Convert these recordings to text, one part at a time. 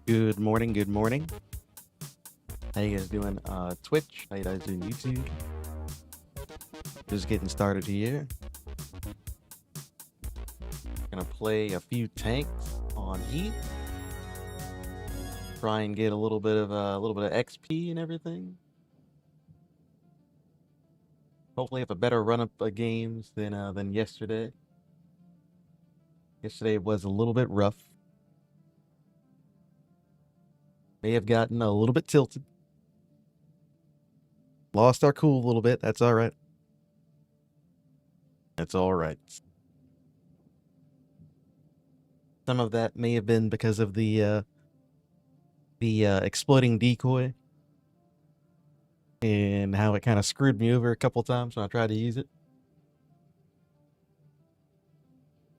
Good morning, good morning. How you guys doing? Twitch? How you guys doing YouTube? Just getting started here. Gonna play a few tanks on Heat. Try and get a little bit of XP and everything. Hopefully have a better run up of games than yesterday. Yesterday was a little bit rough. May have gotten a little bit tilted. Lost our cool a little bit. That's all right. That's all right. Some of that may have been because of the exploding decoy and how it kind of screwed me over a couple times when I tried to use it.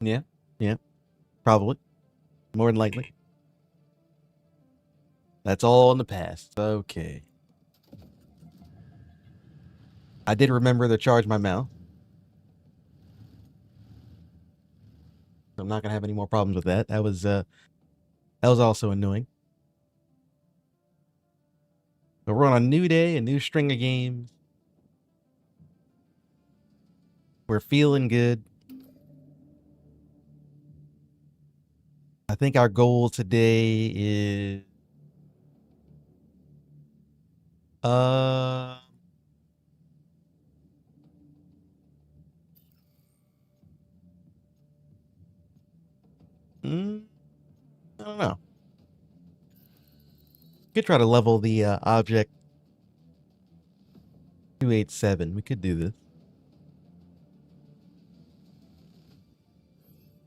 Yeah, probably. More than likely. That's all in the past. Okay. I did remember to charge my mouth. I'm not gonna have any more problems with that. That was also annoying. But we're on a new day, a new string of games. We're feeling good. I think our goal today is uh I don't know. Could try to level the object 287. We could do this.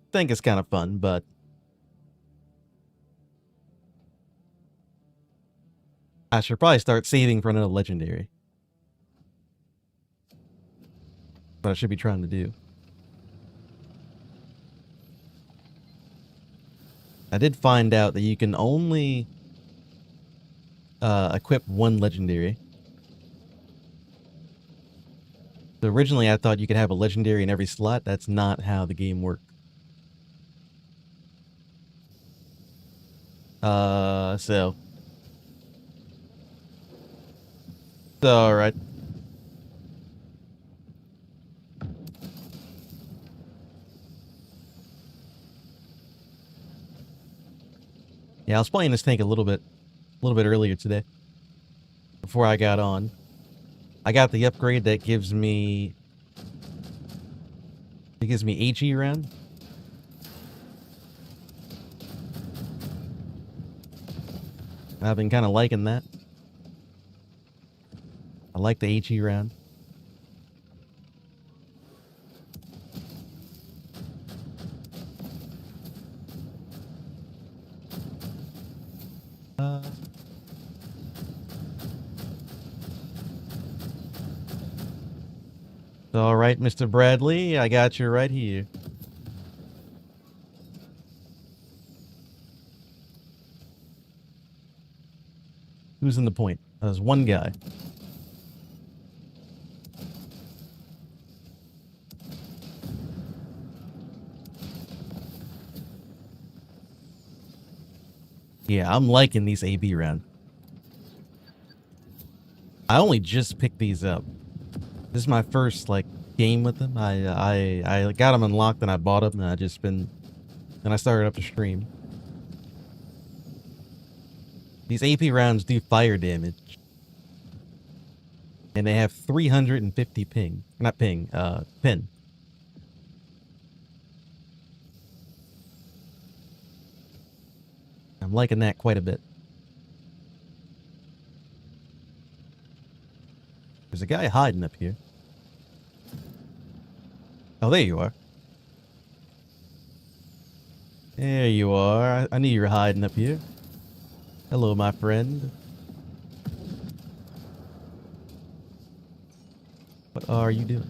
I think it's kind of fun, but I should probably start saving for another legendary. What I should be trying to do. I did find out that you can only equip one legendary. So originally I thought you could have a legendary in every slot. That's not how the game works. So alright. Yeah, I was playing this tank a little bit earlier today. Before I got on. I got the upgrade that gives me HE round. I've been kind of liking that. I like the HE round. All right, Mr. Bradley, I got you right here. Who's in the point? There's one guy. Yeah, I'm liking these AB round. I only just picked these up. This is my first like game with them. I got them unlocked and I bought them and I started up the stream. These AP rounds do fire damage. And they have 350 ping. Not ping, pin. I'm liking that quite a bit. There's a guy hiding up here. Oh, there you are. There you are. I knew you were hiding up here. Hello, my friend. What are you doing?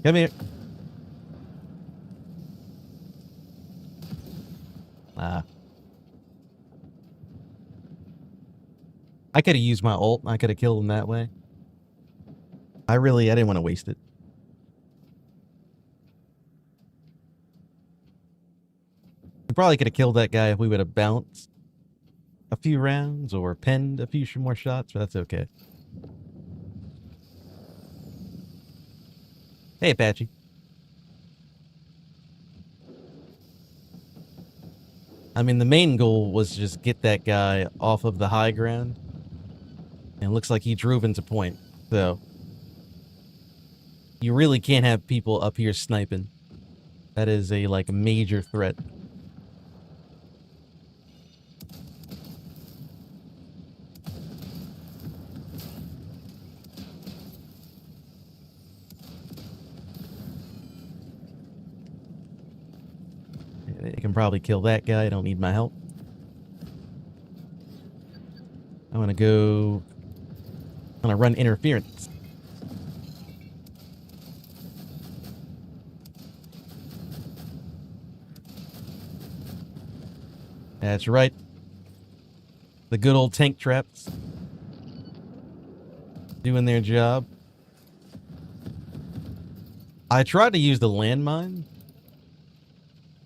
Come here. I could have used my ult. I could have killed him that way. I didn't want to waste it. We probably could have killed that guy if we would have bounced a few rounds or penned a few more shots, but that's okay. Hey, Apache. I mean, the main goal was to just get that guy off of the high ground. And it looks like he drove into point, so you really can't have people up here sniping. That is a, like, major threat. They can probably kill that guy. I don't need my help. I'm gonna run interference. That's right. The good old tank traps. Doing their job. I tried to use the landmine.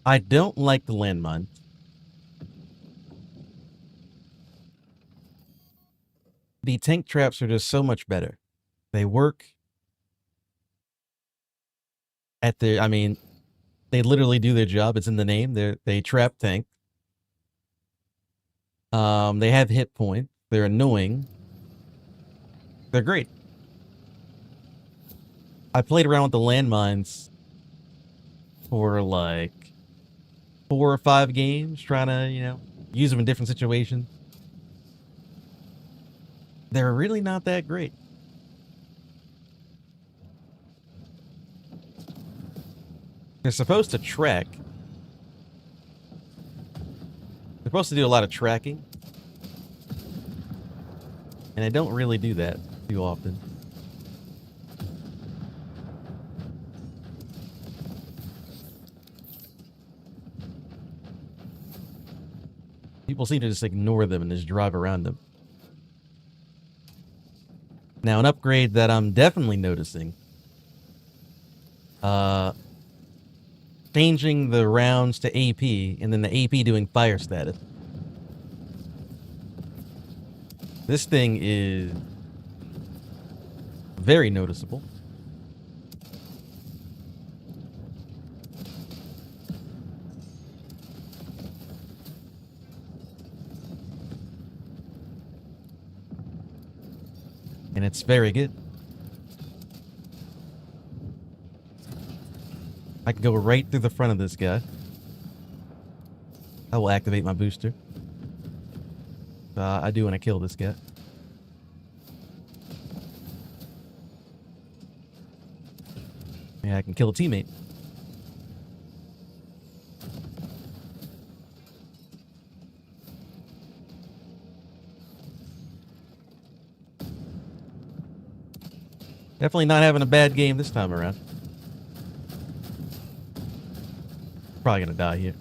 I don't like the landmine. The tank traps are just so much better. They work at their, I mean, they literally do their job. It's in the name. They trap tank. They have hit point. They're annoying. They're great. I played around with the landmines for like 4 or 5 games, trying to, you know, use them in different situations. They're really not that great. They're supposed to track. They're supposed to do a lot of tracking. And I don't really do that too often. People seem to just ignore them and just drive around them. Now, an upgrade that I'm definitely noticing. Changing the rounds to AP, and then the AP doing fire status. This thing is very noticeable. And it's very good. I can go right through the front of this guy. I will activate my booster. I do want to kill this guy. Yeah, I can kill a teammate. Definitely not having a bad game this time around. Probably gonna die here.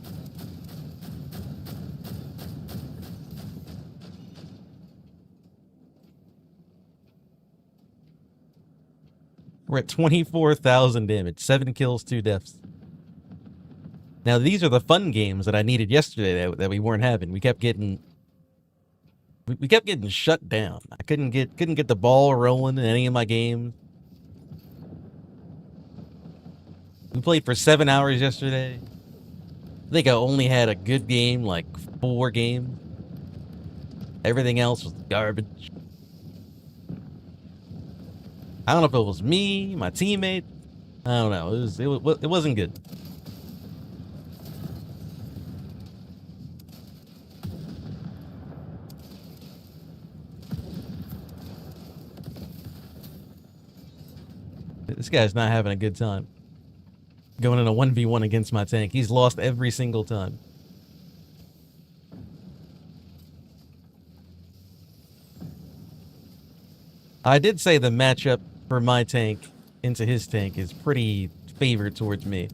We're at 24,000 damage. 7 kills, 2 deaths. Now, these are the fun games that I needed yesterday that we weren't having. We kept getting... We kept getting shut down. I couldn't get the ball rolling in any of my games. We played for 7 hours yesterday. I think I only had a good game, like 4 games. Everything else was garbage. I don't know if it was me, my teammate. I don't know. It wasn't good. This guy's not having a good time. Going in a 1v1 against my tank. He's lost every single time. I did say the matchup for my tank into his tank is pretty favored towards me.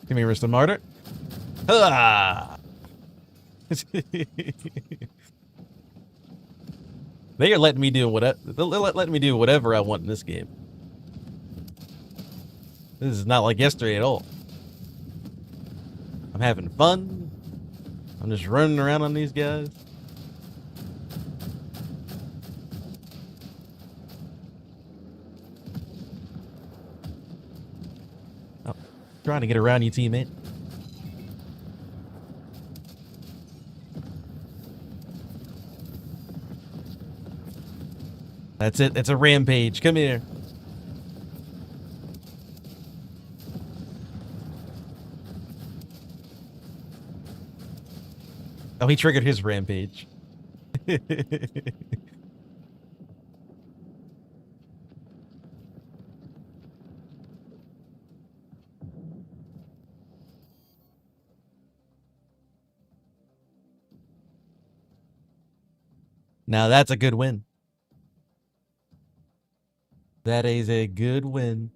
Come here, Mr. Martyr. Ah! They are letting me do whatever I want in this game. This is not like yesterday at all. I'm having fun. I'm just running around on these guys. Oh, trying to get around you, teammate. That's it. It's a rampage. Come here. Oh, he triggered his rampage. Now that's a good win. That is a good win.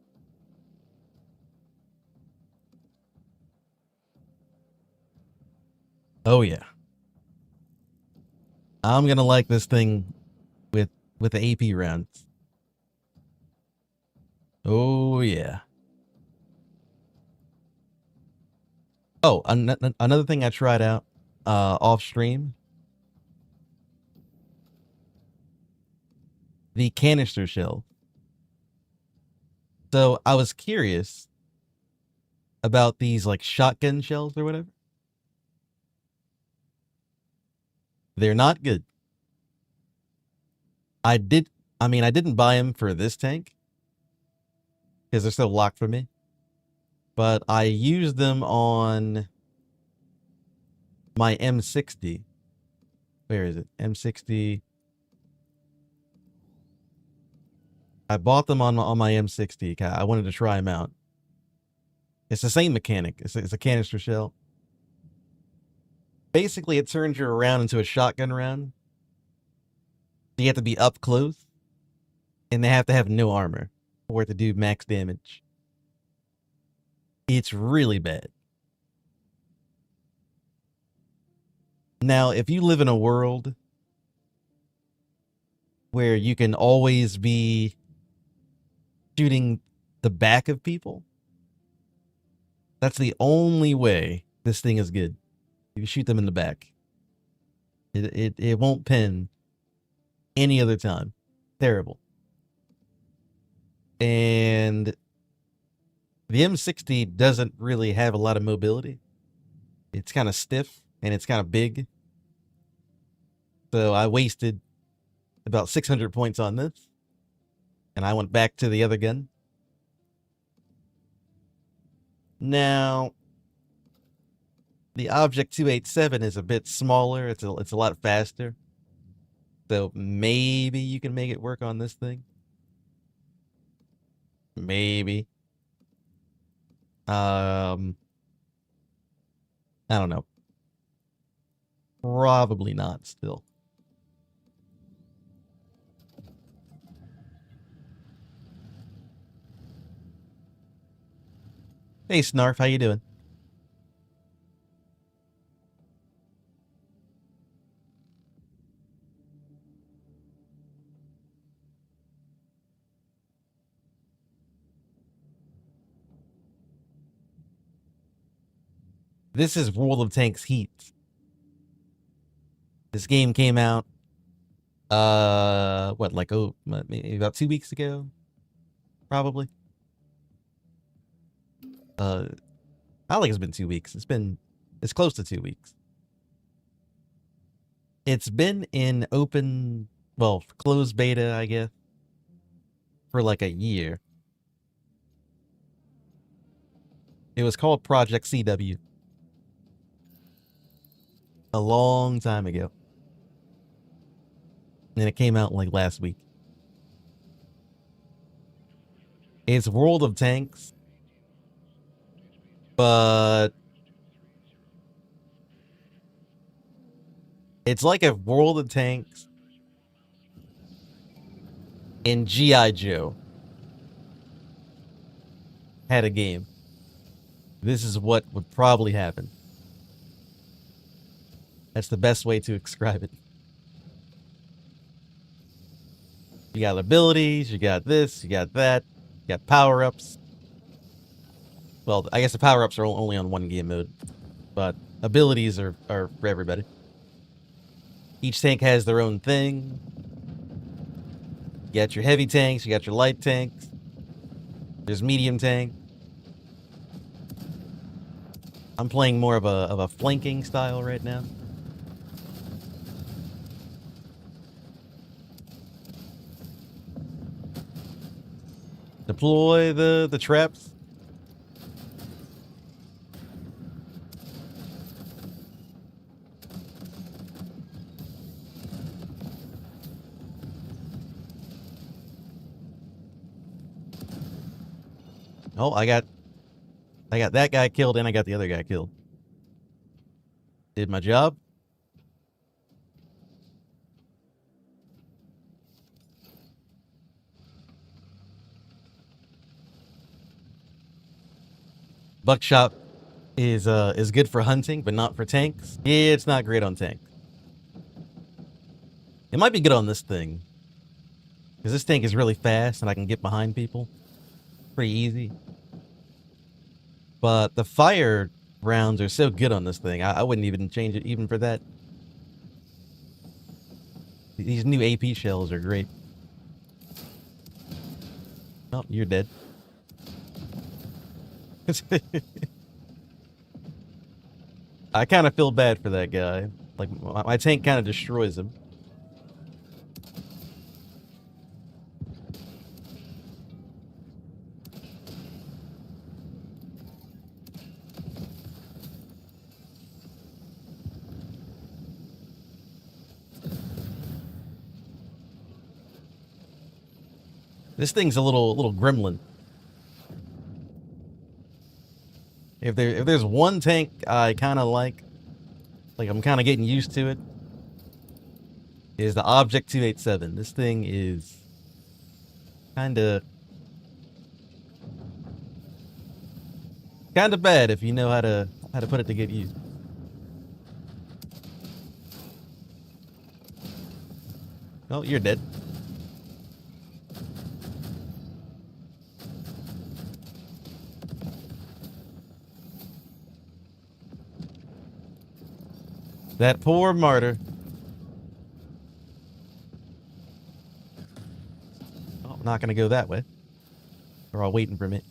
Oh yeah. I'm gonna like this thing with the AP rounds. Oh yeah. Oh, another thing I tried out off stream, the canister shell. So I was curious about these like shotgun shells or whatever. They're not good. I didn't buy them for this tank because they're still locked for me. But I used them on my M60. Where is it? M60. I bought them on my M60. I wanted to try them out. It's the same mechanic. It's a canister shell. Basically, it turns your round into a shotgun round. So you have to be up close, and they have to have no armor for it to do max damage. It's really bad. Now, if you live in a world where you can always be shooting the back of people, that's the only way this thing is good. If you shoot them in the back, it won't pin any other time. Terrible. And the M60 doesn't really have a lot of mobility. It's kind of stiff and it's kind of big. So I wasted about 600 points on this. And I went back to the other gun. Now, the Object 287 is a bit smaller. It's a lot faster. So maybe you can make it work on this thing. Maybe. I don't know. Probably not still. Hey Snarf, how you doing? This is World of Tanks Heat. This game came out maybe about 2 weeks ago, probably. I don't think it's been 2 weeks. It's close to 2 weeks. It's been in open, well, closed beta, I guess, for like a year. It was called Project CW a long time ago. And it came out like last week. It's World of Tanks, but it's like a World of Tanks and G.I. Joe had a game. This is what would probably happen. That's the best way to describe it. You got abilities, you got this, you got that, you got power-ups. Well, I guess the power-ups are only on one game mode, but abilities are for everybody. Each tank has their own thing. You got your heavy tanks, you got your light tanks. There's medium tank. I'm playing more of a flanking style right now. Deploy the traps. Oh, I got that guy killed and I got the other guy killed. Did my job. Buckshot is good for hunting, but not for tanks. Yeah, it's not great on tanks. It might be good on this thing, because this tank is really fast and I can get behind people pretty easy. But the fire rounds are so good on this thing. I wouldn't even change it even for that. These new AP shells are great. Oh, you're dead. I kind of feel bad for that guy. Like, my tank kind of destroys him. This thing's a little gremlin. If there's one tank I kind of like I'm kind of getting used to it, is the Object 287. This thing is kind of bad if you know how to put it to good use. Oh, you're dead. That poor martyr. Oh, I'm not gonna go that way. They're all waiting for me.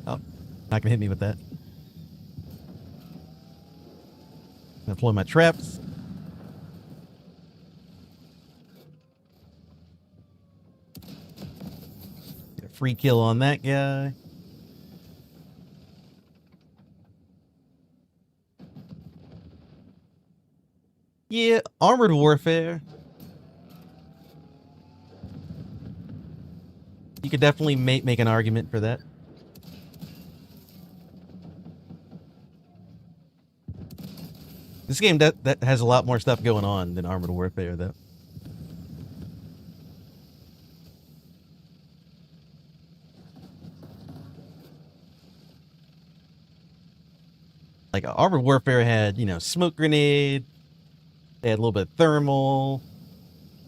Oh, not gonna hit me with that. Deploy my traps. Get a free kill on that guy. Yeah, armored warfare. You could definitely make an argument for that. This game that has a lot more stuff going on than Armored Warfare, though. Like, Armored Warfare had, smoke grenade. They had a little bit of thermal.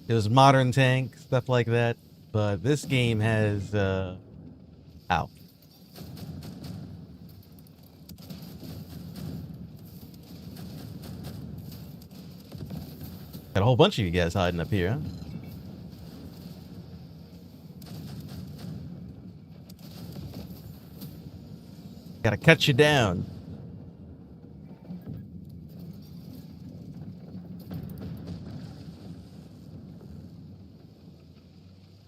It was modern tank, stuff like that. But this game has, ow. Got a whole bunch of you guys hiding up here, huh? Gotta cut you down.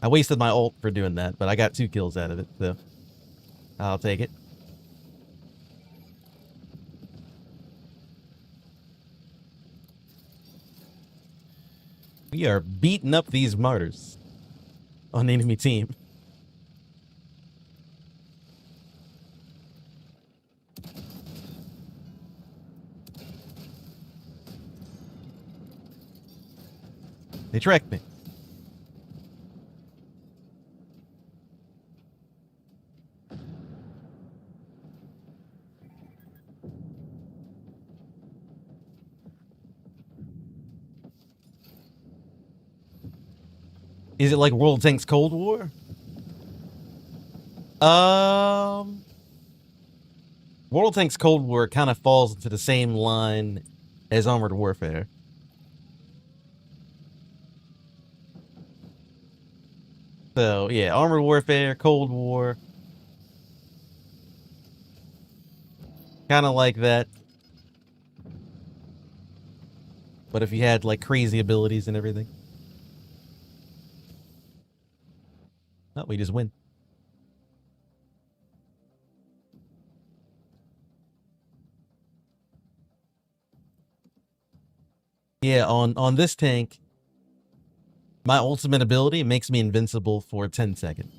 I wasted my ult for doing that, but I got 2 kills out of it, so I'll take it. We are beating up these martyrs on the enemy team. They tracked me. Is it like World of Tanks Cold War? World of Tanks Cold War kind of falls into the same line as Armored Warfare. So, yeah, Armored Warfare, Cold War. Kind of like that. But if you had, like, crazy abilities and everything. Oh, we just win. Yeah, on this tank, my ultimate ability makes me invincible for 10 seconds.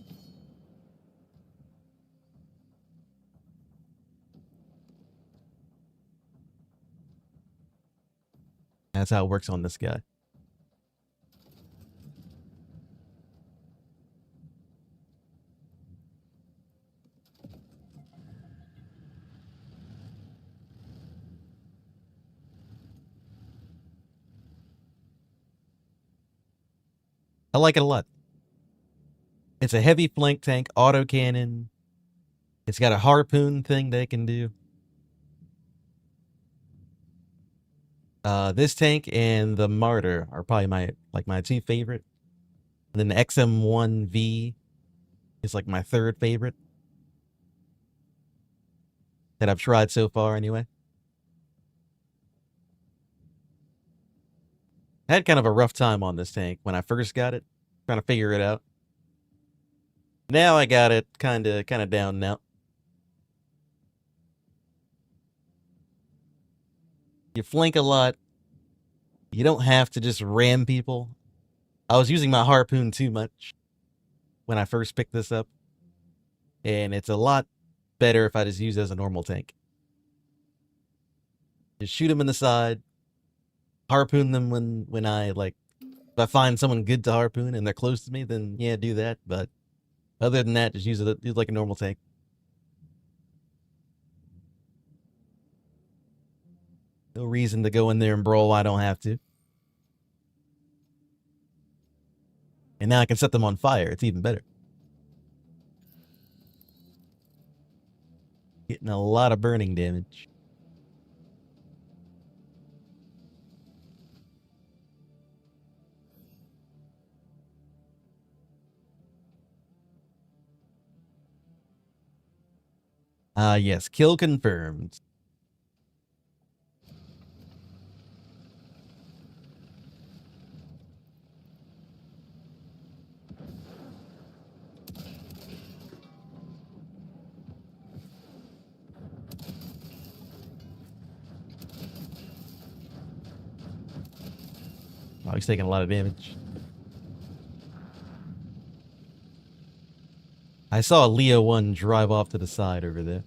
That's how it works on this guy. I like it a lot. It's a heavy flank tank, autocannon. It's got a harpoon thing they can do. This tank and the Martyr are probably my two favorite. And then the XM1V is like my third favorite that I've tried so far anyway. I had kind of a rough time on this tank when I first got it, trying to figure it out. Now I got it kind of down now. You flank a lot. You don't have to just ram people. I was using my harpoon too much when I first picked this up. And it's a lot better if I just use it as a normal tank. Just shoot them in the side. Harpoon them when I if I find someone good to harpoon and they're close to me, then yeah, do that. But other than that, just use it like a normal tank. No reason to go in there and brawl. I don't have to. And now I can set them on fire. It's even better. Getting a lot of burning damage. Yes, kill confirmed. Oh, he's taking a lot of damage. I saw a Leo 1 drive off to the side over there.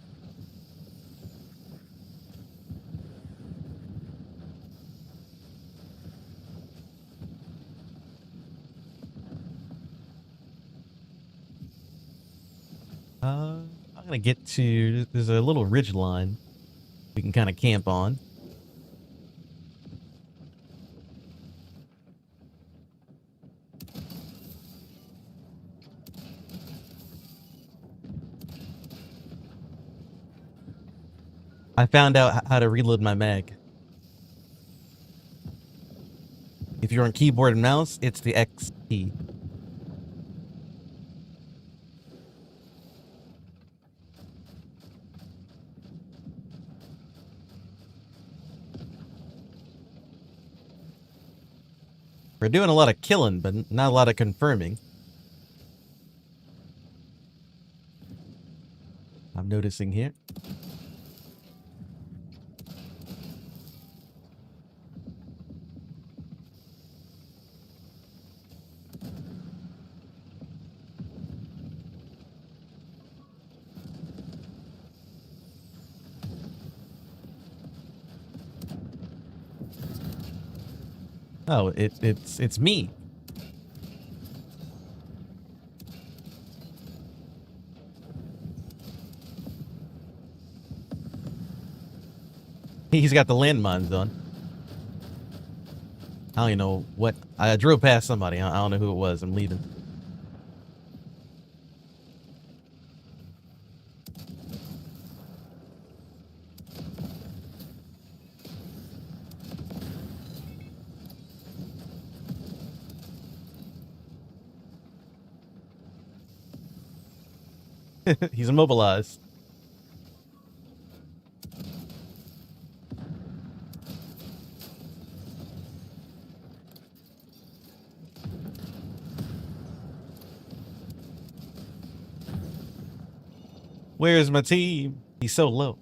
I'm gonna get to, there's a little ridge line we can kind of camp on. I found out how to reload my mag. If you're on keyboard and mouse, it's the X key. We're doing a lot of killing, but not a lot of confirming. I'm noticing here. Oh, it's me. He's got the landmines on. I don't even know what. I drove past somebody. I don't know who it was. I'm leaving. He's immobilized. Where's my team? He's so low.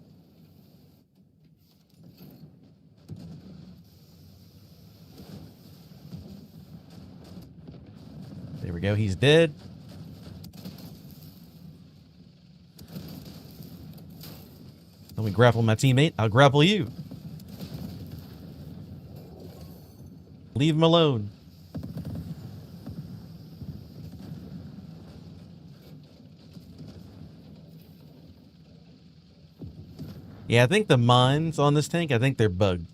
There we go. He's dead. Let me grapple my teammate. I'll grapple you. Leave him alone. Yeah, I think the mines on this tank, I think they're bugged.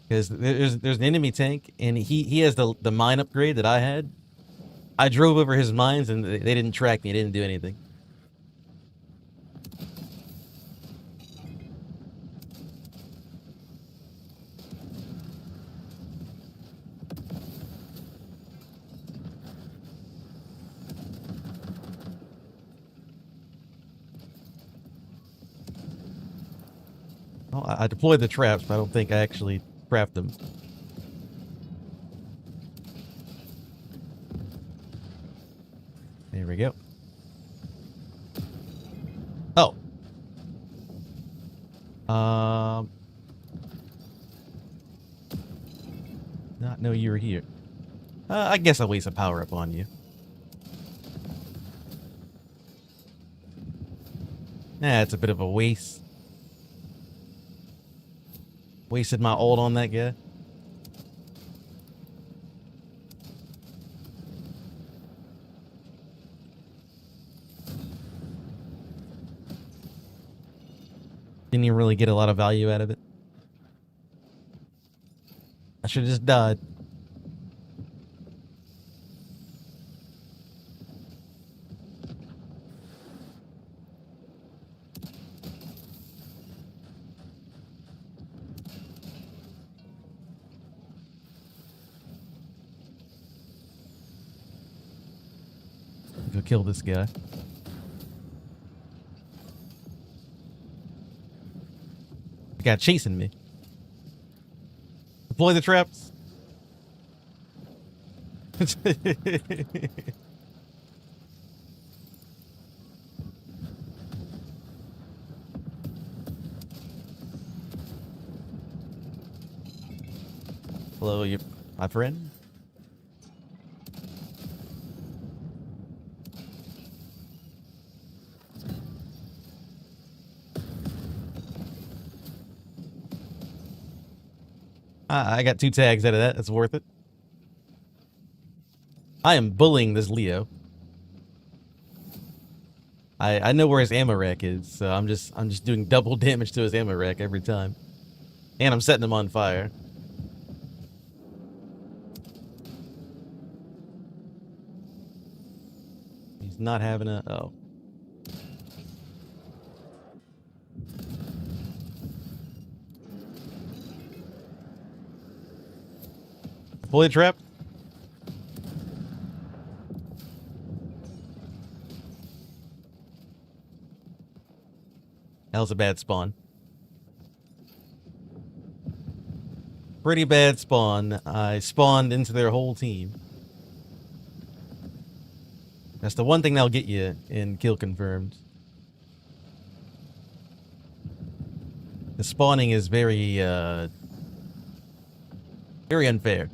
Because there's an enemy tank, and he has the mine upgrade that I had. I drove over his mines, and they didn't track me. They didn't do anything. Well, I deployed the traps, but I don't think I actually trapped them. There we go. Oh. Not know you were here. I guess I'll waste a power up on you. Nah, it's a bit of a waste. Wasted my ult on that guy. Didn't even really get a lot of value out of it. I should have just died. Go kill this guy. The guy chasing me. Deploy the traps. Hello, my friend. I got 2 tags out of that. That's worth it. I am bullying this Leo. I know where his ammo rack is, so I'm just doing double damage to his ammo rack every time. And I'm setting him on fire. He's not having a... Oh. Fully trapped. That was a bad spawn. Pretty bad spawn. I spawned into their whole team. That's the one thing that'll get you in kill confirmed. The spawning is very unfair.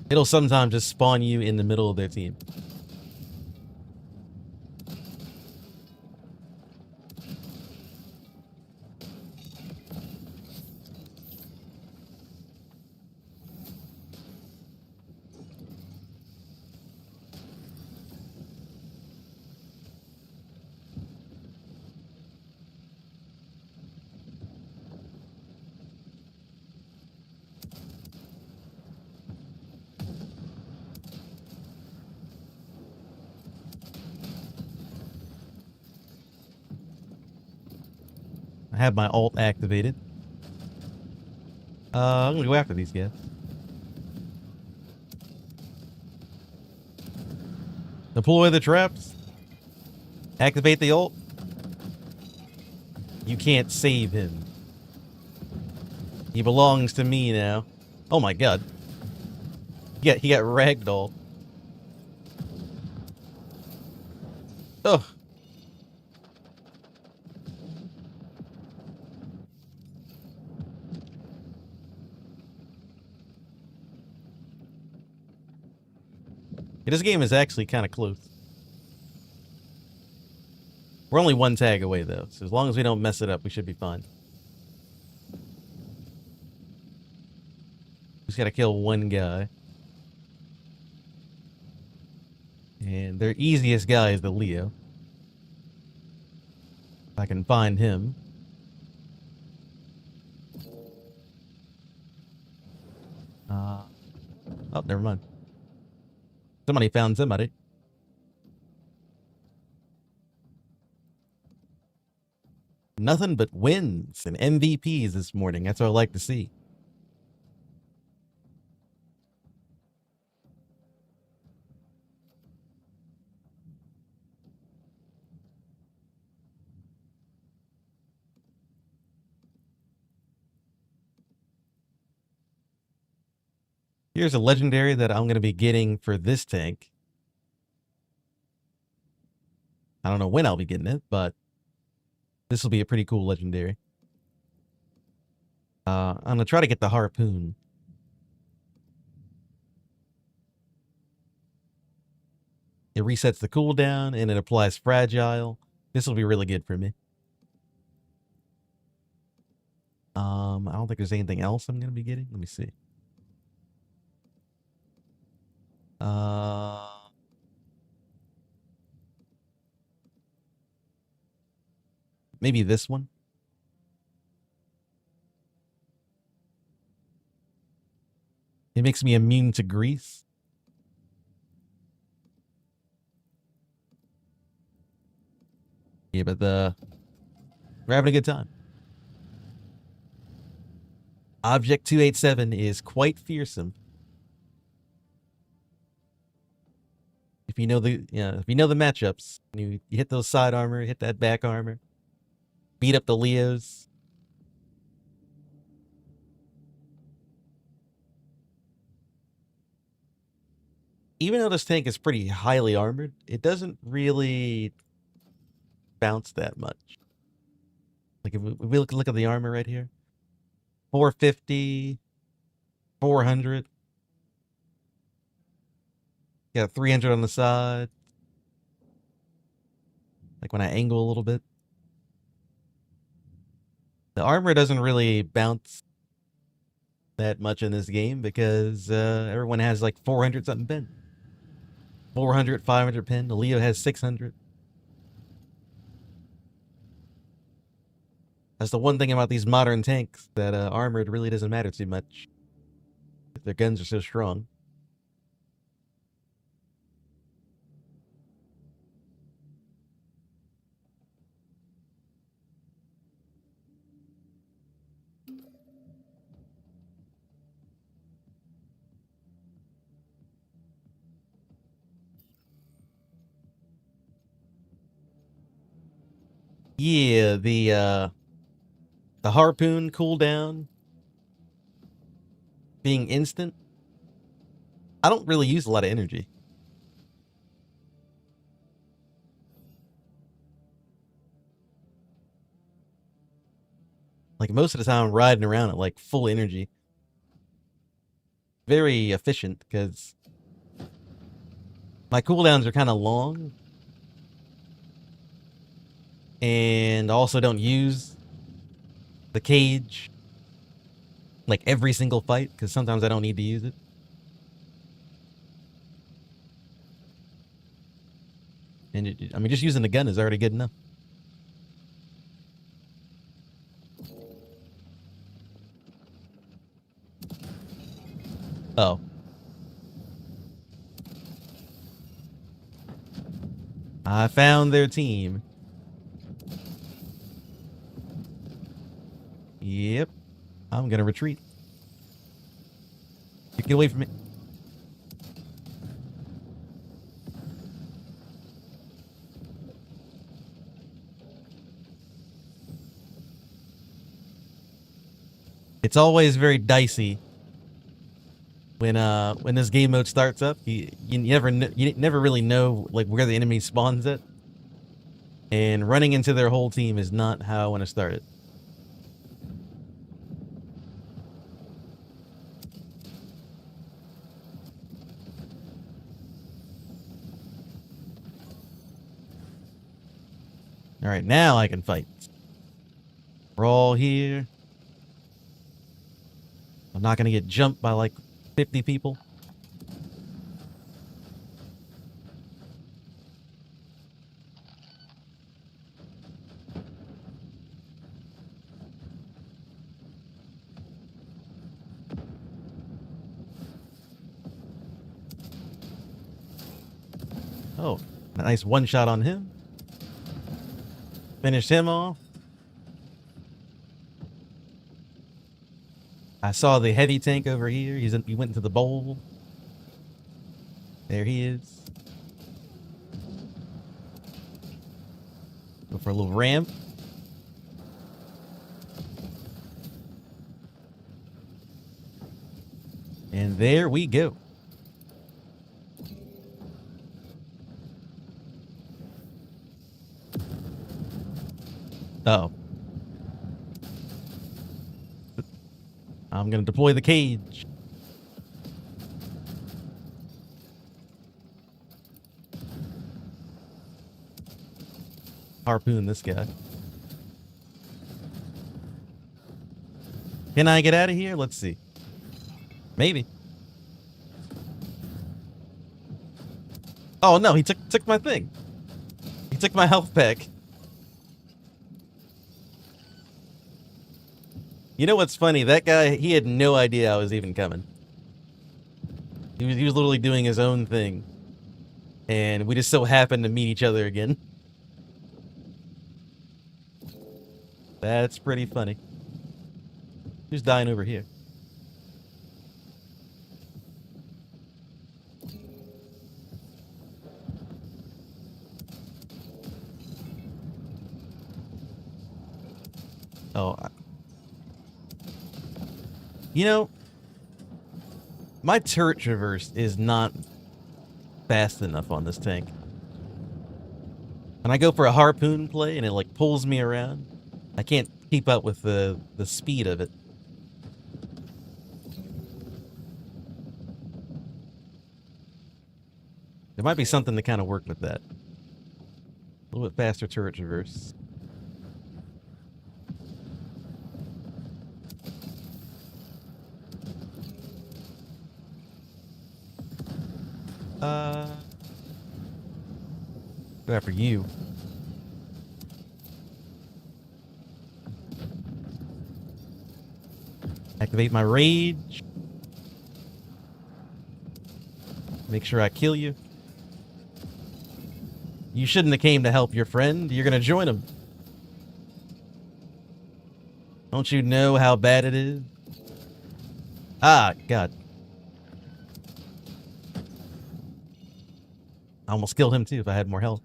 It'll sometimes just spawn you in the middle of their team. I have my ult activated. I'm gonna go after these guys. Deploy the traps. Activate the ult. You can't save him. He belongs to me now. Oh my god. He got ragdolled. Ugh. This game is actually kind of close. We're only 1 tag away, though, so as long as we don't mess it up, we should be fine. just gotta kill one guy. And their easiest guy is the Leo. If I can find him. Oh, never mind. Somebody found somebody. Nothing but wins and MVPs this morning. That's what I like to see. Here's a legendary that I'm going to be getting for this tank. I don't know when I'll be getting it, but this will be a pretty cool legendary. I'm going to try to get the harpoon. It resets the cooldown and it applies fragile. This will be really good for me. I don't think there's anything else I'm going to be getting. Let me see. Maybe this one. It makes me immune to grease. Yeah, but we're having a good time. Object 287 is quite fearsome. If you know the matchups, you hit those side armor, hit that back armor, beat up the Leos. Even though this tank is pretty highly armored, it doesn't really bounce that much. Like if we look at the armor right here, 450, 400. Got 300 on the side. Like when I angle a little bit. The armor doesn't really bounce that much in this game because everyone has like 400 something pin. 400, 500 pin. The Leo has 600. That's the one thing about these modern tanks, that armored really doesn't matter too much. Their guns are so strong. Yeah, the harpoon cooldown being instant. I don't really use a lot of energy. Like most of the time I'm riding around at like full energy. Very efficient because my cooldowns are kind of long. And also don't use the cage like every single fight because sometimes I don't need to use it. And I mean, just using the gun is already good enough. Oh. I found their team. Yep. I'm gonna retreat. Get away from me. It's always very dicey when this game mode starts up. You never really know like where the enemy spawns at, and running into their whole team is not how I want to start it. All right, now I can fight. We're all here. I'm not gonna get jumped by like 50 people. Oh, nice one shot on him. Finished him off. I saw the heavy tank over here. He went into the bowl. There he is. Go for a little ramp. And there we go. Uh-oh. I'm going to deploy the cage. Harpoon this guy. Can I get out of here? Let's see. Maybe. Oh no, he took my thing. He took my health pack. You know what's funny? That guy, he had no idea I was even coming. He was literally doing his own thing. And we just so happened to meet each other again. That's pretty funny. Who's dying over here? Oh, you know, my turret traverse is not fast enough on this tank. When I go for a harpoon play and it like pulls me around, I can't keep up with the speed of it. There might be something to kind of work with that. A little bit faster turret traverse. Go after you. Activate my rage. Make sure I kill you. You shouldn't have came to help your friend. You're gonna join him. Don't you know how bad it is? Ah, God. I almost killed him too if I had more health.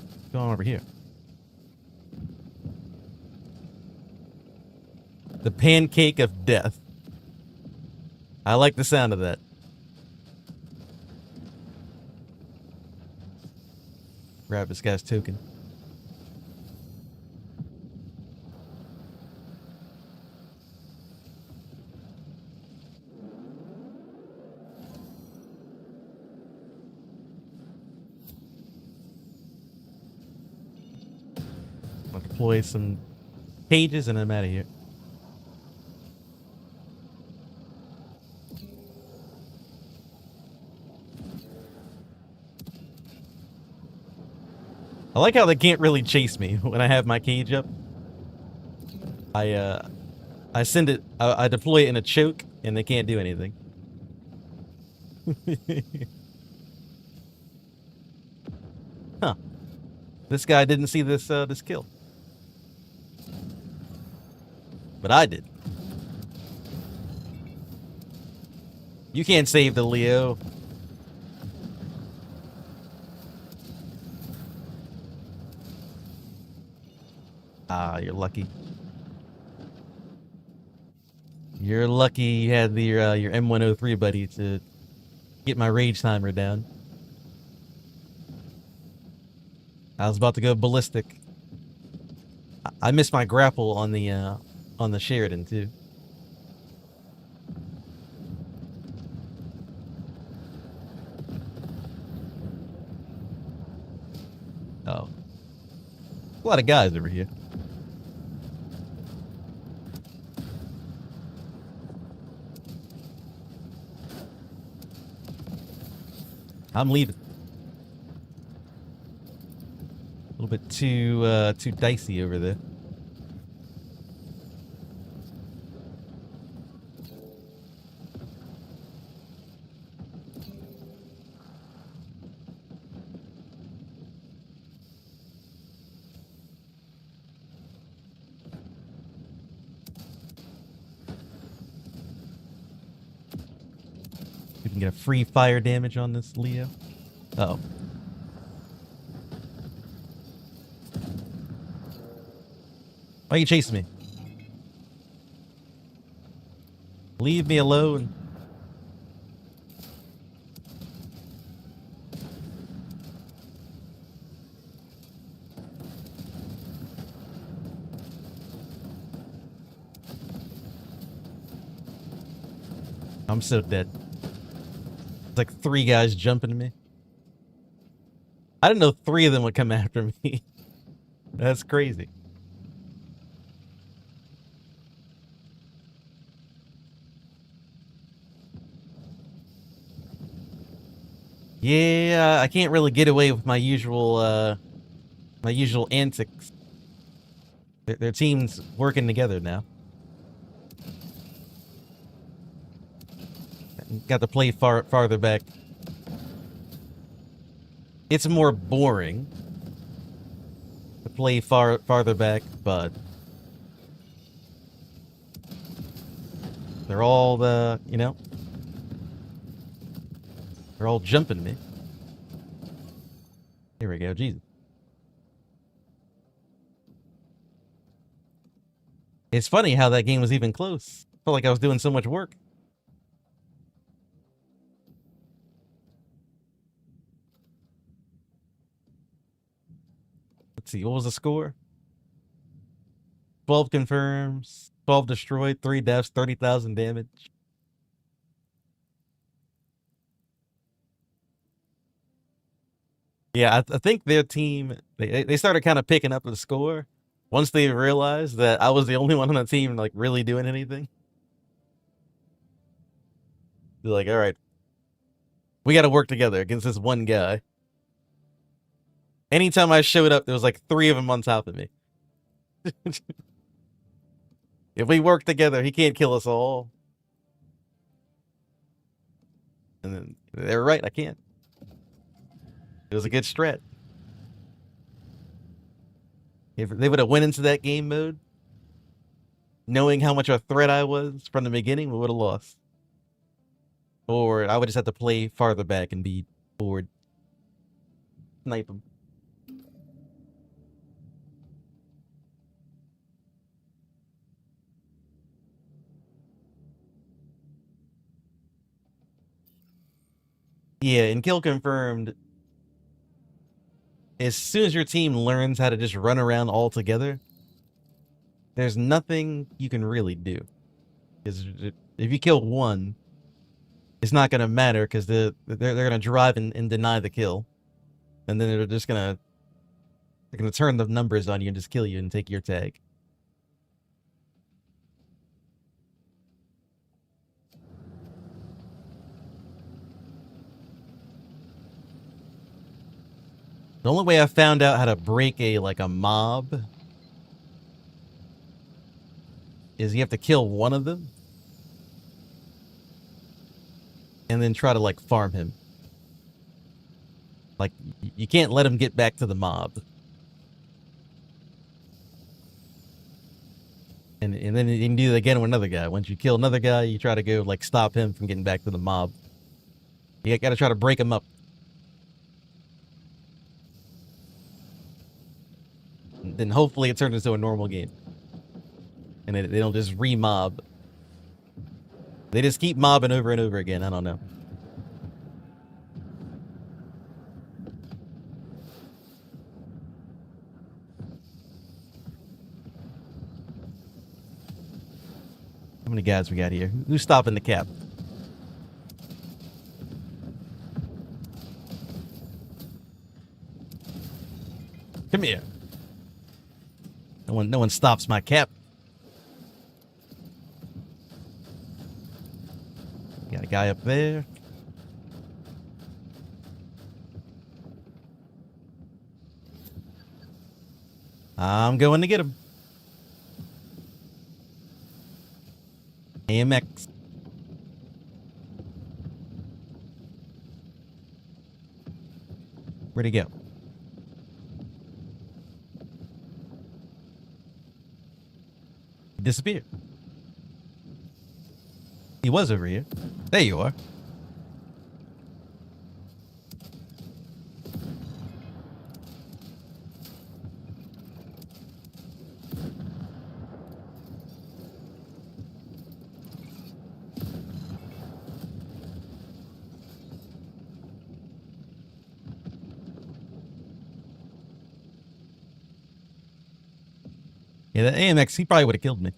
What's going on over here? The pancake of death. I like the sound of that. Grab this guy's token. I'll deploy some cages and I'm out of here. I like how they can't really chase me when I have my cage up. I send it, I deploy it in a choke, and they can't do anything. Huh. This guy didn't see this, this kill. But I did. You can't save the Leo. Ah, you're lucky. You're lucky you had the, your M103 buddy to get my rage timer down. I was about to go ballistic. I missed my grapple on the Sheridan too. A lot of guys over here. I'm leaving. A little bit too dicey over there. We can get a free fire damage on this Leo. Uh-oh. Why are you chasing me? Leave me alone. I'm so dead. It's like 3 guys jumping at me. I didn't know 3 of them would come after me. That's crazy. Yeah, I can't really get away with my usual antics. Their team's working together now. Got to play farther back. It's more boring to play farther back, but they're all they're all jumping me. Here we go, Jesus. It's funny how that game was even close. Felt like I was doing so much work. Let's see, what was the score? 12 confirms, 12 destroyed, 3 deaths, 30,000 damage. Yeah, I think their team, they started kind of picking up the score once they realized that I was the only one on the team like really doing anything. They're like, all right, we got to work together against this one guy. Anytime I showed up, there was like 3 of them on top of me. If we work together, he can't kill us all. And then they were right, I can't. It was a good strat. If they would have went into that game mode, knowing how much of a threat I was from the beginning, we would have lost. Or I would just have to play farther back and be bored. Snipe them. Yeah, in Kill Confirmed, as soon as your team learns how to just run around all together, there's nothing you can really do. Because if you kill one, it's not going to matter because they're going to drive and deny the kill. And then they're just going to turn the numbers on you and just kill you and take your tag. The only way I found out how to break a mob is you have to kill one of them and then try to farm him. Like you can't let him get back to the mob. And then you can do it again with another guy. Once you kill another guy, you try to go stop him from getting back to the mob. You got to try to break him up. Then hopefully it turns into a normal game. And they don't just re-mob. They just keep mobbing over and over again. I don't know. How many guys we got here? Who's stopping the cap? Come here. No one stops my cap. Got a guy up there. I'm going to get him. AMX. Where'd he go? He disappeared. He was over here. There you are. Yeah, that AMX, he probably would have killed me.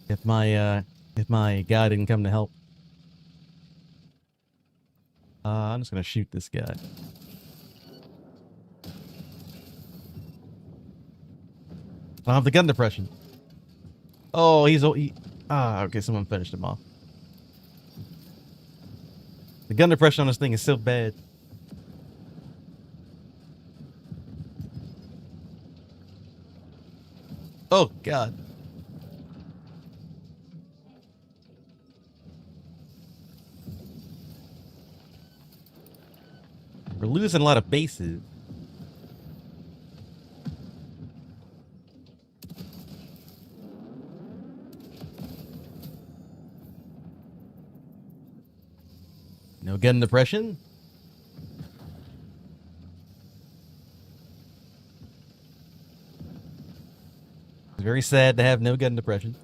If my guy didn't come to help. I'm just gonna shoot this guy. I don't have the gun depression. Oh, okay, someone finished him off. The gun depression on this thing is so bad. Oh, God. We're losing a lot of bases. No gun depression. It's very sad to have no gun depression.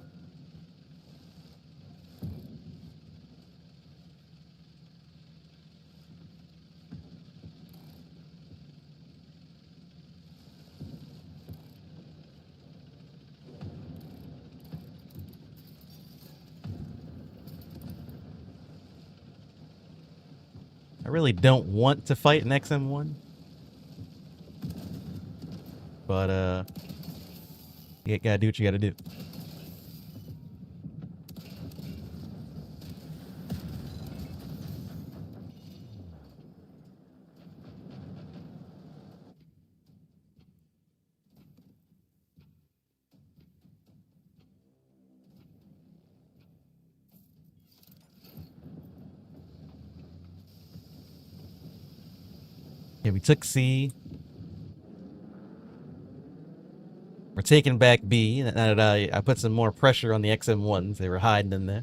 I really don't want to fight an XM1. But, you gotta do what you gotta do. Okay, we took C. We're taking back B. Now that I put some more pressure on the XM1s. They were hiding in there.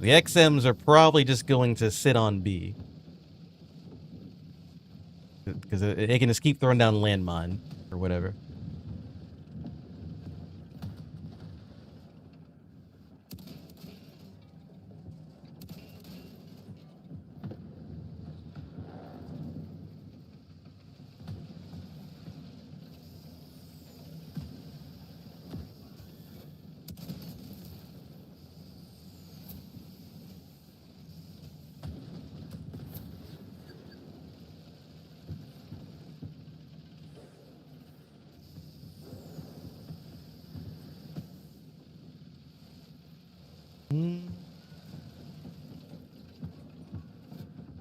The XMs are probably just going to sit on B. Because they can just keep throwing down landmine or whatever.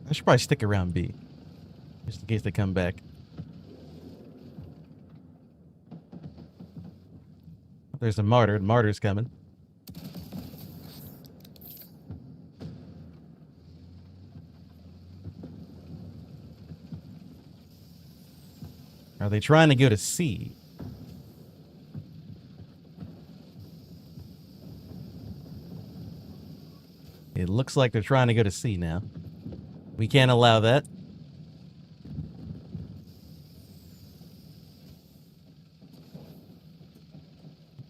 I should probably stick around B. Just in case they come back. There's a martyr. The martyr's coming. Are they trying to go to C? It looks like they're trying to go to C now. We can't allow that.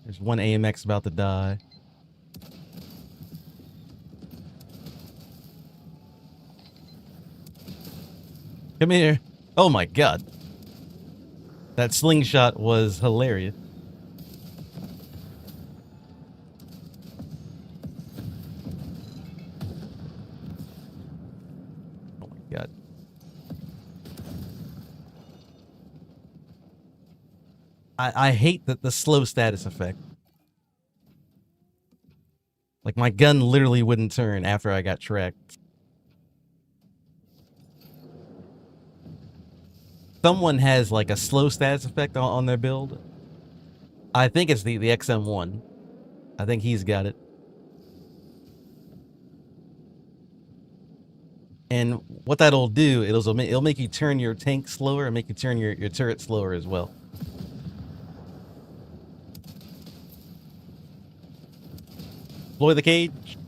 There's one AMX about to die. Come here. Oh my god. That slingshot was hilarious. Oh my god. I hate the slow status effect. Like, my gun literally wouldn't turn after I got tracked. Someone has, like, a slow status effect on their build. I think it's the XM1. I think he's got it. And what that'll do, it'll make you turn your tank slower and make you turn your turret slower as well. Deploy the cage.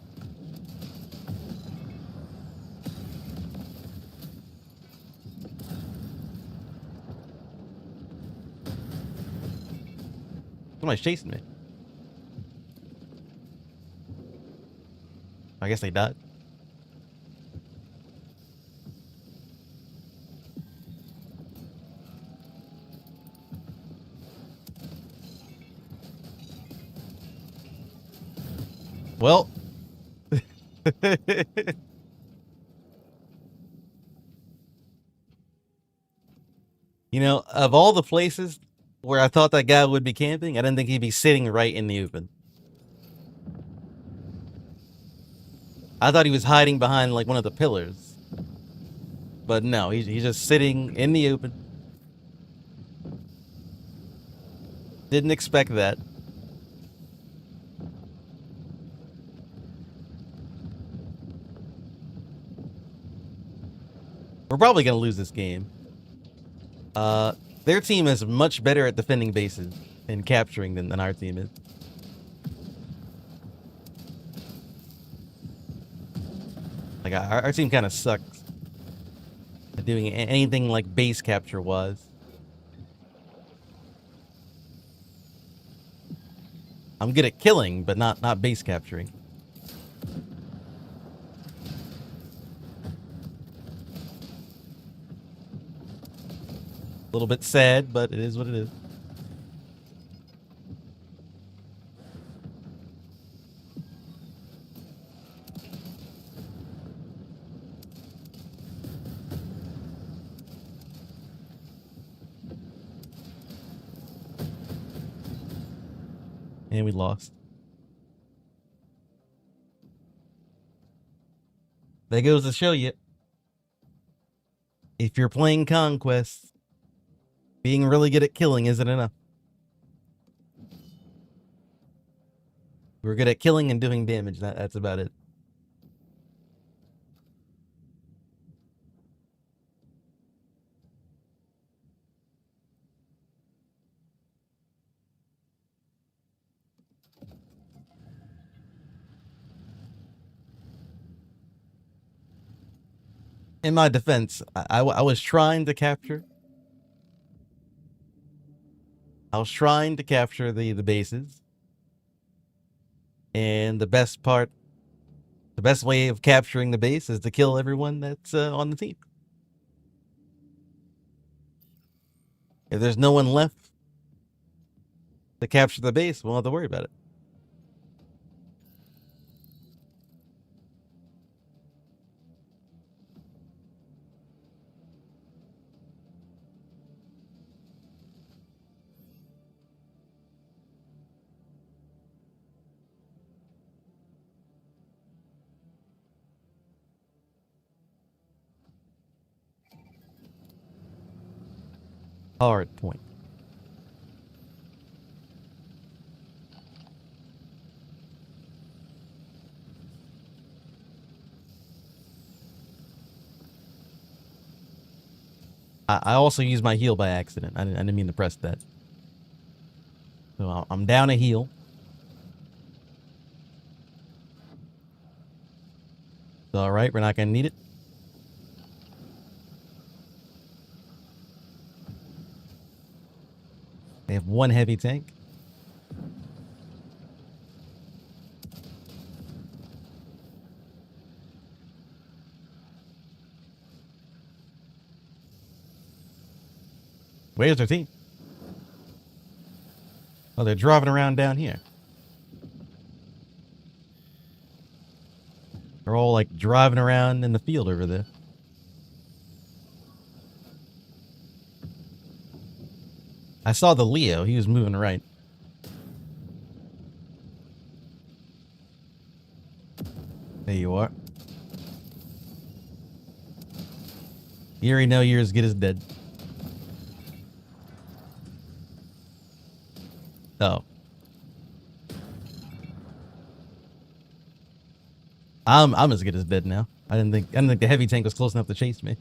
Somebody's chasing me. I guess they died. Well. You know, of all the places where I thought that guy would be camping, I didn't think he'd be sitting right in the open. I thought he was hiding behind, like, one of the pillars. But no, he's just sitting in the open. Didn't expect that. We're probably going to lose this game. Their team is much better at defending bases and capturing than our team is. Like, our team kind of sucks at doing anything like base capture was. I'm good at killing, but not base capturing. A little bit sad, but it is what it is. And we lost. That goes to show you, if you're playing Conquest, being really good at killing isn't enough. We're good at killing and doing damage. That's about it. In my defense, I was trying to capture. I was trying to capture the bases. And the best way of capturing the base is to kill everyone that's on the team. If there's no one left to capture the base, we won't have to worry about it. Hard point. I also used my heal by accident. I didn't mean to press that. So I'm down a heal. It's all right. We're not going to need it. They have one heavy tank. Where's their team? Oh, they're driving around down here. They're all like driving around in the field over there. I saw the Leo. He was moving right. There you are. You already know you're as good as dead. Oh. I'm as good as dead now. I didn't think the heavy tank was close enough to chase me.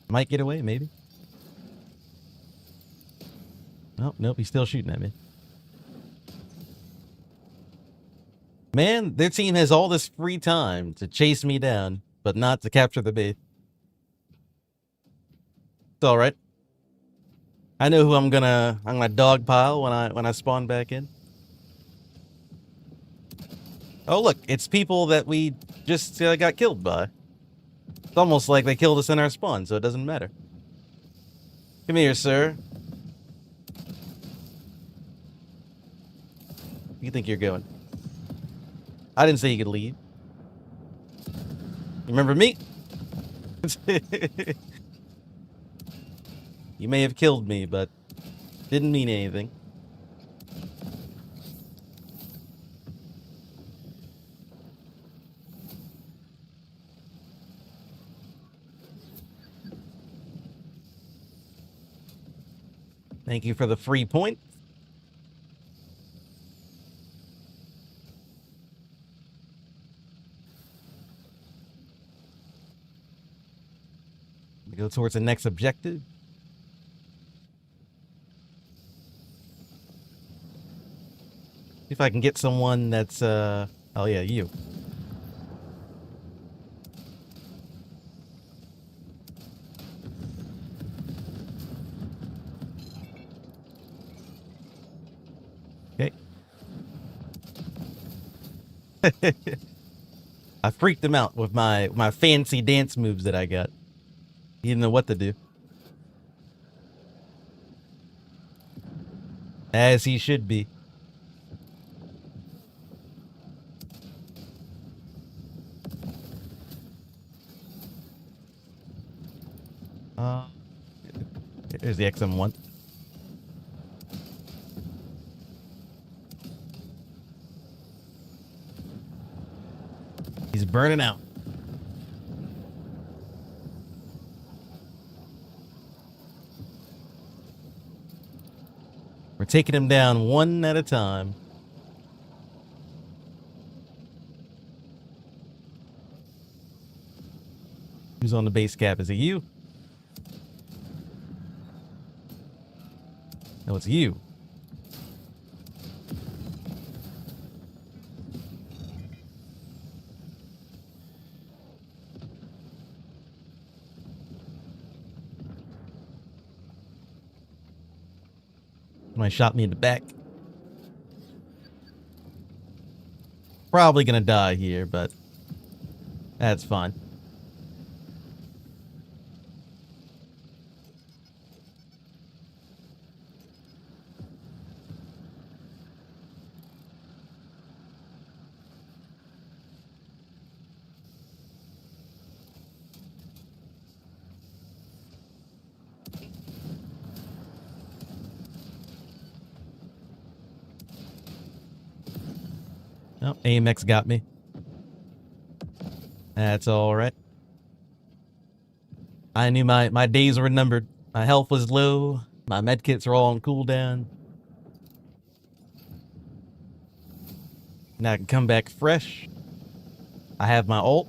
Might get away, maybe. Nope, he's still shooting at me. Man, their team has all this free time to chase me down, but not to capture the base. It's all right. I know who I'm gonna dogpile when I spawn back in. Oh look, it's people that we just got killed by. It's almost like they killed us in our spawn, so it doesn't matter. Come here, sir. Where you think you're going? I didn't say you could leave. Remember me? You may have killed me, but didn't mean anything. Thank you for the free point. We go towards the next objective. See if I can get someone that's oh yeah, you. Okay. I freaked him out with my fancy dance moves that I got. He didn't know what to do. As he should be. There's the XM1. He's burning out. We're taking him down one at a time. Who's on the base cap? Is it you? No, it's you. Somebody shot me in the back. Probably gonna die here, but that's fine. Oh, AMX got me. That's all right. I knew my days were numbered. My health was low. My medkits are all on cooldown. Now I can come back fresh. I have my ult.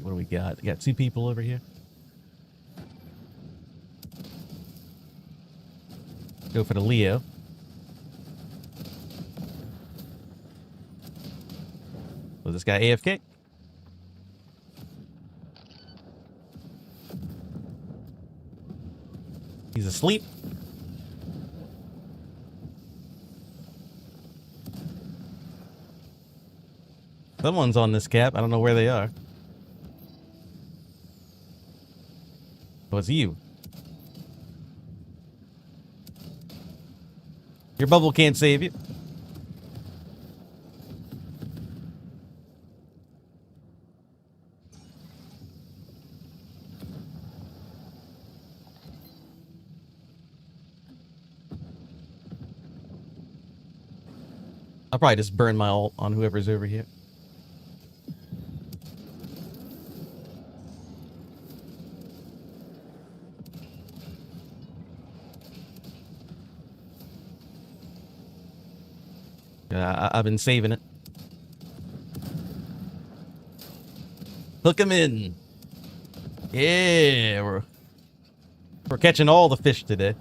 What do we got? We got two people over here. Go for the Leo. Was this guy AFK? He's asleep. Someone's on this cap. I don't know where they are. Oh, it's you. Your bubble can't save you. I'll probably just burn my ult on whoever's over here. I've been saving it. Hook him in. Yeah, we're catching all the fish today.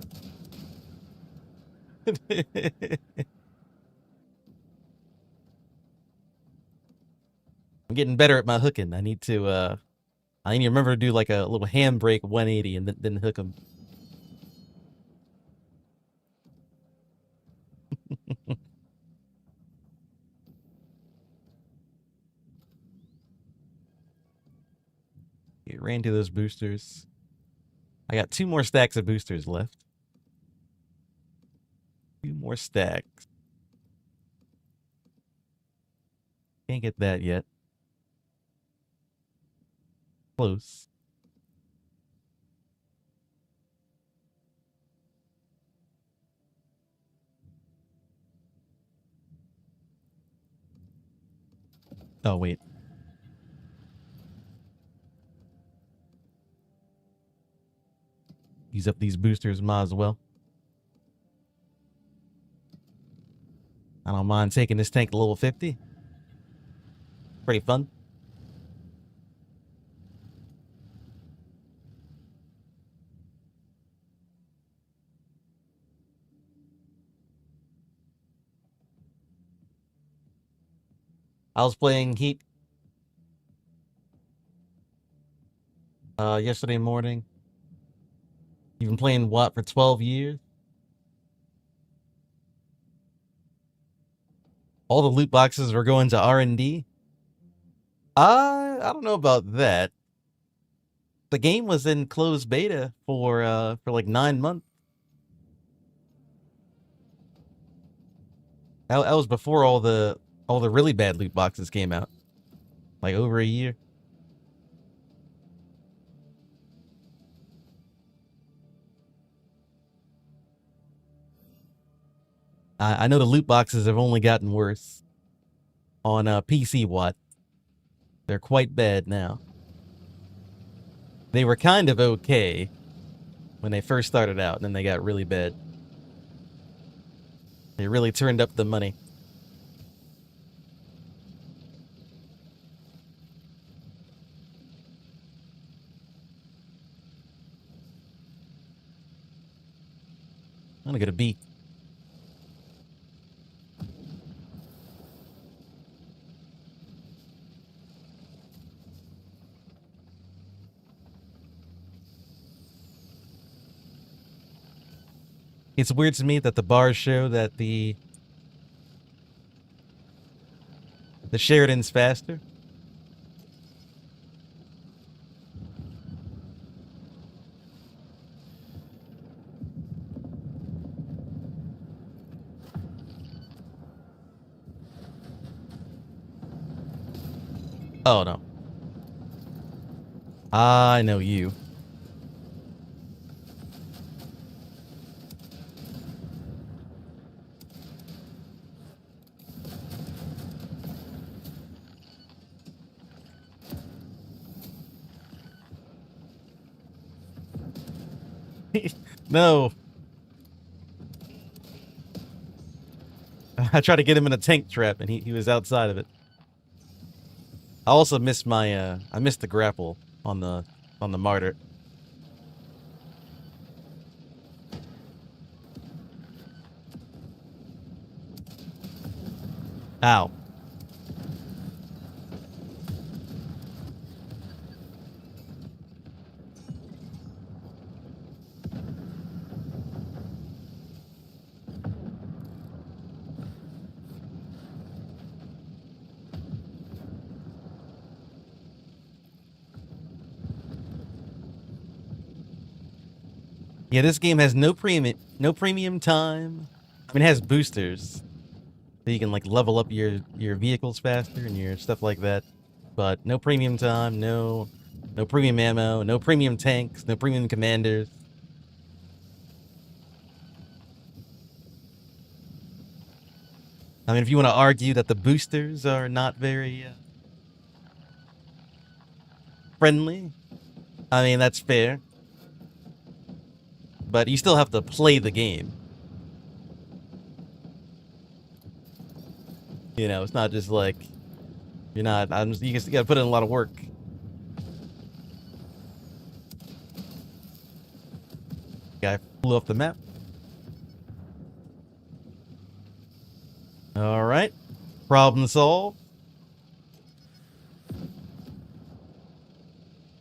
I'm getting better at my hooking. I need to remember to do like a little handbrake 180 and then hook him. Get ran to those boosters. I got 2 more stacks of boosters left. 2 more stacks. Can't get that yet. Close. Oh, wait. Use up these boosters, might as well. I don't mind taking this tank to level 50. Pretty fun. I was playing Heat yesterday morning. You've been playing what for 12 years? All the loot boxes were going to R&D? I don't know about that. The game was in closed beta for like 9 months. That was before all the really bad loot boxes came out. Like over a year. I know the loot boxes have only gotten worse on PC Watt. They're quite bad now. They were kind of okay when they first started out, and then they got really bad. They really turned up the money. I'm gonna get a B. It's weird to me that the bars show that the Sheridan's faster. Oh, no. I know you. No. I tried to get him in a tank trap, and he was outside of it. I also missed my I missed the grapple on the martyr. Ow. Yeah, this game has no premium time. I mean, it has boosters, so you can like level up your vehicles faster and your stuff like that. But no premium time, no premium ammo, no premium tanks, no premium commanders. I mean, if you want to argue that the boosters are not very friendly, I mean, that's fair. But you still have to play the game. You know, it's not just like you're not. You just gotta put in a lot of work. Guy flew off the map. All right, problem solved.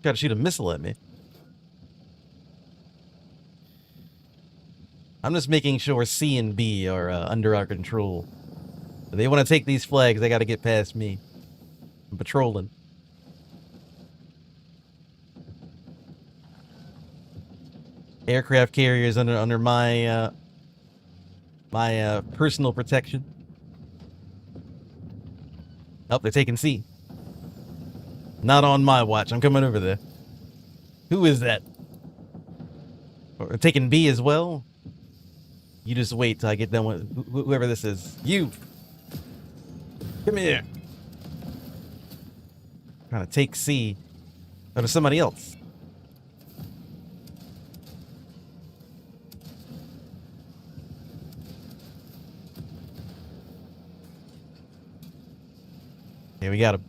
Gotta shoot a missile at me. I'm just making sure C and B are under our control. If they want to take these flags, they got to get past me. I'm patrolling. Aircraft carriers under my my personal protection. Oh, they're taking C. Not on my watch. I'm coming over there. Who is that? Or taking B as well? You just wait till I get done with whoever this is. You! Come here! Trying to take C out of somebody else. Okay, we got him.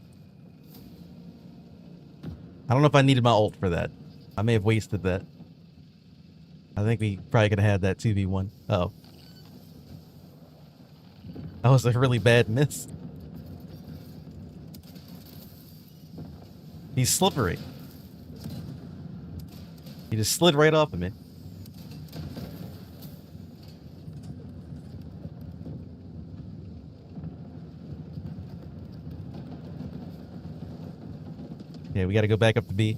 I don't know if I needed my ult for that. I may have wasted that. I think we probably could have had that 2v1. Uh-oh. That was a really bad miss. He's slippery. He just slid right off of me. Yeah, we gotta go back up to B.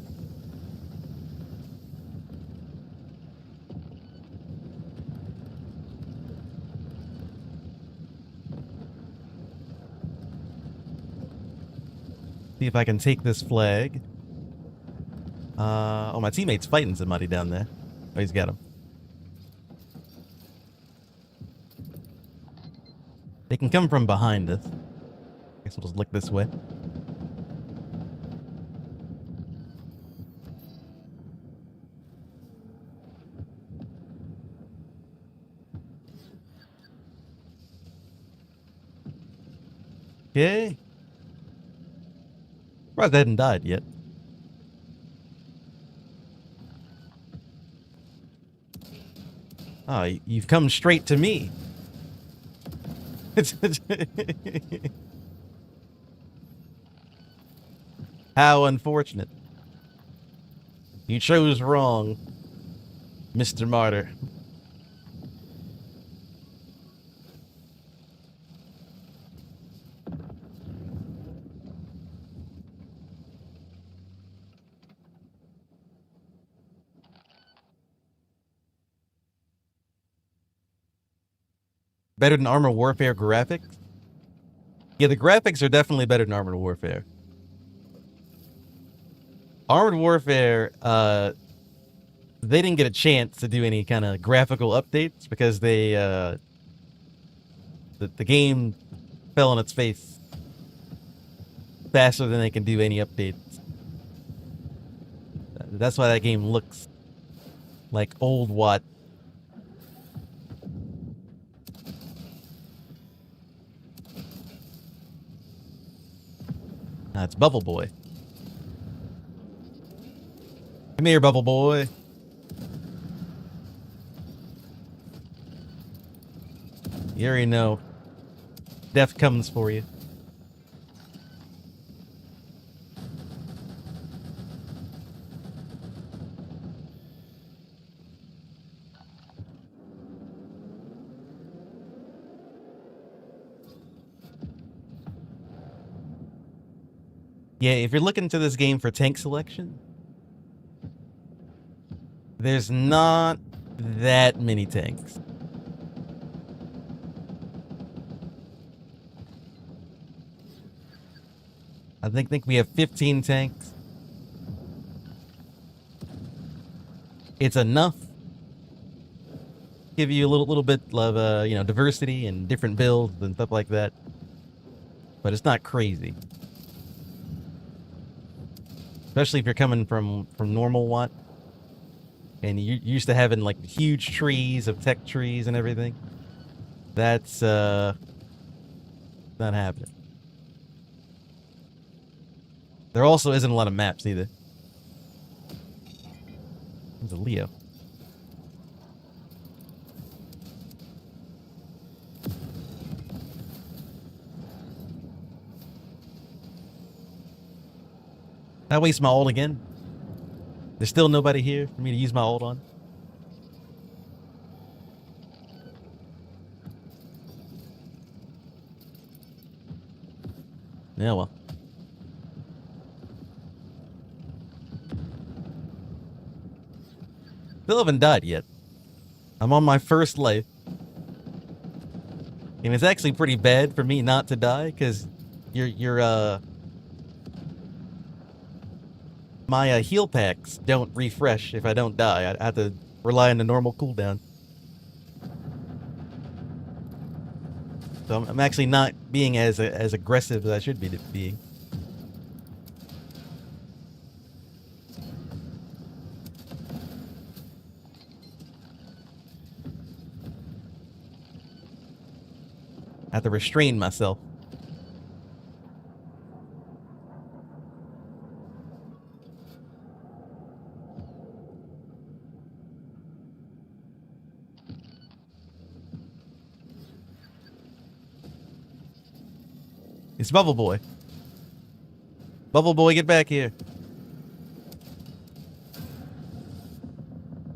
See if I can take this flag. Oh, my teammate's fighting somebody down there. Oh, he's got him. They can come from behind us. Guess we'll just look this way. Okay. Surprised they hadn't died yet. Oh, you've come straight to me. How unfortunate. You chose wrong, Mr. Martyr. Better than Armored Warfare graphics? Yeah, the graphics are definitely better than Armored Warfare. Armored Warfare, they didn't get a chance to do any kind of graphical updates because they, the game fell on its face faster than they can do any updates. That's why that game looks like old Watt. It's Bubble Boy. Come here, Bubble Boy. You already know. Death comes for you. Yeah, if you're looking to this game for tank selection, there's not that many tanks. I think we have 15 tanks. It's enough to give you a little bit of diversity and different builds and stuff like that. But it's not crazy. Especially if you're coming from normal Watt. And you're used to having like huge trees of tech trees and everything. That's not happening. There also isn't a lot of maps either. There's a Leo. Did I waste my ult again? There's still nobody here for me to use my ult on. Yeah, well. Still haven't died yet. I'm on my first life. And it's actually pretty bad for me not to die, because my heal packs don't refresh if I don't die. I have to rely on the normal cooldown. So I'm actually not being as aggressive as I should be being. I have to restrain myself. It's Bubble Boy. Bubble Boy, get back here.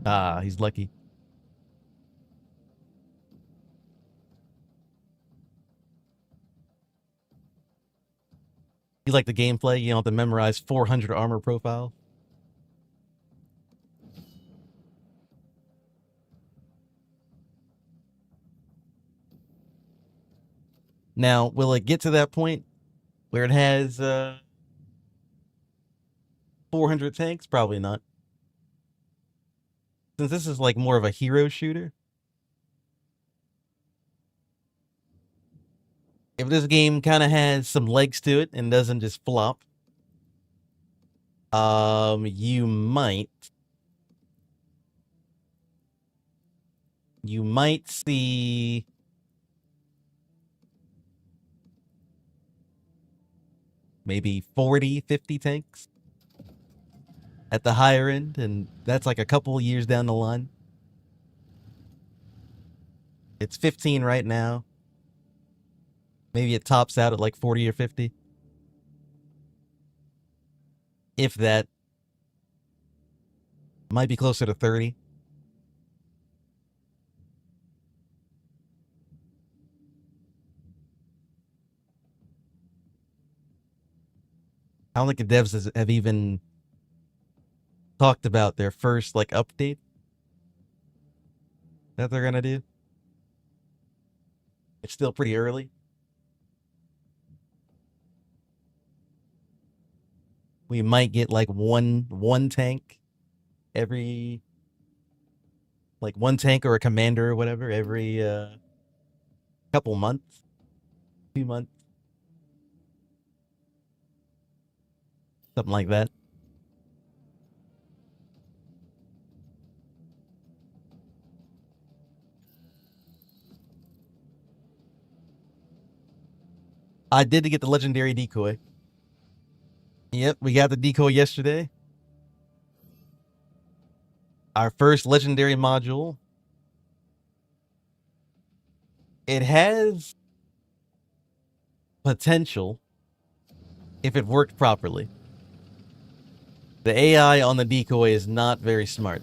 Ah, he's lucky. You like the gameplay? You don't have to memorize 400 armor profile. Now, will it get to that point where it has 400 tanks? Probably not. Since this is like more of a hero shooter. If this game kind of has some legs to it and doesn't just flop, you might see maybe 40, 50 tanks at the higher end, and that's like a couple years down the line. It's 15 right now. Maybe it tops out at like 40 or 50. If that. Might be closer to 30. I don't think the devs have even talked about their first like update that they're gonna do. It's still pretty early. We might get like one tank every, like one tank or a commander or whatever every couple months, 2 months, something like that. I did get the legendary decoy. Yep, we got the decoy yesterday. Our first legendary module. It has potential if it worked properly. The AI on the decoy is not very smart.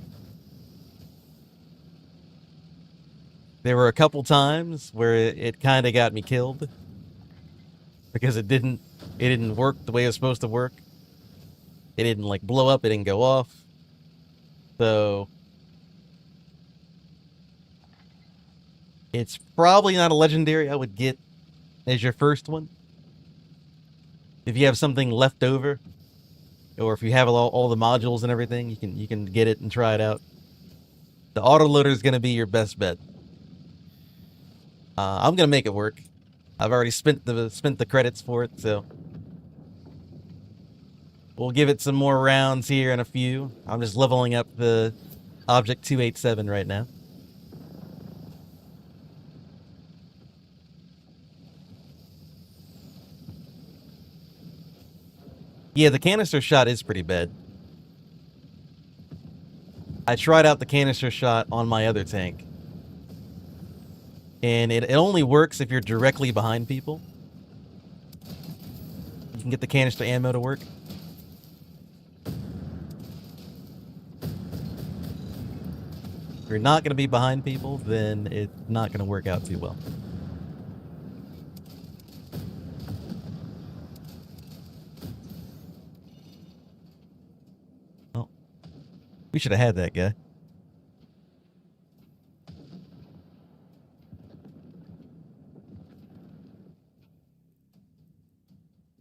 There were a couple times where it kind of got me killed because it didn't work the way it was supposed to work. It didn't like blow up, it didn't go off. So It's probably not a legendary I would get as your first one. If you have something left over, or if you have all the modules and everything, you can get it and try it out. The autoloader is going to be your best bet. I'm going to make it work. I've already spent the credits for it, so we'll give it some more rounds here in a few. I'm just leveling up the Object 287 right now. Yeah, the canister shot is pretty bad. I tried out the canister shot on my other tank. And it only works if you're directly behind people. You can get the canister ammo to work. If you're not going to be behind people, then it's not going to work out too well. Oh. We should have had that guy.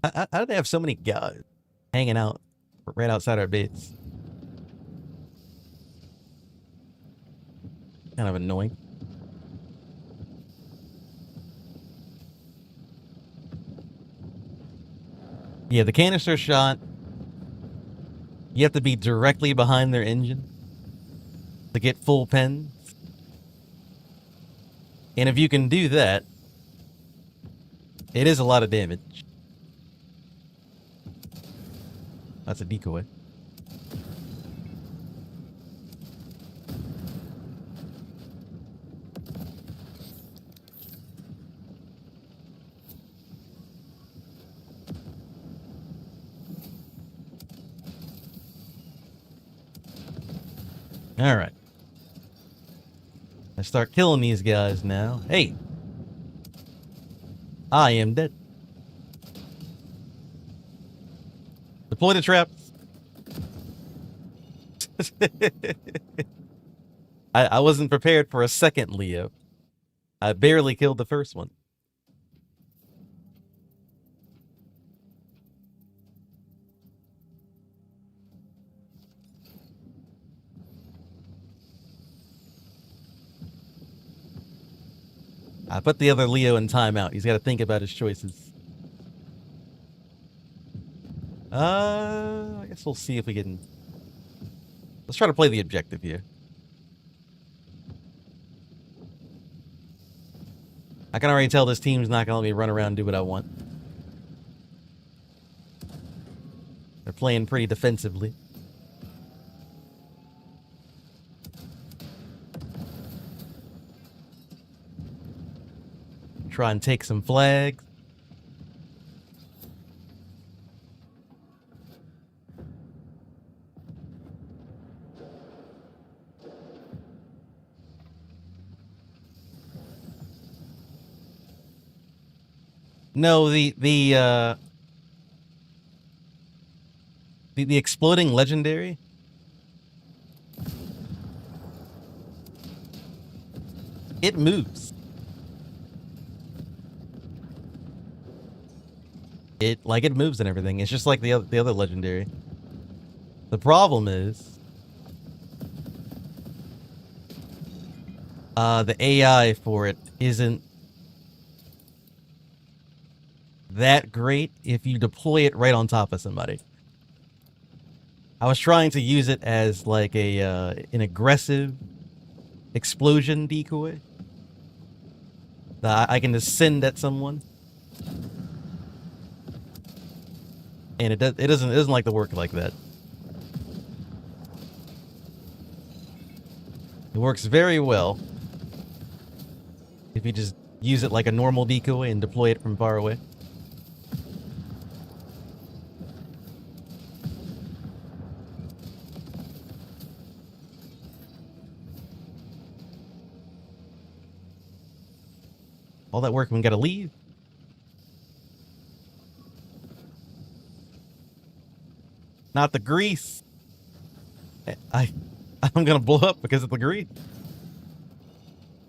How do they have so many guys hanging out right outside our base? Kind of annoying. Yeah, the canister shot, you have to be directly behind their engine to get full pens. And if you can do that, it is a lot of damage. That's a decoy. All right. I start killing these guys now. Hey. I am dead. Deploy the traps. I wasn't prepared for a second Leo. I barely killed the first one. I put the other Leo in timeout. He's got to think about his choices. I guess we'll see if we can... Let's try to play the objective here. I can already tell this team's not going to let me run around and do what I want. They're playing pretty defensively. Try and take some flags. No, the exploding legendary. It moves. It moves and everything. It's just like the other legendary. The problem is the AI for it isn't that great if you deploy it right on top of somebody. I was trying to use it as like an aggressive explosion decoy that I can just send at someone. And it doesn't like to work like that. It works very well if you just use it like a normal decoy and deploy it from far away. All that work, we gotta leave. Not the grease. I'm gonna blow up because of the grease.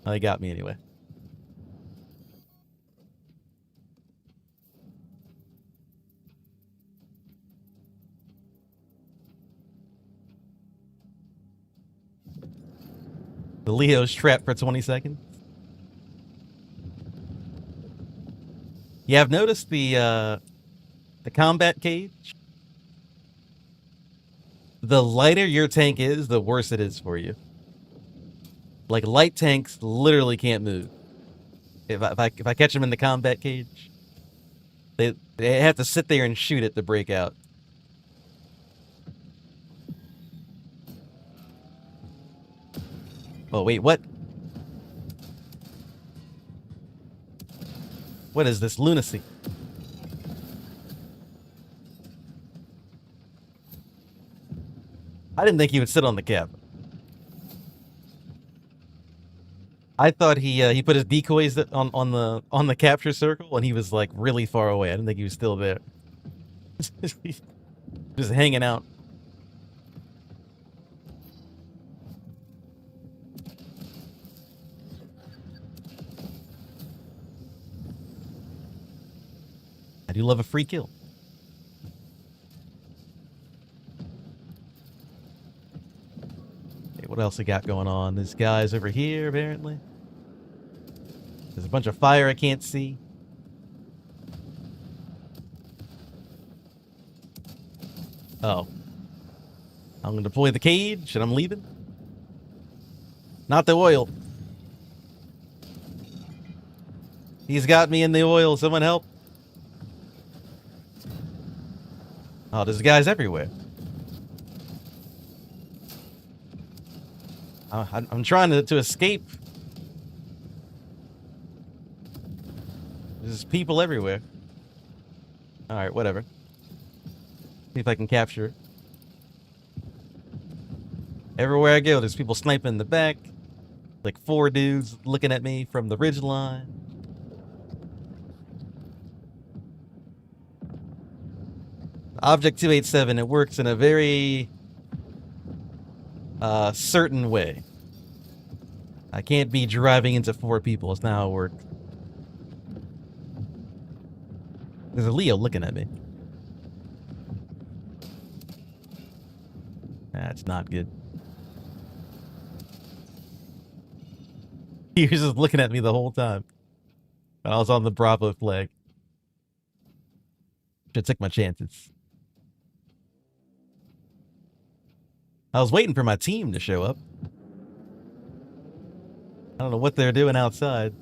Oh, they got me anyway. The Leo's trapped for 20 seconds. Yeah, I've noticed the combat cage. The lighter your tank is, the worse it is for you. Like, light tanks literally can't move. If I catch them in the combat cage, they have to sit there and shoot it to break out. Oh wait, what? What is this lunacy? I didn't think he would sit on the cap. I thought he put his decoys on the capture circle and he was like really far away. I didn't think he was still there. Just hanging out. I do love a free kill. Okay, what else we got going on? This guy's over here, apparently. There's a bunch of fire I can't see. Oh. I'm going to deploy the cage and I'm leaving. Not the oil. He's got me in the oil. Someone help. Oh, there's guys everywhere. I'm trying to escape. There's people everywhere. Alright, whatever. See if I can capture it. Everywhere I go, there's people sniping in the back. Like 4 dudes looking at me from the ridge line. Object 287, it works in a very certain way. I can't be driving into 4 people. It's not how it works. There's a Leo looking at me. That's not good. He was just looking at me the whole time. I was on the Bravo flag. Should take my chances. I was waiting for my team to show up. I don't know what they're doing outside.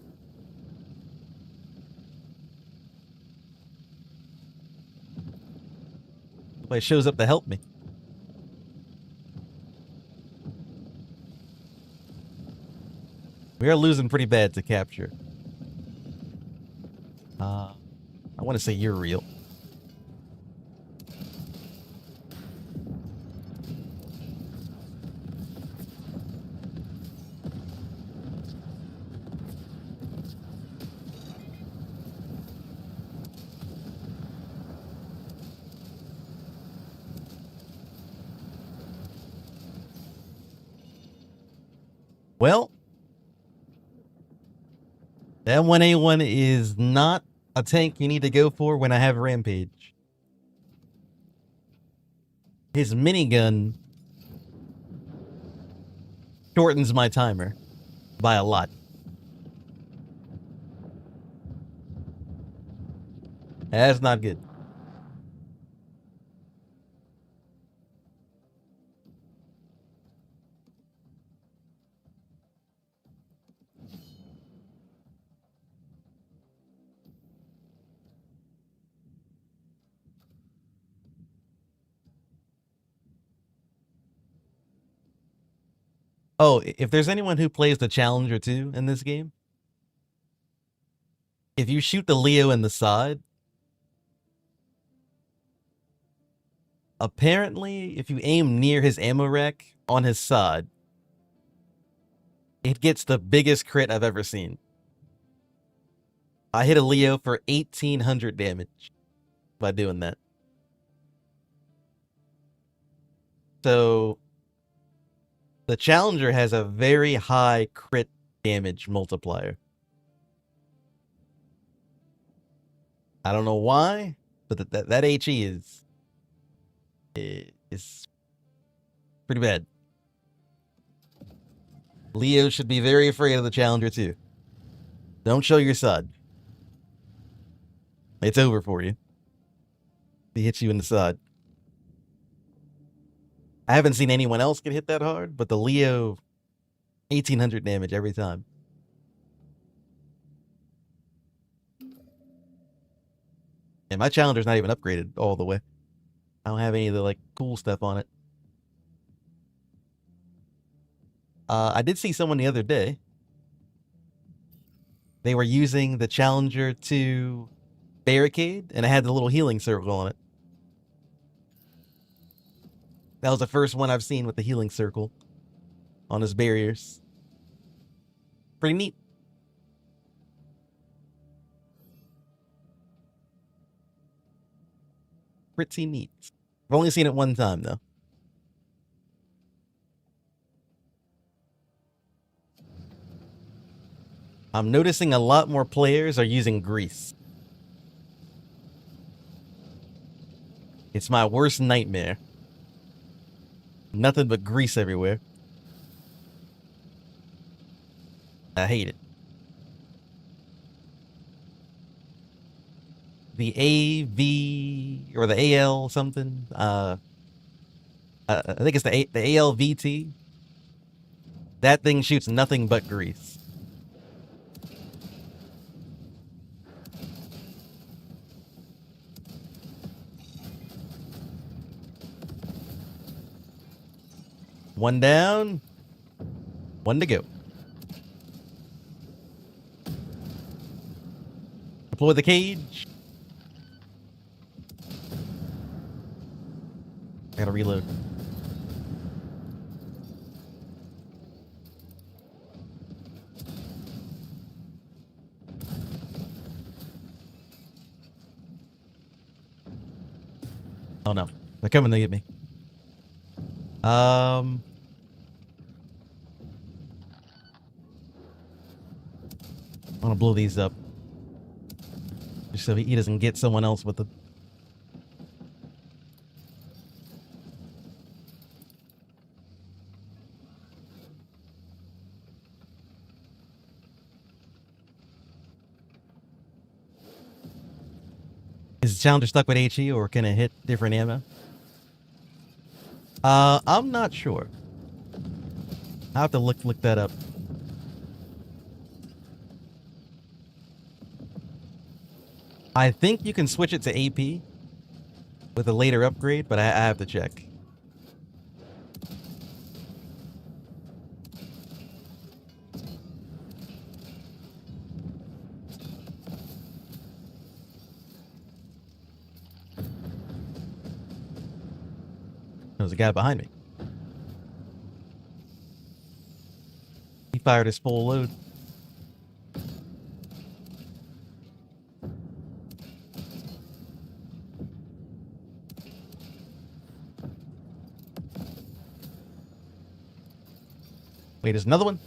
Nobody shows up to help me. We are losing pretty bad to capture. I want to say you're real. Well, that 1A1 is not a tank you need to go for when I have Rampage. His minigun shortens my timer by a lot. That's not good. Oh, if there's anyone who plays the Challenger 2 in this game, if you shoot the Leo in the side, apparently if you aim near his ammo rack on his side, it gets the biggest crit I've ever seen. I hit a Leo for 1,800 damage by doing that. So the Challenger has a very high crit damage multiplier. I don't know why, but that HE is pretty bad. Leo should be very afraid of the Challenger too. Don't show your side. It's over for you. He hits you in the side. I haven't seen anyone else get hit that hard, but the Leo, 1800 damage every time. And my Challenger's not even upgraded all the way. I don't have any of the like cool stuff on it. I did see someone the other day. They were using the Challenger to barricade, and it had the little healing circle on it. That was the first one I've seen with the healing circle on his barriers. Pretty neat. Pretty neat. I've only seen it one time, though. I'm noticing a lot more players are using grease. It's my worst nightmare. Nothing but grease everywhere. I hate it. The AV or the AL something. I think it's the ALVT. That thing shoots nothing but grease. One down. One to go. Deploy the cage. Gotta reload. Oh no. They're coming to get me. I want to blow these up. Just so he doesn't get someone else with them. Is the Challenger stuck with HE or can it hit different ammo? I'm not sure. I'll have to look that up. I think you can switch it to AP with a later upgrade, but I have to check. There's a guy behind me. He fired his full load. Wait, there's another one?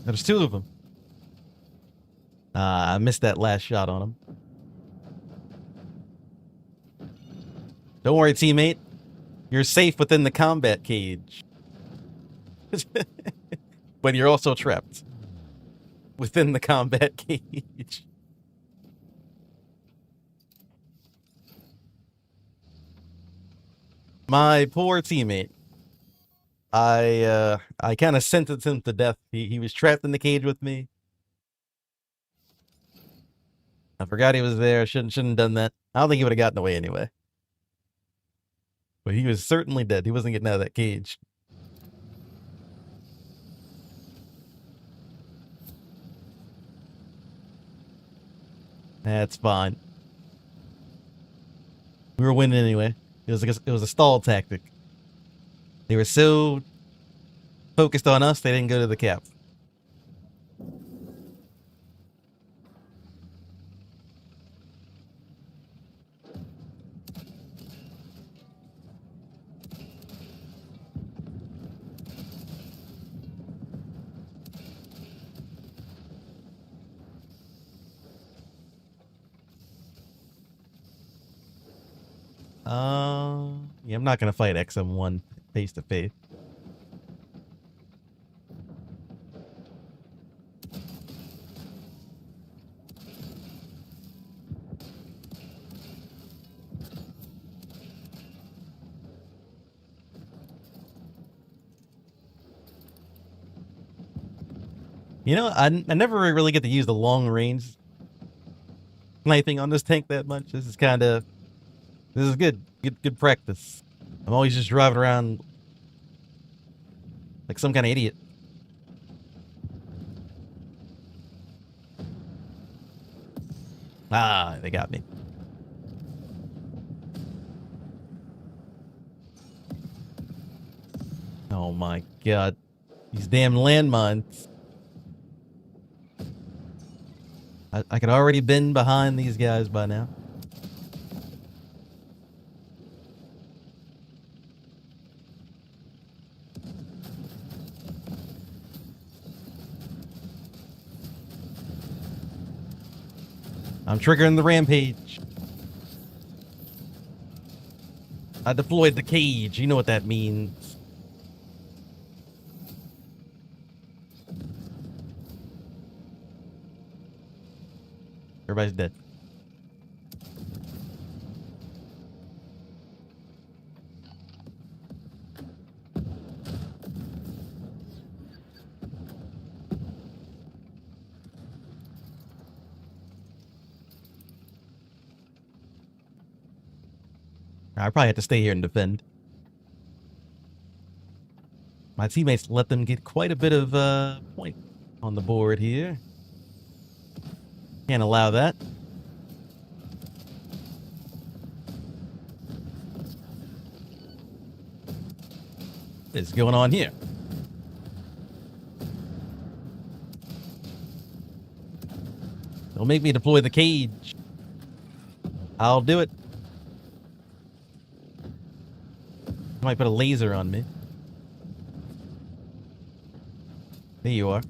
There's two of them. I missed that last shot on him. Don't worry, teammate. You're safe within the combat cage. But you're also trapped within the combat cage. My poor teammate. I kind of sentenced him to death. He was trapped in the cage with me. I forgot he was there. Shouldn't have done that. I don't think he would have gotten away anyway. But he was certainly dead. He wasn't getting out of that cage. That's fine. We were winning anyway. It was a stall tactic. They were so focused on us, they didn't go to the cap. Yeah, I'm not gonna fight XM1 face to face. You know, I never really get to use the long range sniping on this tank that much. This is good. Good practice. I'm always just driving around like some kind of idiot. Ah, they got me. Oh my god. These damn landmines. I could already been behind these guys by now. I'm triggering the rampage. I deployed the cage. You know what that means. Everybody's dead. I probably have to stay here and defend. My teammates let them get quite a bit of point on the board here. Can't allow that. What is going on here? Don't make me deploy the cage. I'll do it. Might put a laser on me. There you are.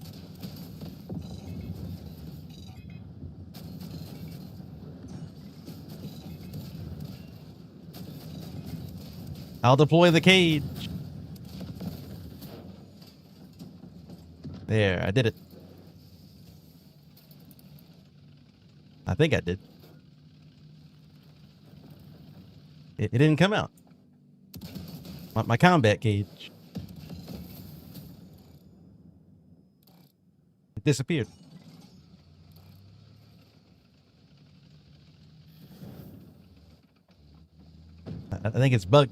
I'll deploy the cage. There, I did it. I think I did. It didn't come out. My combat cage. It disappeared. I think it's bugged.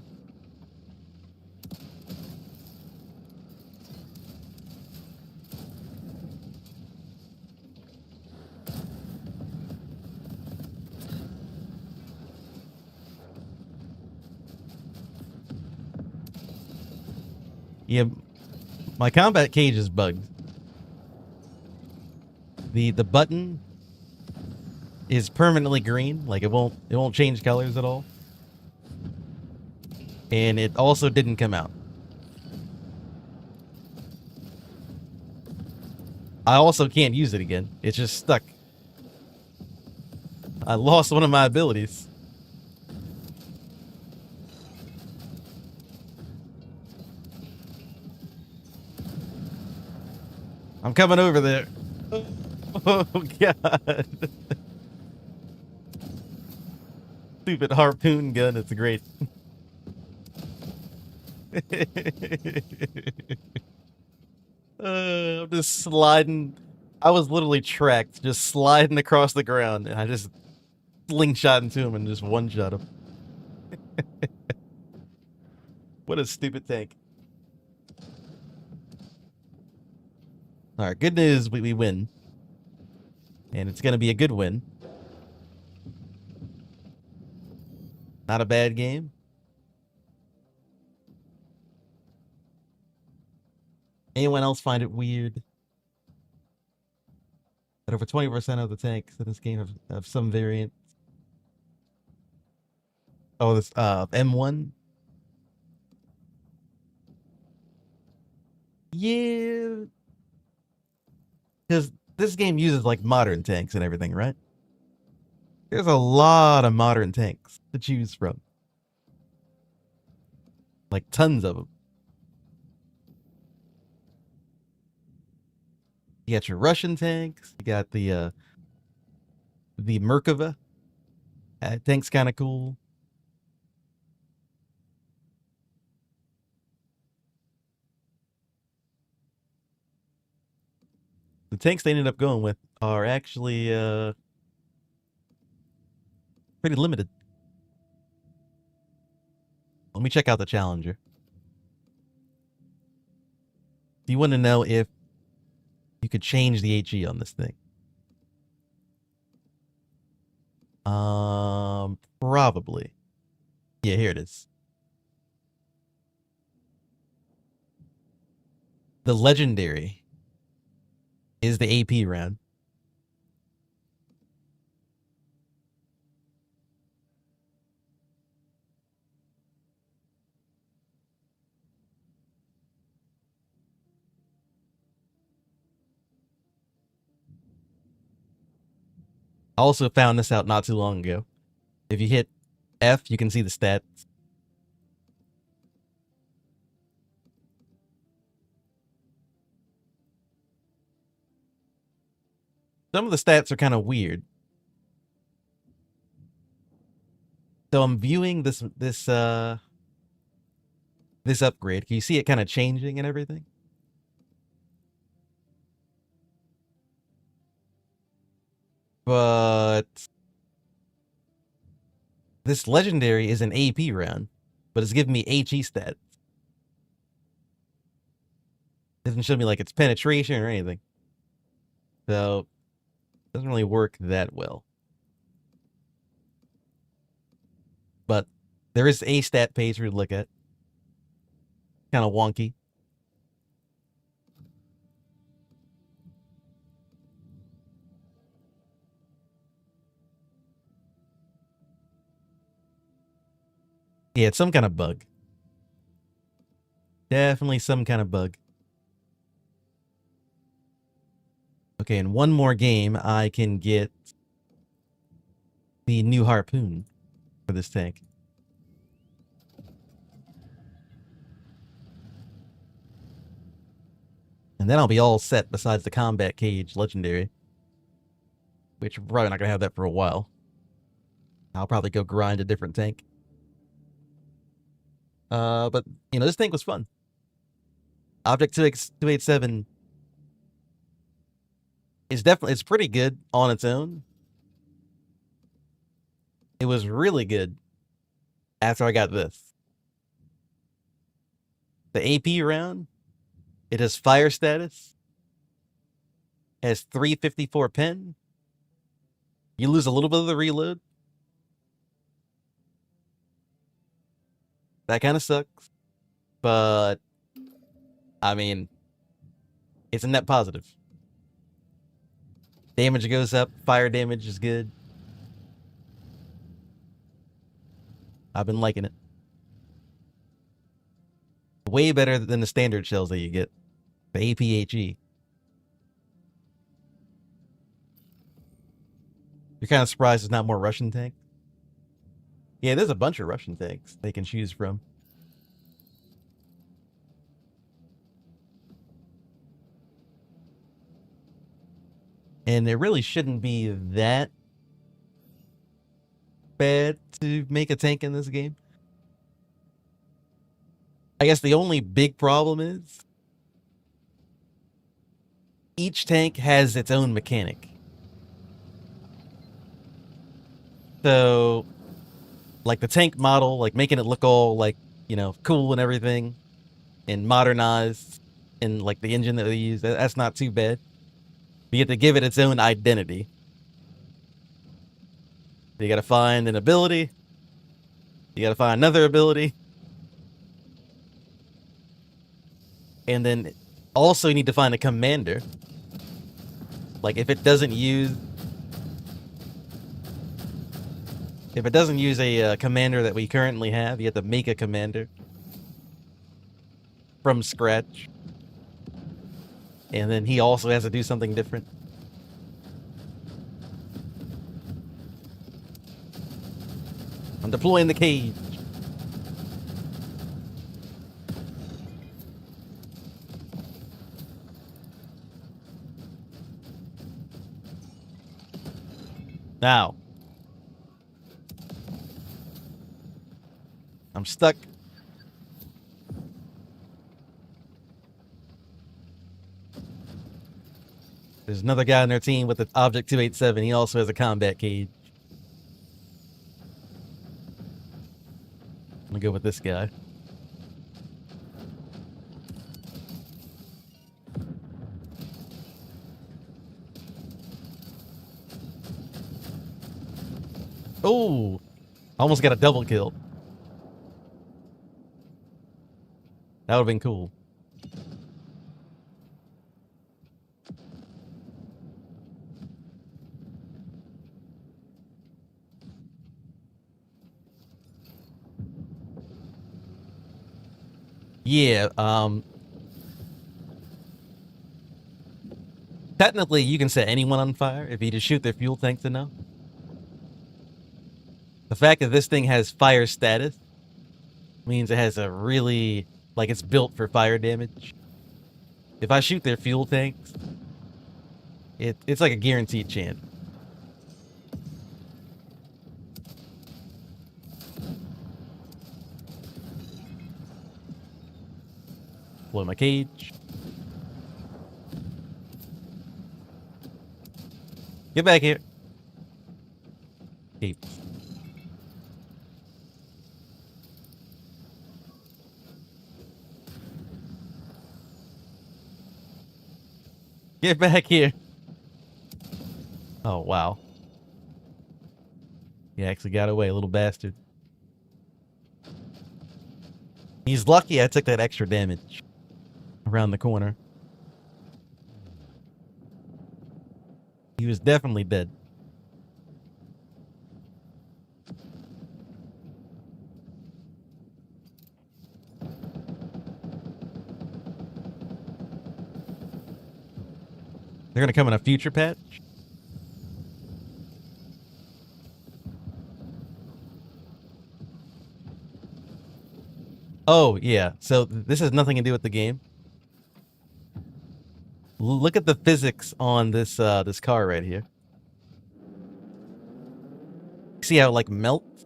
Yeah, my combat cage is bugged. The button is permanently green, like it won't change colors at all. And it also didn't come out. I also can't use it again. It's just stuck. I lost one of my abilities. I'm coming over there. Oh, God. Stupid harpoon gun. It's great. I'm just sliding. I was literally tracked, just sliding across the ground, and I just slingshot into him and just one-shot him. What a stupid tank. Alright, good news, we win. And it's gonna be a good win. Not a bad game. Anyone else find it weird that over 20% of the tanks in this game have some variant? Oh, this M1? Yeah. Because this game uses like modern tanks and everything, right? There's a lot of modern tanks to choose from. Like tons of them. You got your Russian tanks. You got the Merkava. That tank's kind of cool. The tanks they ended up going with are actually pretty limited. Let me check out the Challenger. Do you want to know if you could change the HE on this thing? Probably. Yeah, here it is. The legendary is the AP round. I also found this out not too long ago. If you hit F, you can see the stats. Some of the stats are kind of weird. So I'm viewing this upgrade. Can you see it kind of changing and everything? But this legendary is an AP round, but it's giving me HE stats. It doesn't show me like its penetration or anything. So it doesn't really work that well. But there is a stat page for you to look at. Kind of wonky. Yeah, it's some kind of bug. Definitely some kind of bug. Okay, in one more game, I can get the new harpoon for this tank. And then I'll be all set besides the combat cage legendary. Which we're probably not going to have that for a while. I'll probably go grind a different tank. But, you know, this tank was fun. Object 287 is definitely, it's pretty good on its own. It was really good after I got this. The AP round, it has fire status, has 354 pen. You lose a little bit of the reload. That kind of sucks. But, I mean, it's a net positive. Damage goes up. Fire damage is good. I've been liking it. Way better than the standard shells that you get. The APHE. You're kind of surprised there's not more Russian tanks? Yeah, there's a bunch of Russian tanks they can choose from. And it really shouldn't be that bad to make a tank in this game. I guess the only big problem is each tank has its own mechanic. So, like the tank model, like making it look all like, you know, cool and everything and modernized and like the engine that they use, that's not too bad. You get to give it its own identity. You gotta find an ability. You gotta find another ability. And then also you need to find a commander. Like if it doesn't use a commander that we currently have, you have to make a commander from scratch. And then he also has to do something different. I'm deploying the cage. Now. I'm stuck. There's another guy on their team with the Object 287. He also has a combat cage. I'm gonna go with this guy. Oh, almost got a double kill. That would have been cool. Yeah, technically you can set anyone on fire if you just shoot their fuel tanks enough. The fact that this thing has fire status means it has a really, like, it's built for fire damage. If I shoot their fuel tanks, it's like a guaranteed chance. Blow my cage. Get back here. Capes. Get back here. Oh, wow. He actually got away, little bastard. He's lucky I took that extra damage around the corner. He was definitely dead. They're gonna come in a future patch? Oh, yeah. So this has nothing to do with the game. Look at the physics on this this car right here. See how it, like, melts?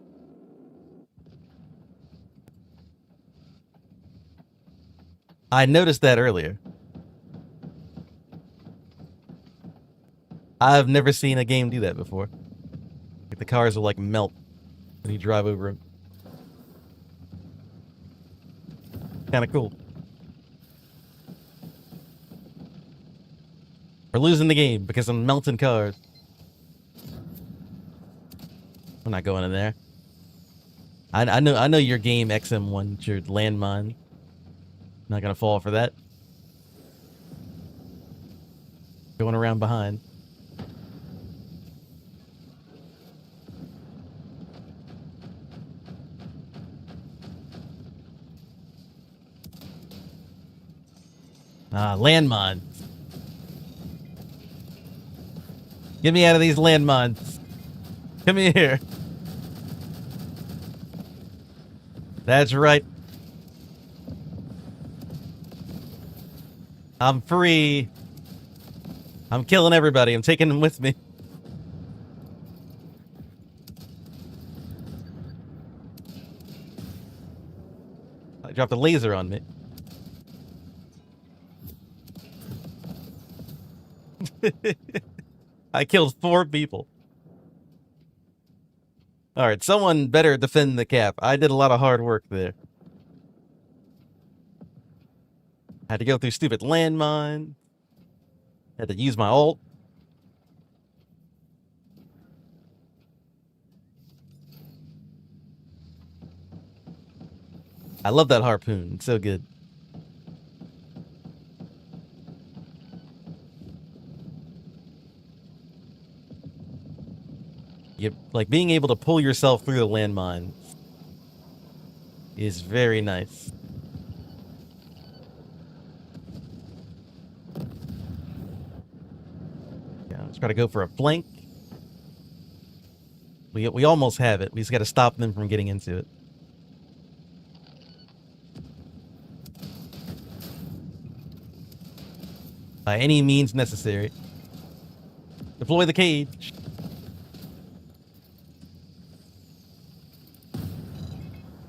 I noticed that earlier. I've never seen a game do that before. Like, the cars will, like, melt when you drive over them. Kind of cool. We're losing the game because I'm melting cars. I'm not going in there. I know your game XM1, your landmine. Not gonna fall for that. Going around behind. Landmines. Get me out of these landmines. Come here. That's right. I'm free. I'm killing everybody. I'm taking them with me. I dropped a laser on me. I killed 4 people. Alright, someone better defend the cap. I did a lot of hard work there. Had to go through stupid landmine. Had to use my ult. I love that harpoon. It's so good. Like, being able to pull yourself through the landmine is very nice. Yeah, let's try to go for a flank. We almost have it. We just got to stop them from getting into it. By any means necessary. Deploy the cage.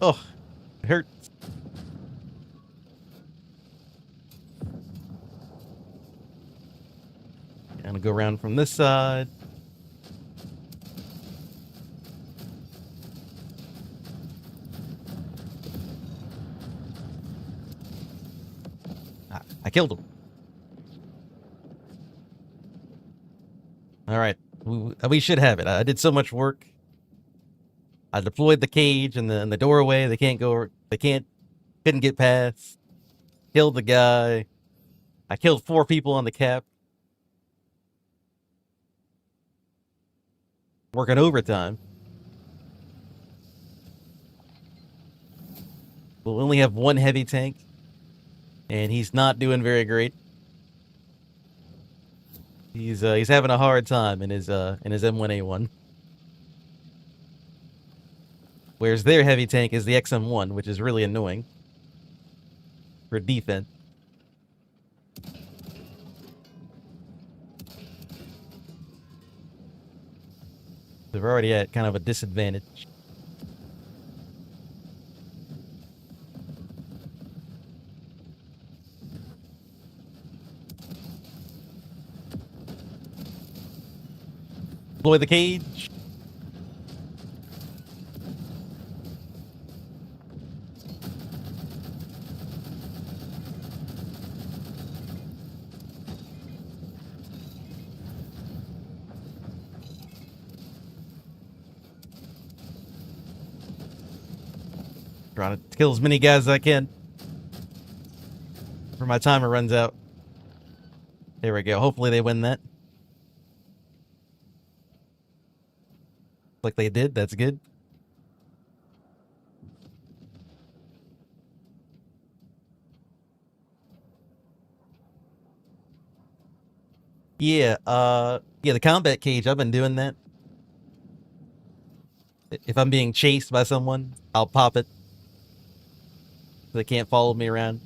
Oh, it hurts. I'm gonna go around from this side. I killed him. All right, we should have it. I did so much work. I deployed the cage in the doorway. They can't go. They couldn't get past. Killed the guy. I killed 4 people on the cap. Working overtime. We'll only have 1 heavy tank, and he's not doing very great. He's having a hard time in his M1A1. Whereas their heavy tank is the XM1, which is really annoying for defense. They're already at kind of a disadvantage. Deploy the cage. Trying to kill as many guys as I can before my timer runs out. There we go. Hopefully they win that. Like they did. That's good. Yeah, the combat cage, I've been doing that. If I'm being chased by someone, I'll pop it. So they can't follow me around.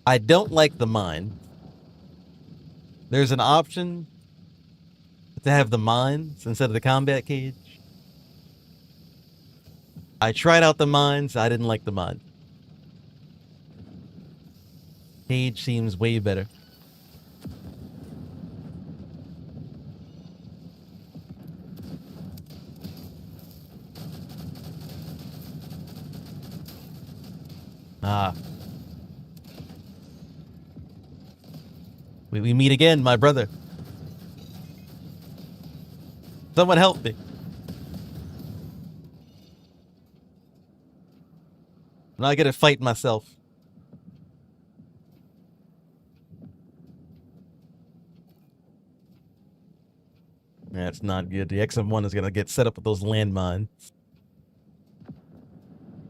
I don't like the mine. There's an option to have the mines instead of the combat cage. I tried out the mines. I didn't like the mine. Cage seems way better. Ah. We meet again, my brother. Someone help me. Now I gotta fight myself. That's not good. The XM1 is gonna get set up with those landmines.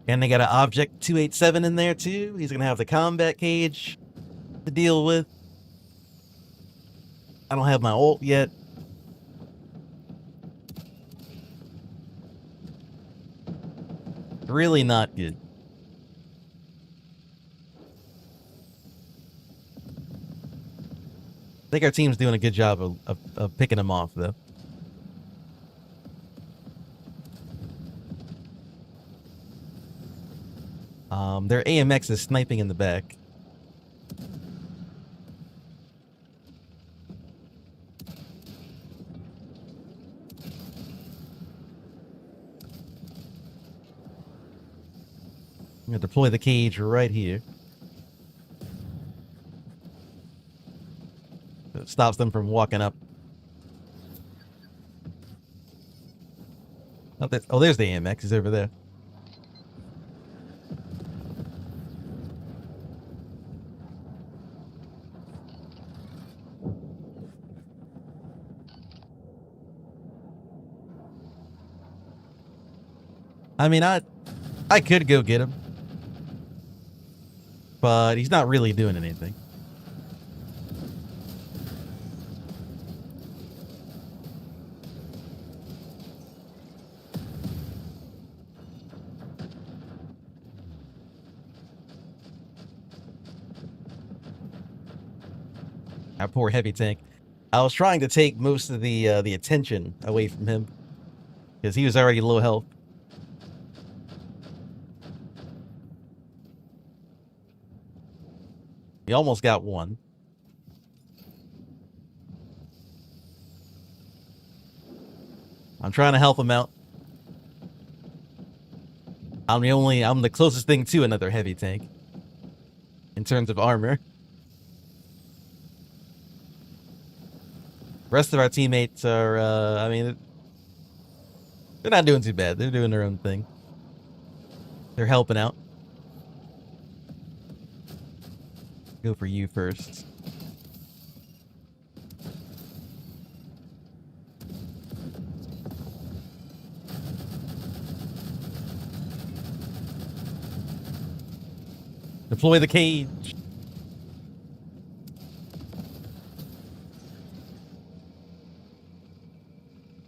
And they got an Object 287 in there too. He's gonna have the combat cage to deal with. I don't have my ult yet. Really not good. I think our team's doing a good job of picking them off, though. Their AMX is sniping in the back. I'm gonna deploy the cage right here. It stops them from walking up. Oh, there's the AMX. He's over there. I mean, I could go get him, but he's not really doing anything. Our poor heavy tank. I was trying to take most of the attention away from him. because he was already low health. He almost got one. I'm trying to help him out. I'm the closest thing to another heavy tank in terms of armor. The rest of our teammates are, I mean, they're not doing too bad. They're doing their own thing. They're helping out. Go for you first. Deploy the cage.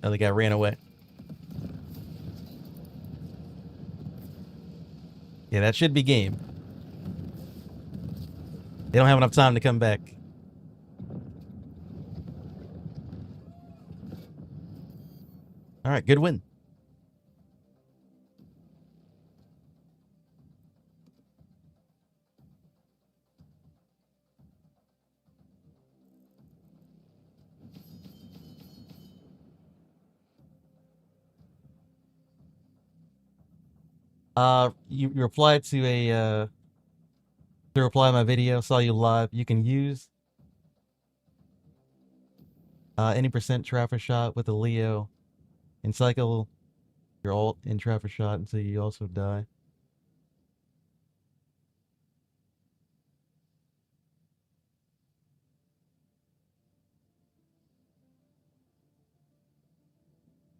Oh, the guy ran away. Yeah, that should be game. They don't have enough time to come back. All right, good win. You replied to reply to my video, saw you live. You can use any percent traffic shot with a Leo and cycle your ult in traffic shot until you also die.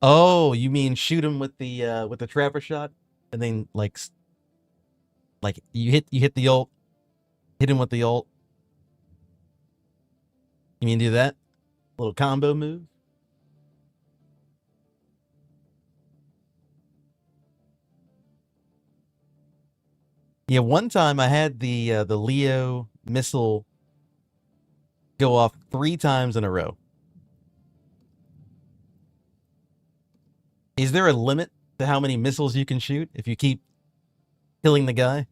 Oh, you mean shoot him with the trapper shot, and then like you hit the ult, hit him with the ult. You mean do that little combo move? Yeah, one time I had the Leo missile go off 3 times in a row. Is there a limit to how many missiles you can shoot if you keep killing the guy?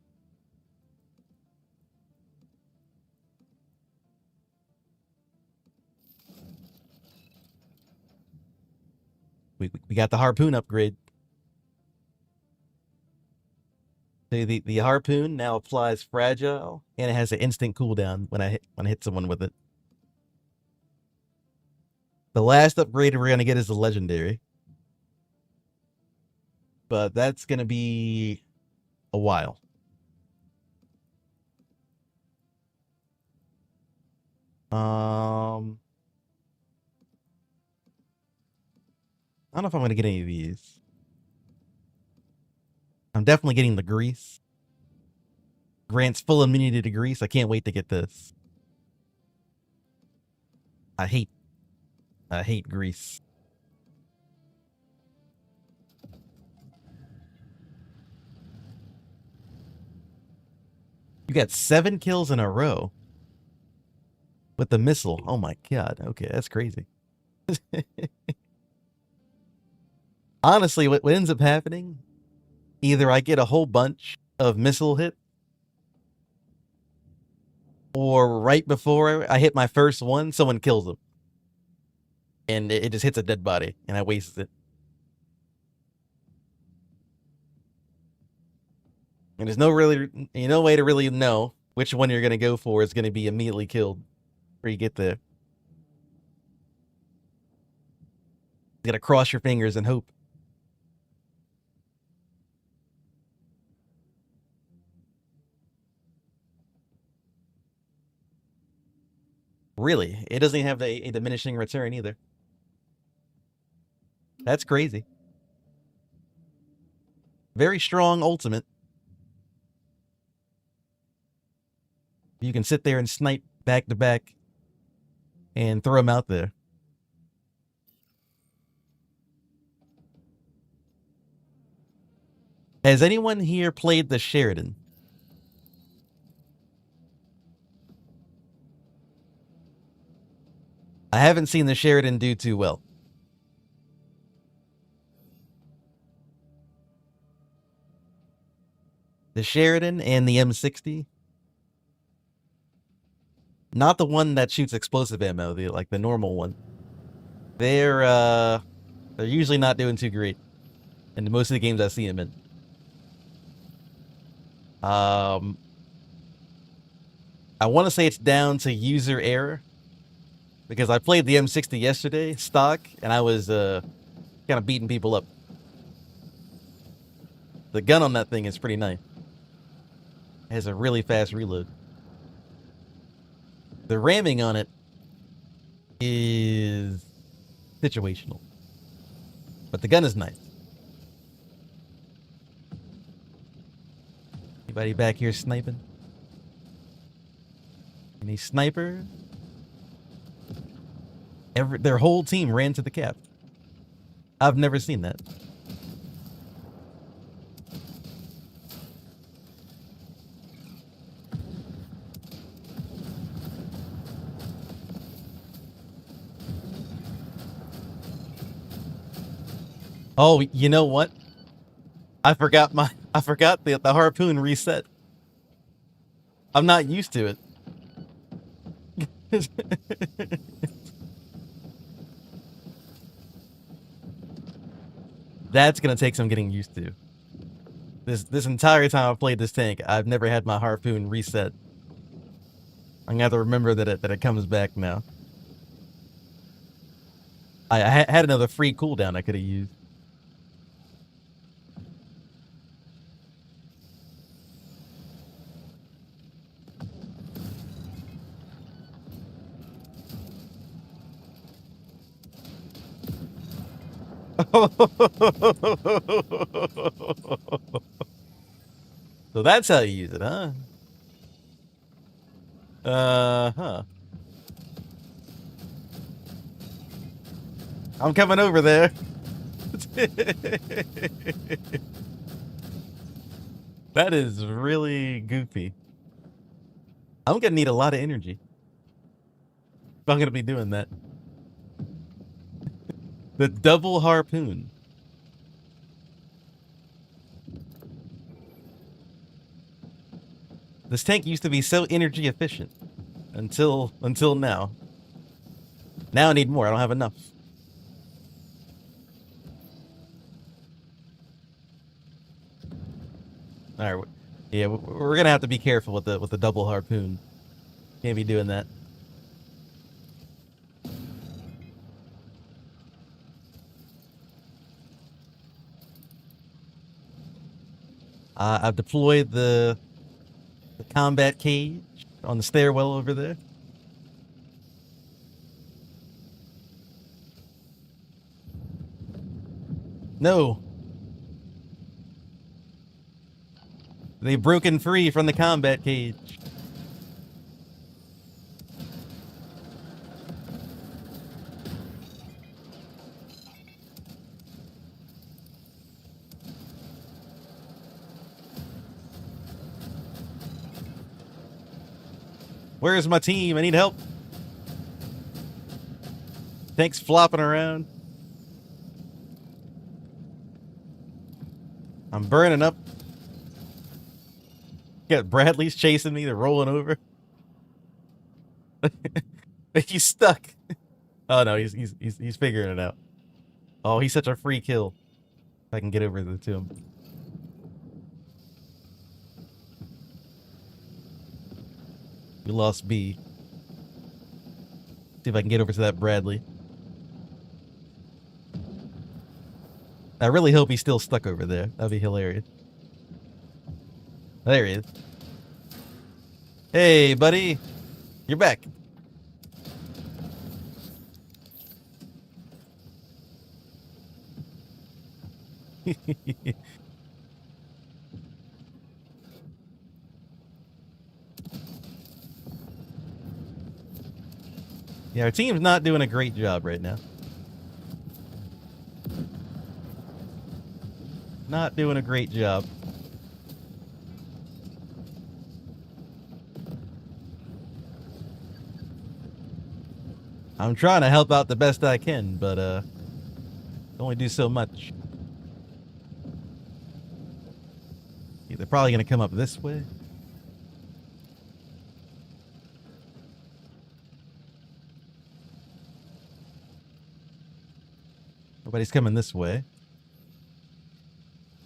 We got the harpoon upgrade. So the harpoon now applies fragile, and it has an instant cooldown when I hit someone with it. The last upgrade we're gonna get is the legendary, but that's gonna be a while. I don't know if I'm gonna get any of these. I'm definitely getting the grease. Grants full immunity to grease. I can't wait to get this. I hate grease. You got 7 kills in a row with the missile. Oh my god. Okay, that's crazy. Honestly, what ends up happening, either I get a whole bunch of missile hit, or right before I hit my first one, someone kills him. And it just hits a dead body, and I wasted it. And there's no way to really know which one you're gonna go for is gonna be immediately killed before you get there. You gotta cross your fingers and hope. Really, it doesn't even have a diminishing return either. That's crazy. Very strong ultimate. You can sit there and snipe back to back and throw them out there. Has anyone here played the Sheridan? I haven't seen the Sheridan do too well. The Sheridan and the M60. Not the one that shoots explosive ammo, the normal one. They're usually not doing too great in most of the games I see them in. I want to say it's down to user error, because I played the M60 yesterday, stock, and I was kind of beating people up. The gun on that thing is pretty nice. It has a really fast reload. The ramming on it is situational, but the gun is nice. Anybody back here sniping? Any sniper? Their whole team ran to the cap. I've never seen that. Oh, you know what? I forgot the harpoon reset. I'm not used to it. That's gonna take some getting used to. This entire time I've played this tank, I've never had my harpoon reset. I'm gonna have to remember that it comes back now. I had another free cooldown I could have used. So that's how you use it, huh? Huh. I'm coming over there. That is really goofy. I'm gonna need a lot of energy if I'm gonna be doing that. The double harpoon. This tank used to be so energy efficient until now. Now I need more. I don't have enough. All right. Yeah, we're gonna have to be careful with the double harpoon. Can't be doing that. I've deployed the combat cage on the stairwell over there. No. They've broken free from the combat cage. Where's my team? I need help. Tanks flopping around. I'm burning up. Got Bradley's chasing me. They're rolling over. He's stuck. Oh no, he's figuring it out. Oh, he's such a free kill. If I can get over to him. We lost B. See if I can get over to that Bradley. I really hope he's still stuck over there. That'd be hilarious. There he is. Hey, buddy. You're back. Yeah, our team's not doing a great job right now. Not doing a great job. I'm trying to help out the best I can, but only do so much. Yeah, they're probably going to come up this way. Nobody's coming this way.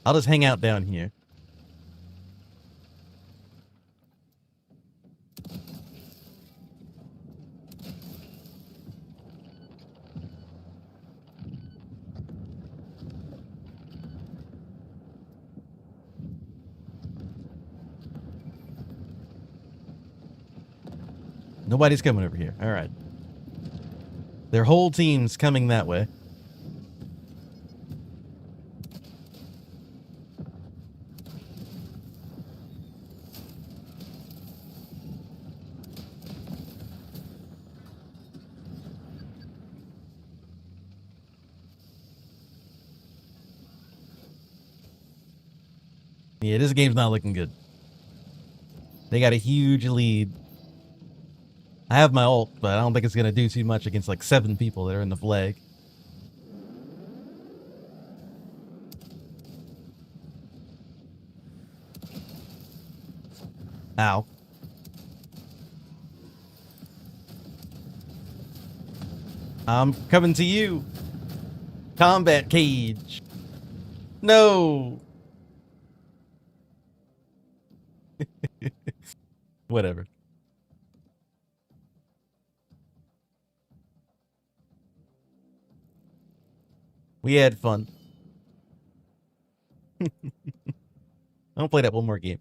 I'll just hang out down here. Nobody's coming over here. All right. Their whole team's coming that way. Yeah, this game's not looking good. They got a huge lead. I have my ult, but I don't think it's going to do too much against like 7 people that are in the flag. Ow. I'm coming to you. Combat cage. No. Whatever. We had fun. I'll play that one more game.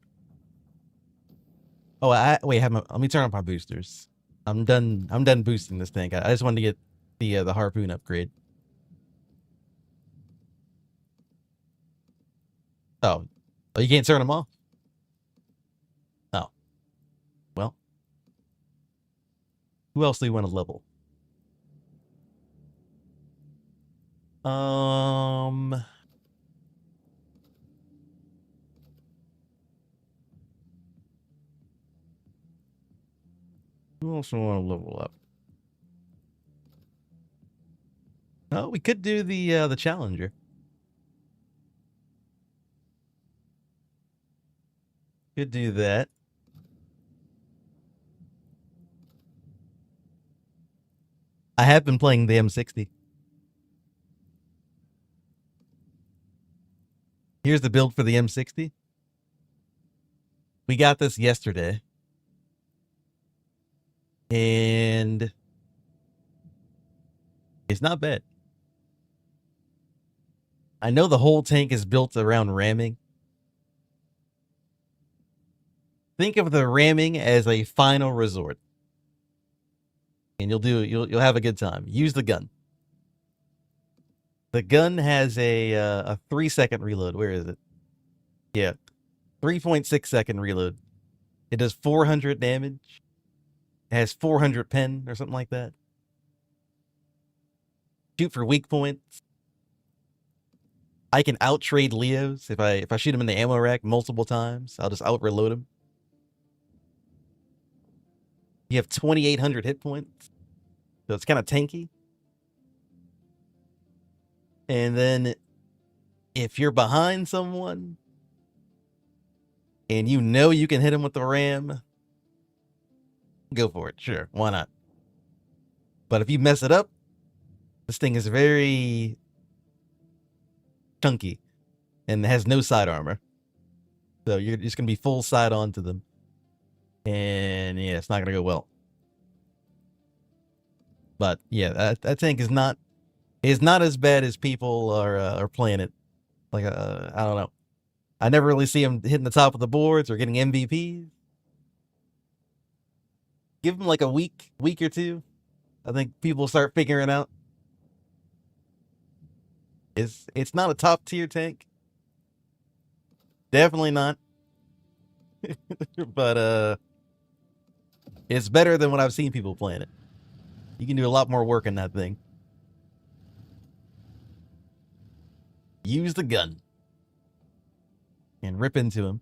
Oh, wait. Let me turn on my boosters. I'm done boosting this tank. I just wanted to get the harpoon upgrade. Oh, you can't turn them off? Oh. Well. Who else do you want to level? Who else do I want to level up? Oh, we could do the Challenger. Could do that. I have been playing the M60. Here's the build for the M60. We got this yesterday. And it's not bad. I know the whole tank is built around ramming. Think of the ramming as a final resort. And you'll have a good time. Use the gun. The gun has a 3-second reload. Where is it? Yeah. 3.6 second reload. It does 400 damage. It has 400 pen or something like that. Shoot for weak points. I can out-trade Leos. If I shoot him in the ammo rack multiple times, I'll just out-reload him. You have 2,800 hit points. So it's kind of tanky. And then if you're behind someone and you know you can hit him with the ram, go for it. Sure, why not? But if you mess it up, this thing is very chunky and has no side armor. So you're just going to be full side on to them. And yeah, it's not going to go well. But yeah, that tank is not as bad as people are playing it. Like I don't know. I never really see him hitting the top of the boards or getting MVPs. Give him like a week or two. I think people start figuring out. It's not a top tier tank. Definitely not. But it's better than what I've seen people playing it. You can do a lot more work in that thing. Use the gun. And rip into him.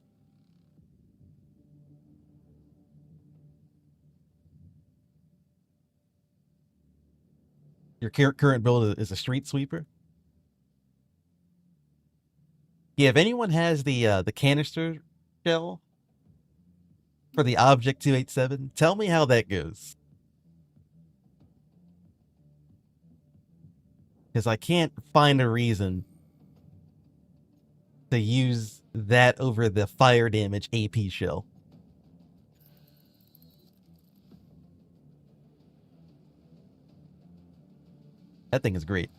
Your current build is a street sweeper. Yeah, if anyone has the canister shell for the Object 287. Tell me how that goes. Because I can't find a reason to use that over the fire damage AP shell. That thing is great.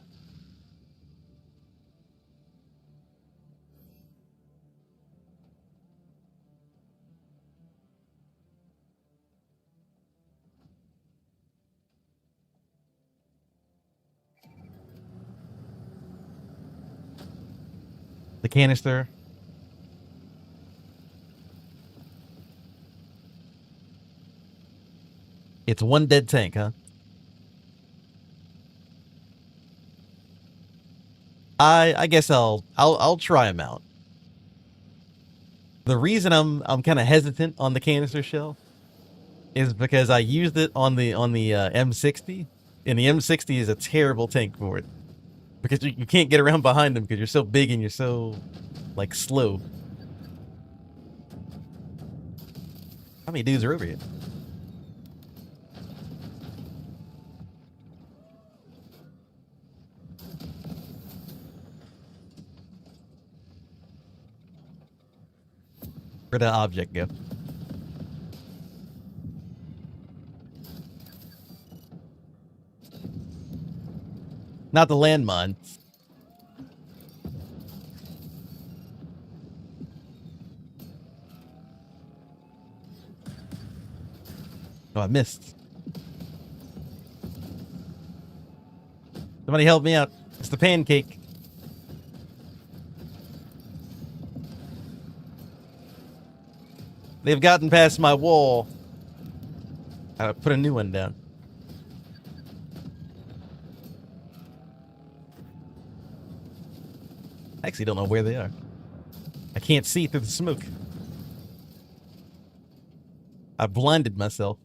The canister. It's one dead tank, huh? I guess I'll try them out. The reason I'm kind of hesitant on the canister shell is because I used it on the M60, and the M60 is a terrible tank for it because you can't get around behind them because you're so big and you're so like slow. How many dudes are over here? Where'd that object go? Not the landmine. Oh, I missed. Somebody help me out. It's the pancake. They've gotten past my wall. I put a new one down. I actually don't know where they are. I can't see through the smoke. I blinded myself.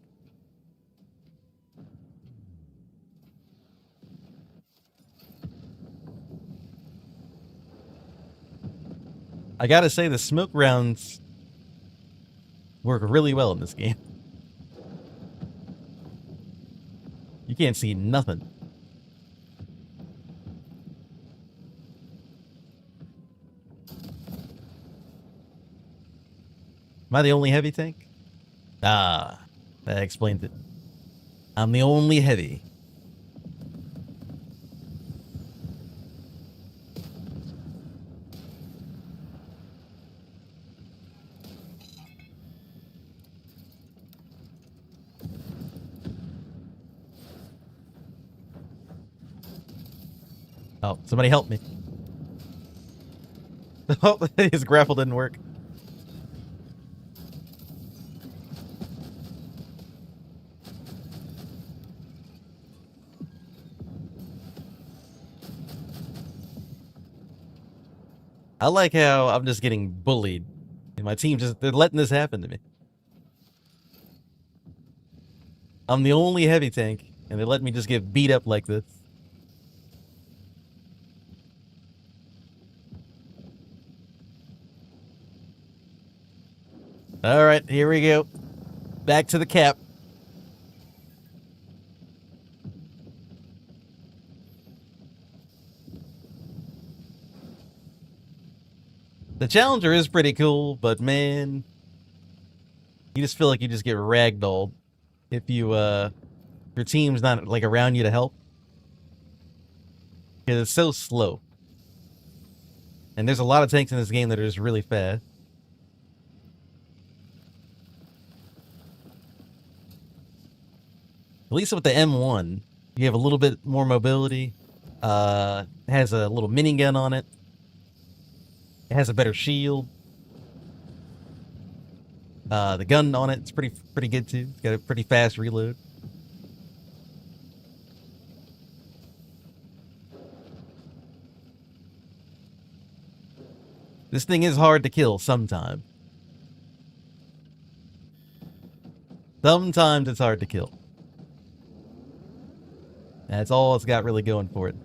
I gotta say, the smoke rounds work really well in this game. You can't see nothing. Am I the only heavy tank? Ah, that explains it. I'm the only heavy. Oh, somebody help me. Oh, his grapple didn't work. I like how I'm just getting bullied. And my team they're letting this happen to me. I'm the only heavy tank, and they let me just get beat up like this. Alright, here we go. Back to the cap. The Challenger is pretty cool, but man, you just feel like you just get ragdolled if your team's not like around you to help. Because it's so slow. And there's a lot of tanks in this game that are just really fast. At least with the M1, you have a little bit more mobility. It has a little minigun on it. It has a better shield. The gun on it's pretty good too. It's got a pretty fast reload. This thing is hard to kill sometimes. Sometimes it's hard to kill. That's all it's got really going for it.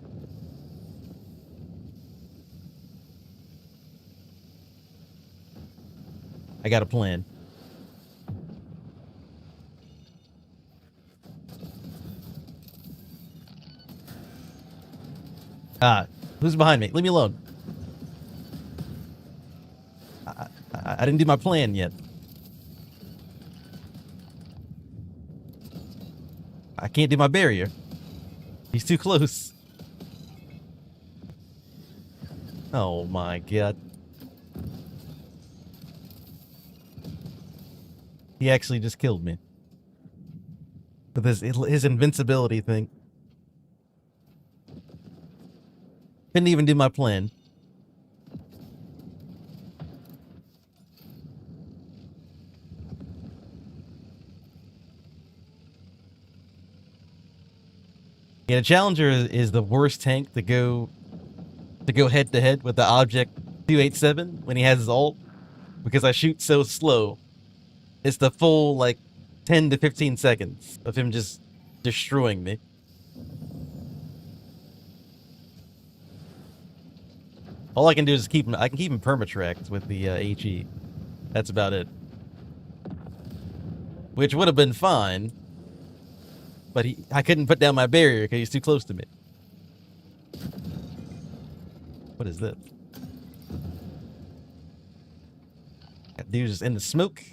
I got a plan. Who's behind me? Leave me alone. I didn't do my plan yet. I can't do my barrier. He's too close. Oh my god. He actually just killed me. With his invincibility thing. Couldn't even do my plan. Yeah, the Challenger is the worst tank to go head to head with the Object 287 when he has his ult, because I shoot so slow. It's the full like 10 to 15 seconds of him just destroying me. All I can do is keep him. I can keep him permatracked with the HE. That's about it. Which would have been fine, but I couldn't put down my barrier because he's too close to me. What is this? That dude just in the smoke.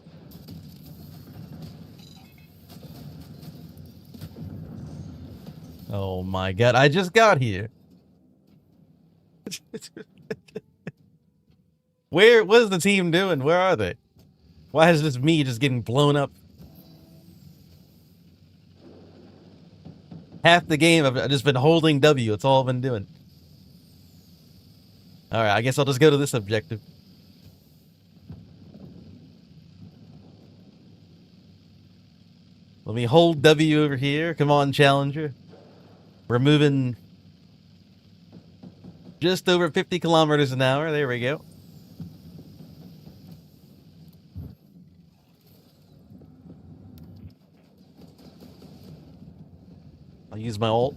Oh my god, I just got here. What is the team doing? Where are they? Why is this me just getting blown up? Half the game I've just been holding W. It's all I've been doing. Alright, I guess I'll just go to this objective. Let me hold W over here. Come on, Challenger. We're moving just over 50 kilometers an hour. There we go. I'll use my ult.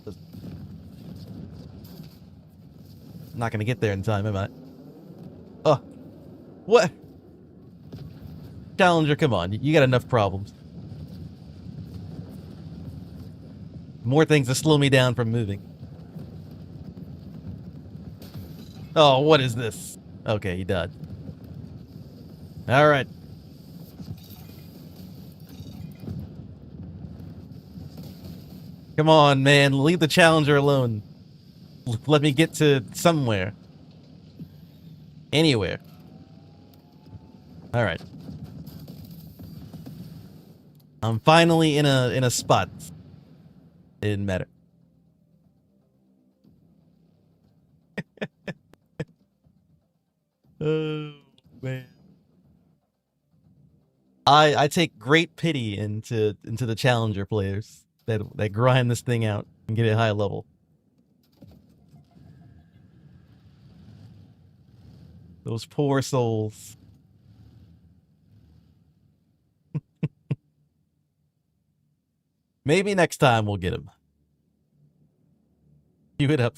I'm not gonna get there in time, am I? Oh, what? Challenger, come on. You got enough problems. More things to slow me down from moving. Oh, what is this? Okay, he died. Alright. Come on, man. Leave the Challenger alone. Let me get to somewhere. Anywhere. Alright. I'm finally in a spot. It didn't matter. Oh man. I take great pity into the Challenger players that grind this thing out and get it high level. Those poor souls. Maybe next time we'll get him. Cue it up.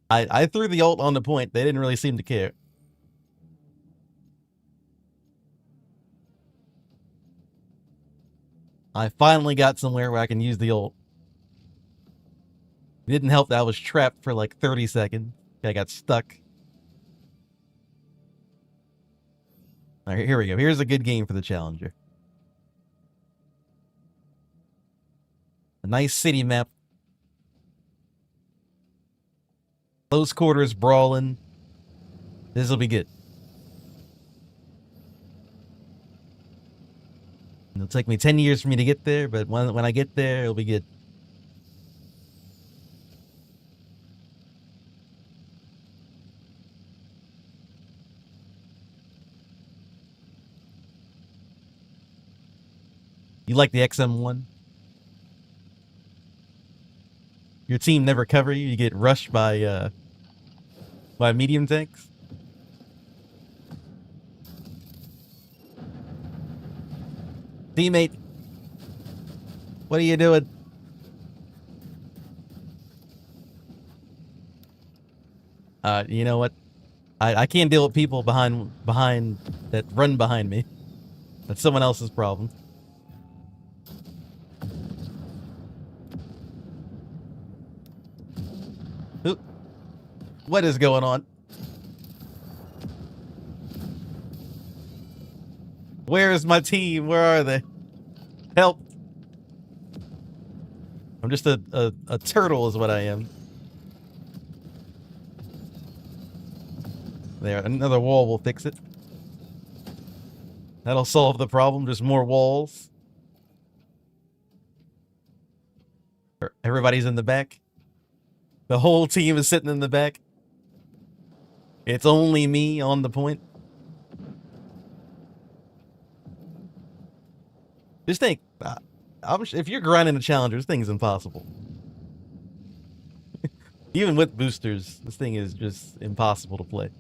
I threw the ult on the point. They didn't really seem to care. I finally got somewhere where I can use the ult. It didn't help that I was trapped for like 30 seconds. I got stuck. Alright, here we go. Here's a good game for the Challenger. A nice city map. Close quarters brawling. This'll be good. It'll take me 10 years for me to get there, but when I get there, it'll be good. You like the XM1? Your team never cover you. You get rushed by medium tanks. Teammate, what are you doing? You know what? I can't deal with people behind that run behind me. That's someone else's problem. Ooh, what is going on? Where is my team? Where are they? Help! I'm just a turtle is what I am. There, another wall will fix it. That'll solve the problem, just more walls. Everybody's in the back. The whole team is sitting in the back. It's only me on the point. Just think, if you're grinding a challenger, this thing's impossible. Even with boosters, this thing is just impossible to play.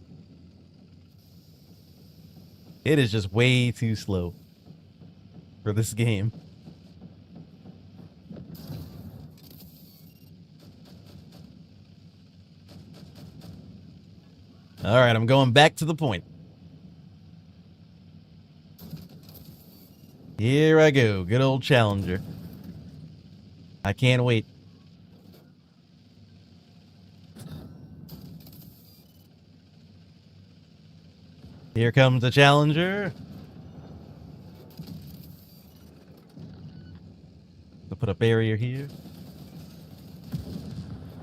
It is just way too slow for this game. Alright, I'm going back to the point. Here I go, good old challenger. I can't wait. Here comes the challenger. I'll put a barrier here.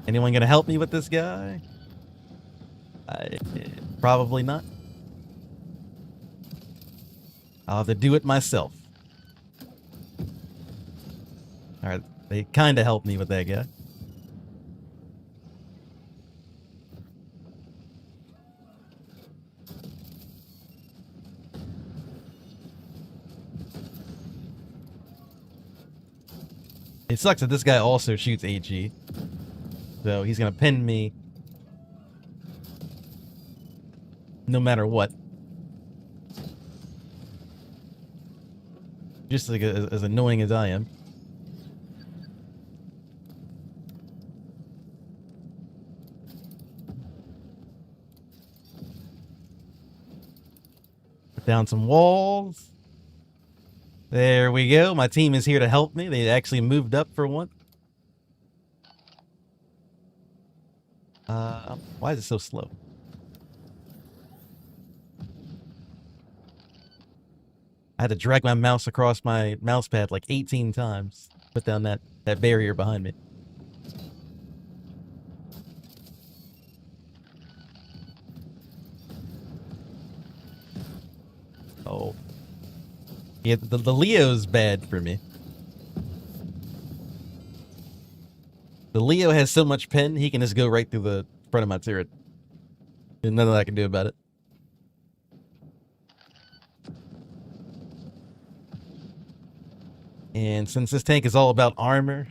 Anyone gonna help me with this guy? Probably not. I'll have to do it myself. Alright, they kinda helped me with that guy. It sucks that this guy also shoots AG. So he's gonna pin me no matter what. Just like as annoying as I am. Put down some walls. There we go. My team is here to help me. They actually moved up for one. Why is it so slow? I had to drag my mouse across my mouse pad like 18 times. Put down that barrier behind me. Oh. Yeah, the Leo's bad for me. The Leo has so much pen, he can just go right through the front of my turret. There's nothing I can do about it. And since this tank is all about armor,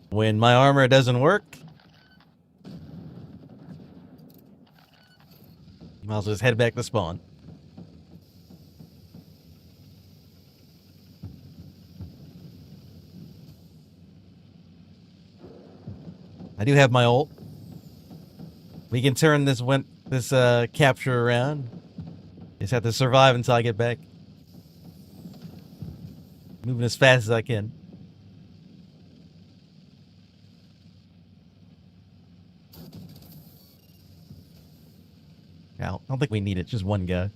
when my armor doesn't work, I'll just head back to spawn. I do have my ult. We can turn this capture around. Just have to survive until I get back. Moving as fast as I can. I don't think we need it. Just one guy.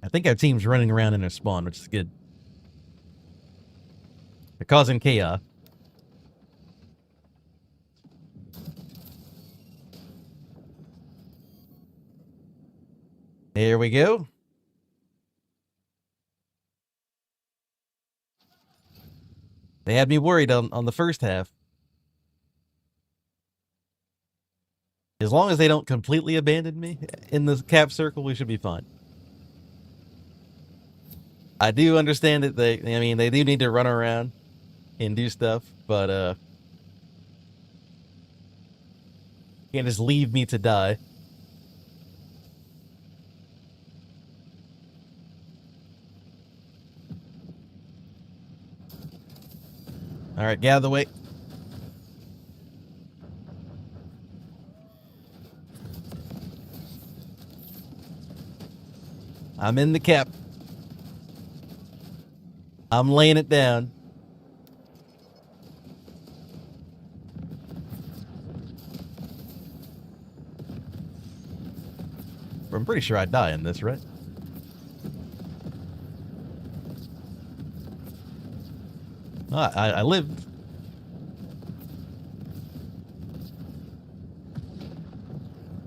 I think our team's running around in their spawn, which is good. They're causing chaos. There we go. They had me worried on the first half. As long as they don't completely abandon me in the cap circle, we should be fine. I do understand that I mean, they do need to run around and do stuff, but can't just leave me to die. All right, get out of the way. I'm in the cap. I'm laying it down. I'm pretty sure I die in this, right? Oh, I lived.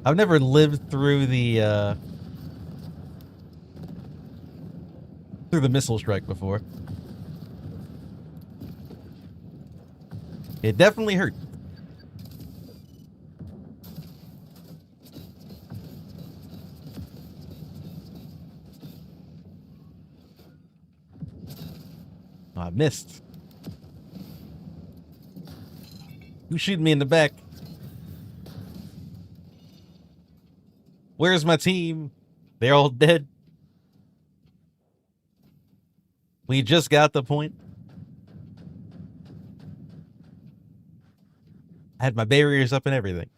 I've never lived through the missile strike before. It definitely hurt. Oh, I missed. Who's shooting me in the back? Where's my team? They're all dead. We just got the point. I had my barriers up and everything.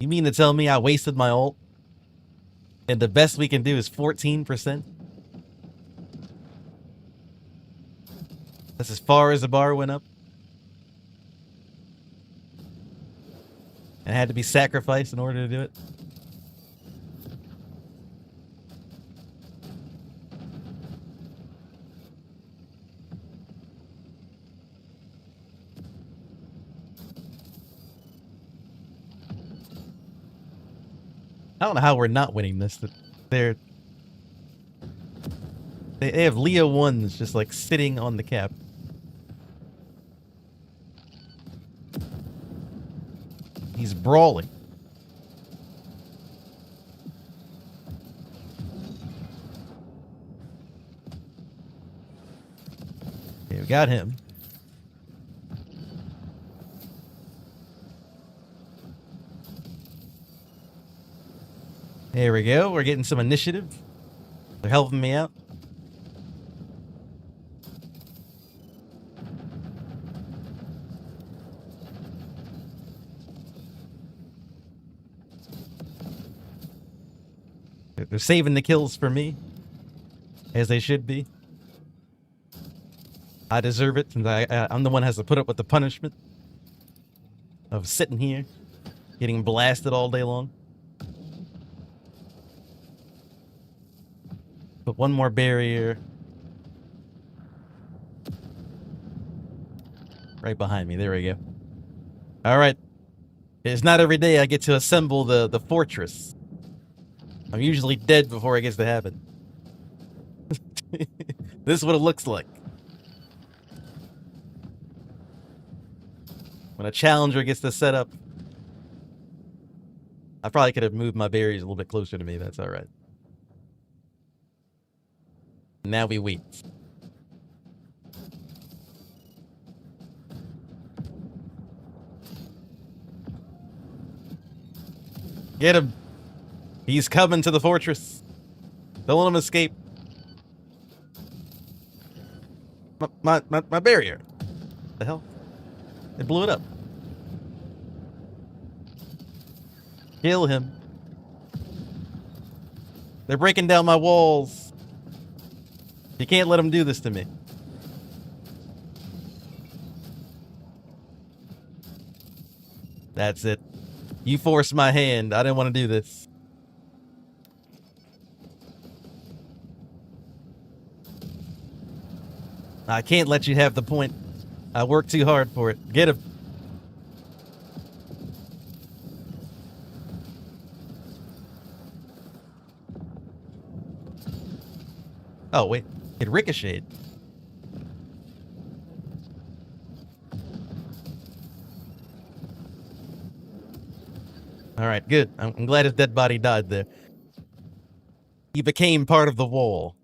You mean to tell me I wasted my ult? And the best we can do is 14%? That's as far as the bar went up? And had to be sacrificed in order to do it? I don't know how we're not winning this. They have Leo 1s just like sitting on the cap. He's brawling. Okay, we got him. There we go. We're getting some initiative. They're helping me out. They're saving the kills for me, as they should be. I deserve it, since I'm the one who has to put up with the punishment of sitting here, getting blasted all day long. Put one more barrier right behind me. There we go. All right. It's not every day I get to assemble the fortress. I'm usually dead before it gets to happen. This is what it looks like. When a challenger gets to set up. I probably could have moved my barriers a little bit closer to me. That's all right. Now we wait. Get him. He's coming to the fortress. Don't let him escape. My barrier. The hell? They blew it up. Kill him. They're breaking down my walls. You can't let them do this to me. That's it. You forced my hand. I didn't want to do this. I can't let you have the point. I worked too hard for it. Get him. Oh, wait. It ricocheted. All right, good. I'm glad his dead body died there. He became part of the wall.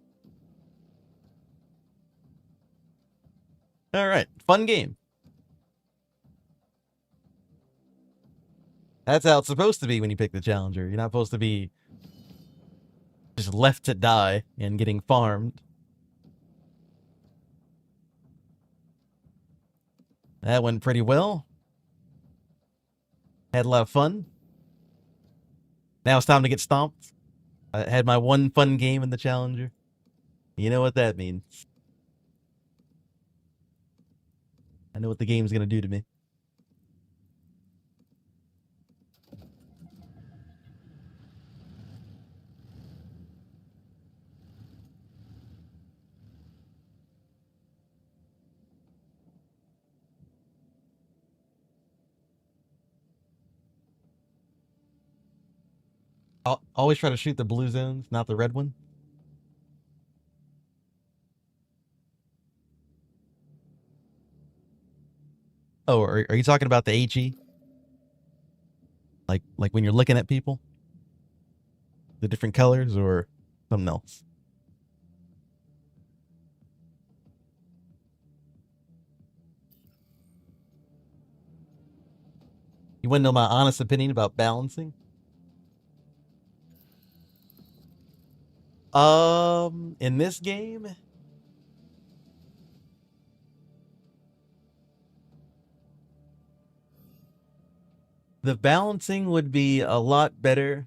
All right, fun game. That's how it's supposed to be when you pick the challenger. You're not supposed to be just left to die and getting farmed. That went pretty well. Had a lot of fun. Now it's time to get stomped. I had my one fun game in the challenger. You know what that means. I know what the game's gonna do to me. I'll always try to shoot the blue zones, not the red one. Oh, are you talking about the HE? Like when you're looking at people? The different colors or something else? You want to know my honest opinion about balancing? In this game, the balancing would be a lot better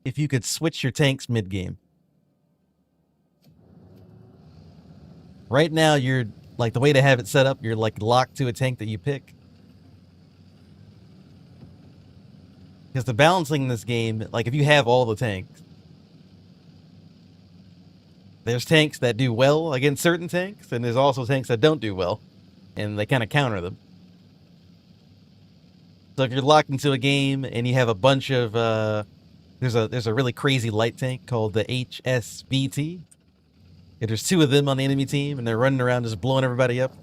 if you could switch your tanks mid-game. Right now, you're like the way to have it set up, you're like locked to a tank that you pick. Because the balancing in this game, like if you have all the tanks, there's tanks that do well against certain tanks, and there's also tanks that don't do well, and they kind of counter them. So if you're locked into a game and you have a bunch of there's a really crazy light tank called the HSBT. And there's two of them on the enemy team, and they're running around just blowing everybody up.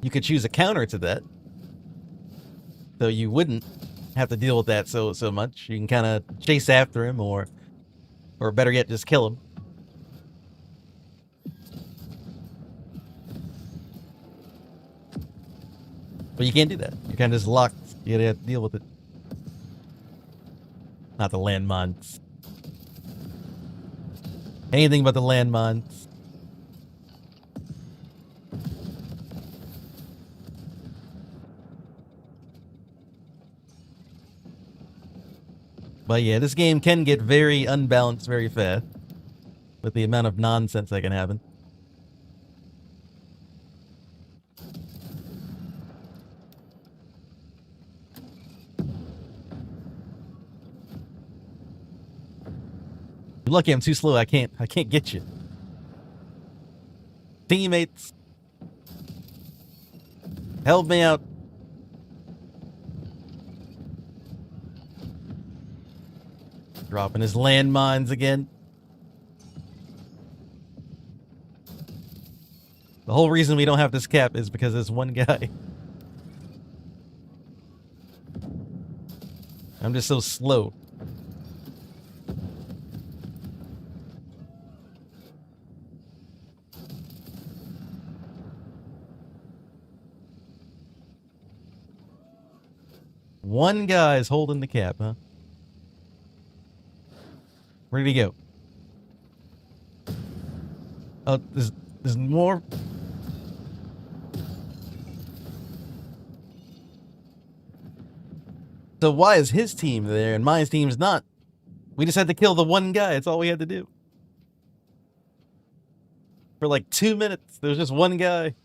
You could choose a counter to that, so you wouldn't have to deal with that so much. You can kind of chase after him, or better yet, just kill him. But you can't do that. You're kind of just locked. You gotta deal with it. Not the landmines. Anything but the landmines. But yeah, this game can get very unbalanced very fast with the amount of nonsense that can happen. You're lucky I'm too slow. I can't get you. Teammates, help me out. Dropping his landmines again. The whole reason we don't have this cap is because there's one guy. I'm just so slow. One guy's holding the cap, huh? Where did he go? Oh, there's more. So why is his team there and my team's not? We just had to kill the one guy. That's all we had to do. For like 2 minutes, there was just one guy.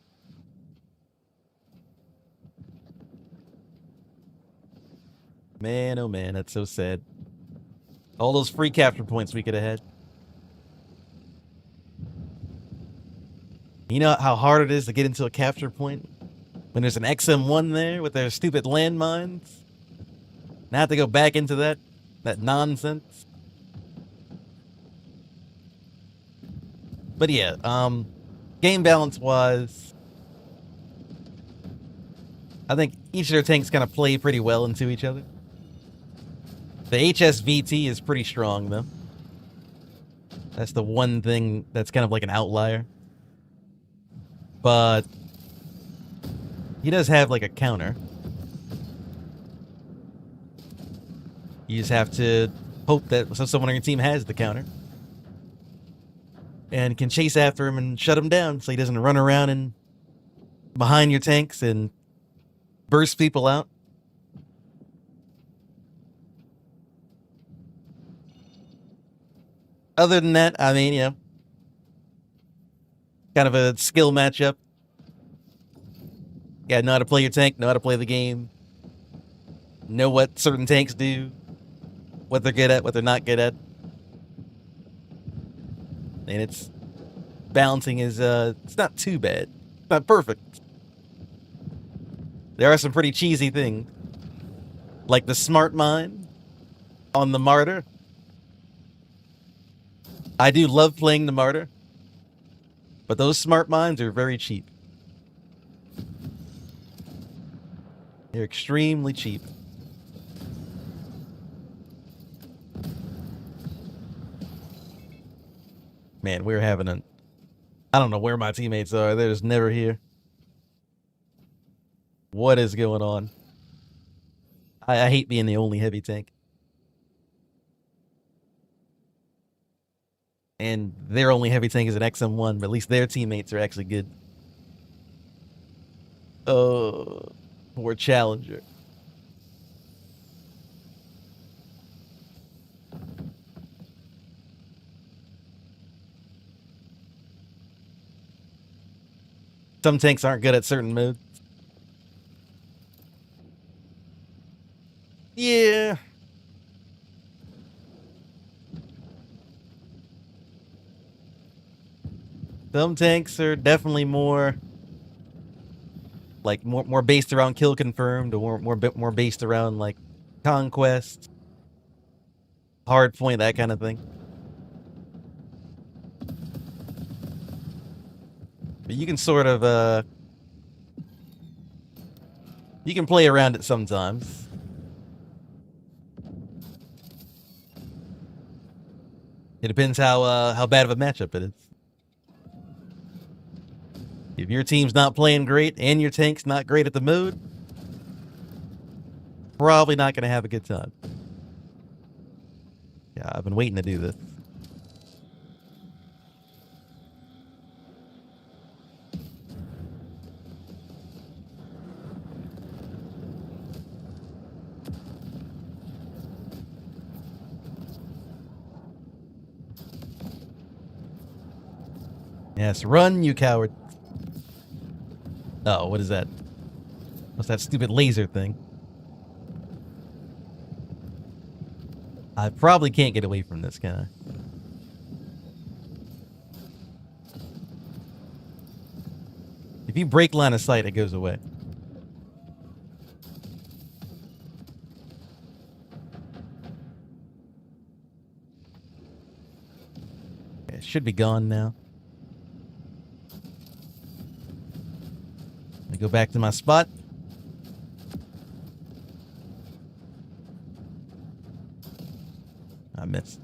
Man, oh man, that's so sad. All those free capture points we could have had. You know how hard it is to get into a capture point? When there's an XM1 there with their stupid landmines? Now I have to go back into that nonsense. But yeah, game balance wise, I think each of their tanks kind of play pretty well into each other. The HSVT is pretty strong, though. That's the one thing that's kind of like an outlier. But he does have like a counter. You just have to hope that someone on your team has the counter and can chase after him and shut him down so he doesn't run around and behind your tanks and burst people out. Other than that, I mean, you know, kind of a skill matchup. Yeah, know how to play your tank, know how to play the game, know what certain tanks do, what they're good at, what they're not good at. And it's balancing is it's not too bad. It's not perfect. There are some pretty cheesy things. Like the smart mine on the martyr. I do love playing the martyr, but those smart mines are very cheap. They're extremely cheap. Man, we're having a... I don't know where my teammates are. They're just never here. What is going on? I hate being the only heavy tank. And their only heavy tank is an XM1, but at least their teammates are actually good. Oh, poor Challenger. Some tanks aren't good at certain modes. Yeah. Some tanks are definitely more like more based around kill confirmed, or more based around like conquest, hard point, that kind of thing. But you can sort of you can play around it sometimes. It depends how bad of a matchup it is. If your team's not playing great and your tank's not great at the mode, probably not going to have a good time. Yeah, I've been waiting to do this. Yes, run, you coward. Oh, what is that? What's that stupid laser thing? I probably can't get away from this, can I? If you break line of sight, it goes away. It should be gone now. Let me go back to my spot. I missed.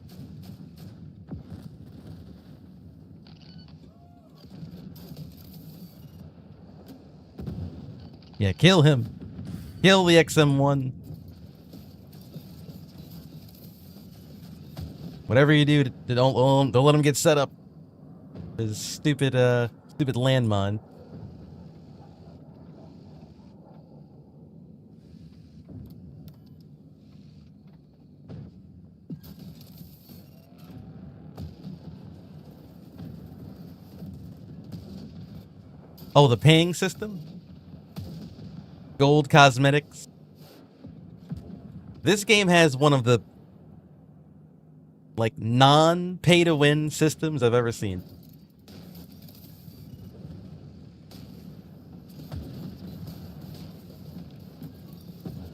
Yeah, kill him. Kill the XM1. Whatever you do, don't let him get set up. His stupid landmine. Oh, the paying system? Gold cosmetics. This game has one of the like non-pay to win systems I've ever seen.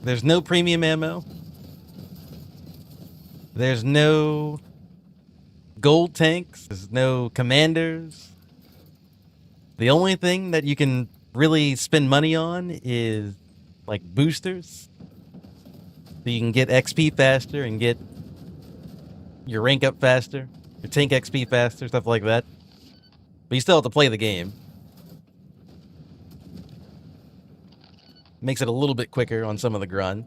There's no premium ammo. There's no gold tanks. There's no commanders. The only thing that you can really spend money on is like boosters. So you can get XP faster and get your rank up faster, your tank XP faster, stuff like that. But you still have to play the game. Makes it a little bit quicker on some of the grunt.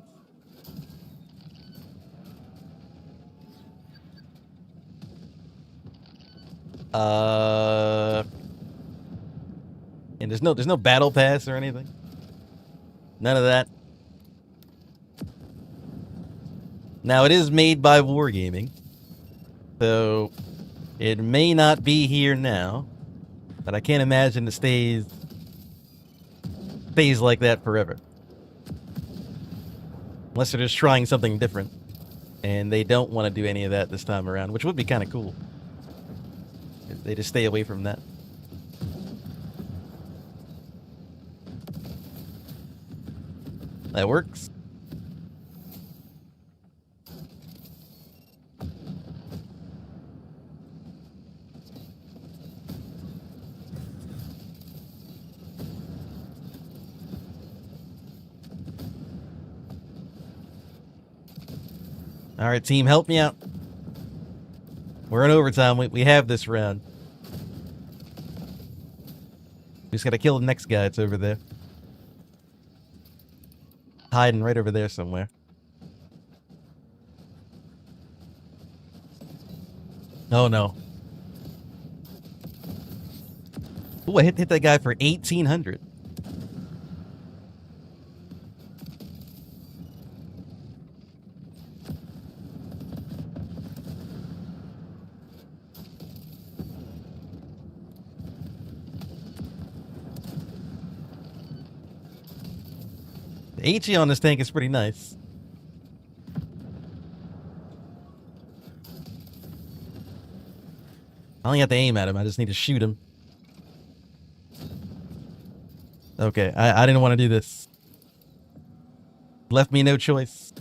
And there's no battle pass or anything. None of that. Now it is made by Wargaming, so it may not be here now, but I can't imagine it stays like that forever. Unless they're just trying something different, and they don't want to do any of that this time around, which would be kind of cool. If they just stay away from that. That works. All right, team, help me out. We're in overtime. We have this round. We just gotta kill the next guy. It's over there. Hiding right over there somewhere. Oh no. Ooh, I hit that guy for 1,800. The HE on this tank is pretty nice. I only have to aim at him. I just need to shoot him. Okay, I didn't want to do this. Left me no choice.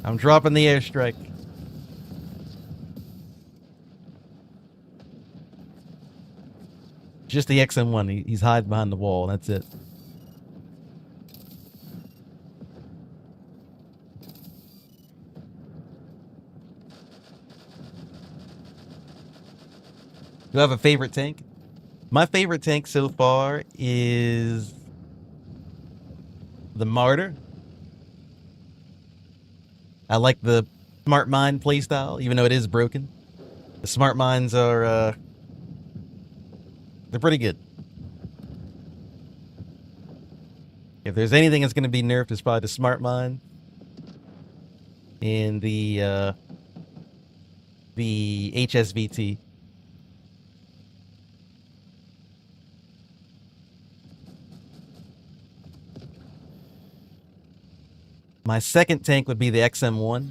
I'm dropping the airstrike. Just the XM1. He's hiding behind the wall. That's it. Do I have a favorite tank? My favorite tank so far is the Martyr. I like the Smart Mine playstyle, even though it is broken. The Smart Mines are, they're pretty good. If there's anything that's going to be nerfed, it's probably the Smart Mine and the HSVT. My second tank would be the XM1.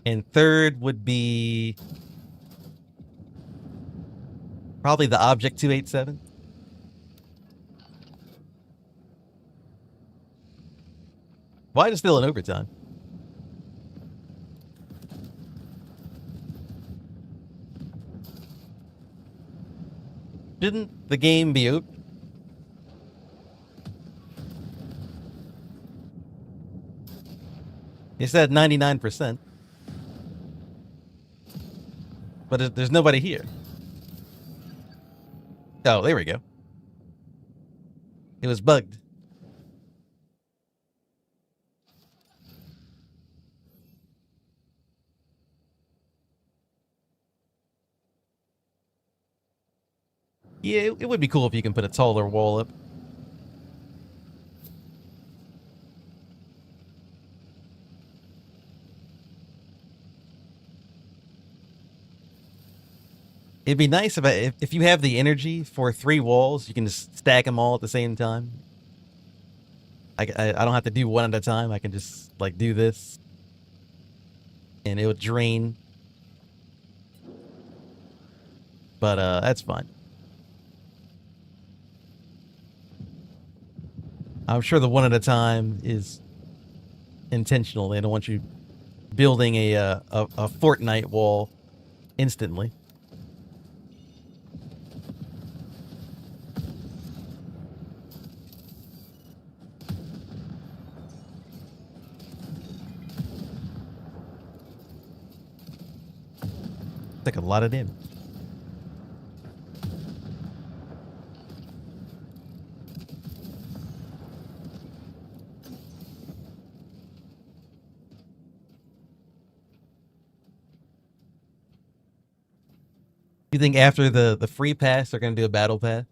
And third would be probably the Object 287. Why is it still in overtime? Didn't the game be open? It said 99%. But there's nobody here. Oh, there we go. It was bugged. Yeah, it would be cool if you can put a taller wall up. It'd be nice if you have the energy for 3 walls, you can just stack them all at the same time. I don't have to do one at a time. I can just like do this, and it would drain. But that's fine. I'm sure the one at a time is intentional. They don't want you building a Fortnite wall instantly. Like a lot of damage. You think after the free pass they're gonna do a battle pass?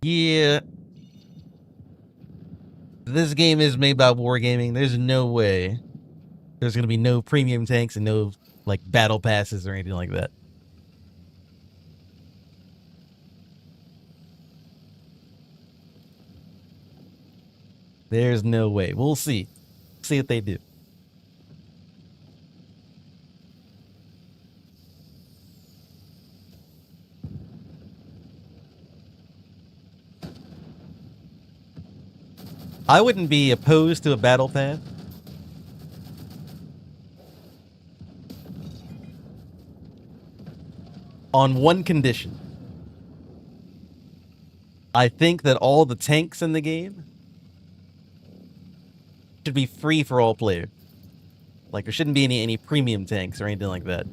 Yeah. This game is made by Wargaming. There's no way there's gonna be no premium tanks and no like battle passes or anything like that. There's no way. We'll see. See what they do. I wouldn't be opposed to a battle pass. On one condition. I think that all the tanks in the game should be free for all players. Like, there shouldn't be any premium tanks or anything like that.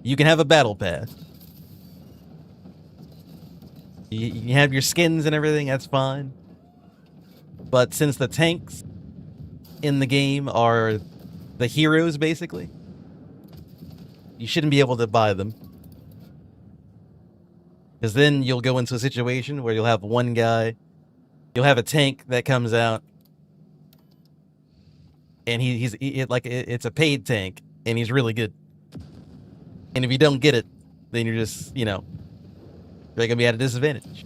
You can have a battle pass. You can have your skins and everything, that's fine. But since the tanks in the game are the heroes, basically, you shouldn't be able to buy them. Because then you'll go into a situation where you'll have one guy, you'll have a tank that comes out, and it's a paid tank, and he's really good. And if you don't get it, then you're just, you're gonna be at a disadvantage.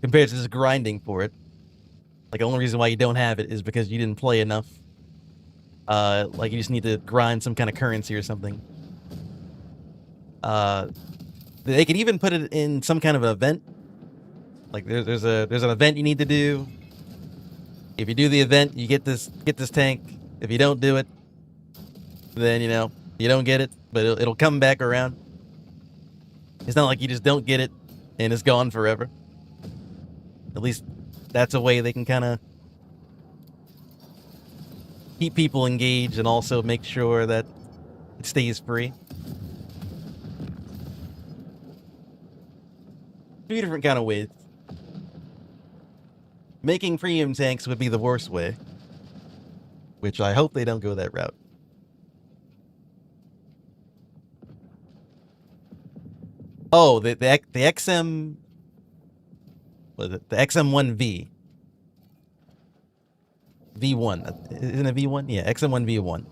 Compared to just grinding for it. Like, the only reason why you don't have it is because you didn't play enough. Like, you just need to grind some kind of currency or something. They could even put it in some kind of an event. Like, there's an event you need to do. If you do the event, you get this tank. If you don't do it, then you don't get it, but it'll come back around. It's not like you just don't get it and it's gone forever. At least that's a way they can kind of keep people engaged and also make sure that it stays free. Two different kind of ways. Making premium tanks would be the worst way, which I hope they don't go that route. Oh, the XM, was it the XM1V? V1, isn't it V1? Yeah, XM1 V1.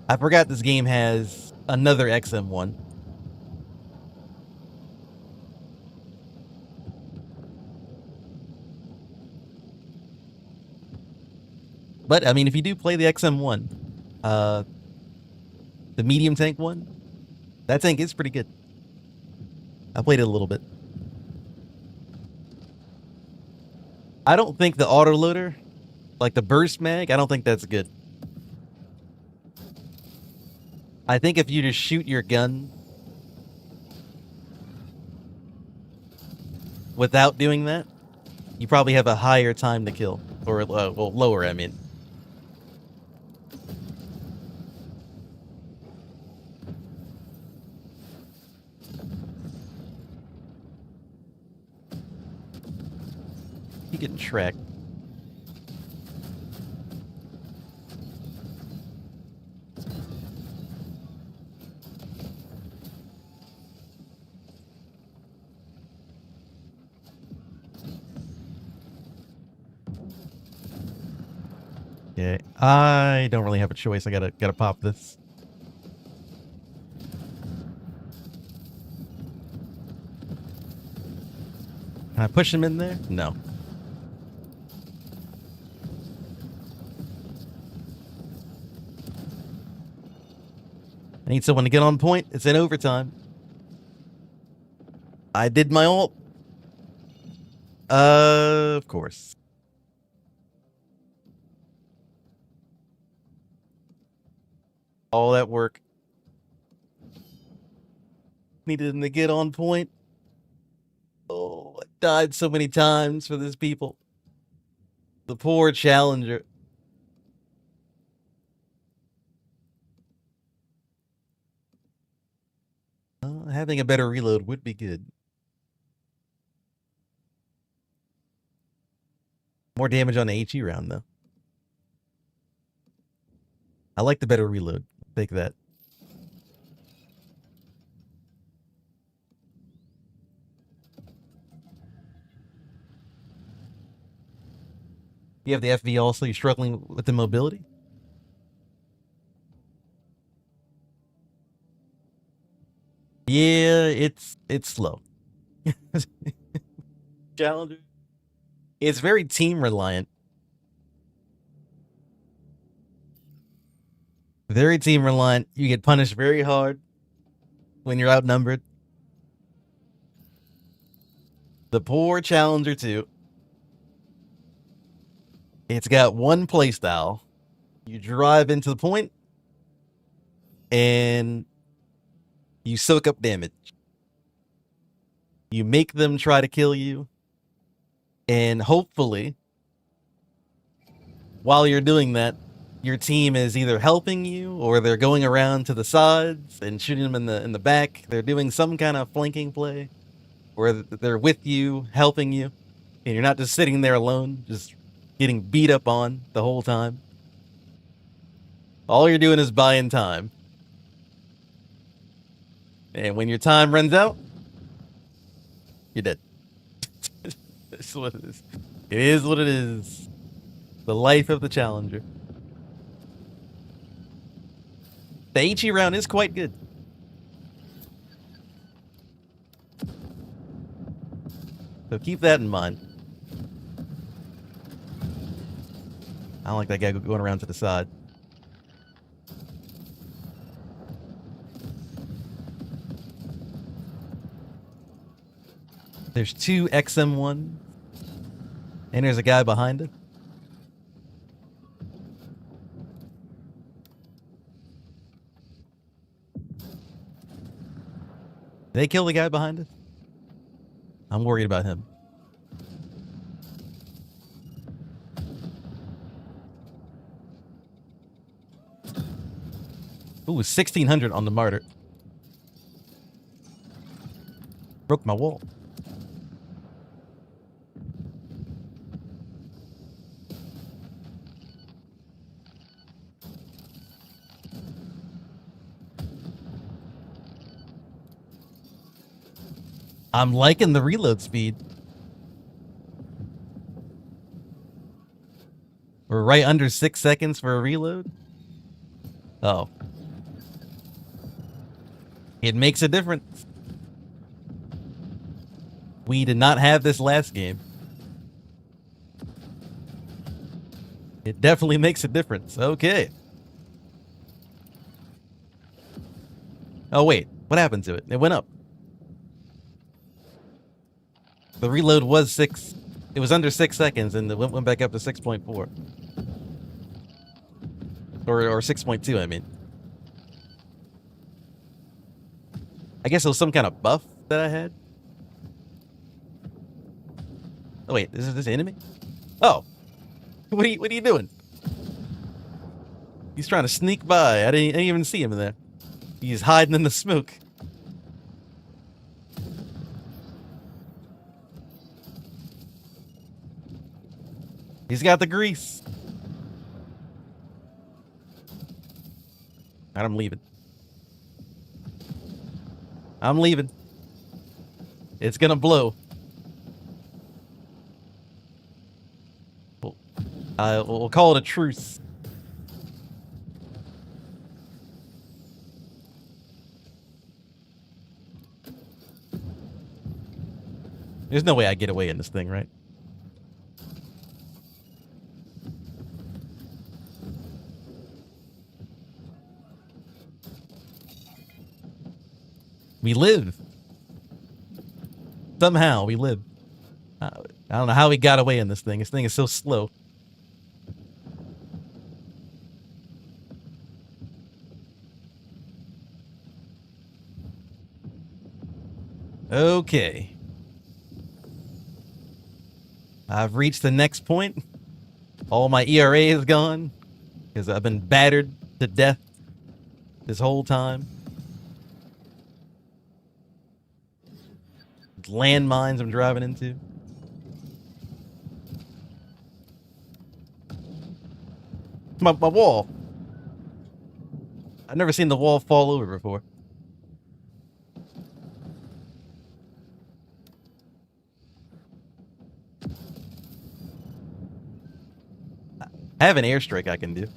I forgot this game has another XM1. But, I mean, if you do play the XM1, the medium tank one, that tank is pretty good. I played it a little bit. I don't think the autoloader, like the burst mag, I don't think that's good. I think if you just shoot your gun without doing that, you probably have a higher time to kill. Or, well, lower, I mean. You getting tracked. Okay, I don't really have a choice. I gotta pop this. Can I push him in there? No. I need someone to get on point. It's in overtime. I did my ult. Of course. All that work. Needed him to get on point. Oh, I died so many times for this people. The poor challenger. Having a better reload would be good. More damage on the HE round, though. I like the better reload. Take that. You have the FV also. You're struggling with the mobility? Yeah, it's slow. Challenger. It's very team reliant. Very team reliant. You get punished very hard when you're outnumbered. The poor challenger too. It's got one playstyle. You drive into the point and you soak up damage. You make them try to kill you. And hopefully, while you're doing that, your team is either helping you or they're going around to the sides and shooting them in the back. They're doing some kind of flanking play where they're with you, helping you, and you're not just sitting there alone, just getting beat up on the whole time. All you're doing is buying time. And when your time runs out, you're dead. That's what it is. It is what it is. The life of the challenger. The HE round is quite good. So keep that in mind. I don't like that guy going around to the side. There's two XM1. And there's a guy behind it. Did they kill the guy behind us? I'm worried about him. Ooh, 1,600 on the martyr. Broke my wall. I'm liking the reload speed. We're right under 6 seconds for a reload. Oh. It makes a difference. We did not have this last game. It definitely makes a difference. Okay. Oh, wait. What happened to it? It went up. The reload was 6. It was under 6 seconds, and it went back up to 6.4. Or 6.2, I mean. I guess it was some kind of buff that I had. Oh, wait. Is this enemy? Oh. What are you doing? He's trying to sneak by. I didn't even see him in there. He's hiding in the smoke. He's got the grease. Alright, I'm leaving. I'm leaving. It's gonna blow. We'll call it a truce. There's no way I get away in this thing, right? We live. Somehow we live. I don't know how he got away in this thing. This thing is so slow. Okay. I've reached the next point. All my ERA is gone because I've been battered to death this whole time. Landmines I'm driving into. My wall. I've never seen the wall fall over before. I have an airstrike I can do.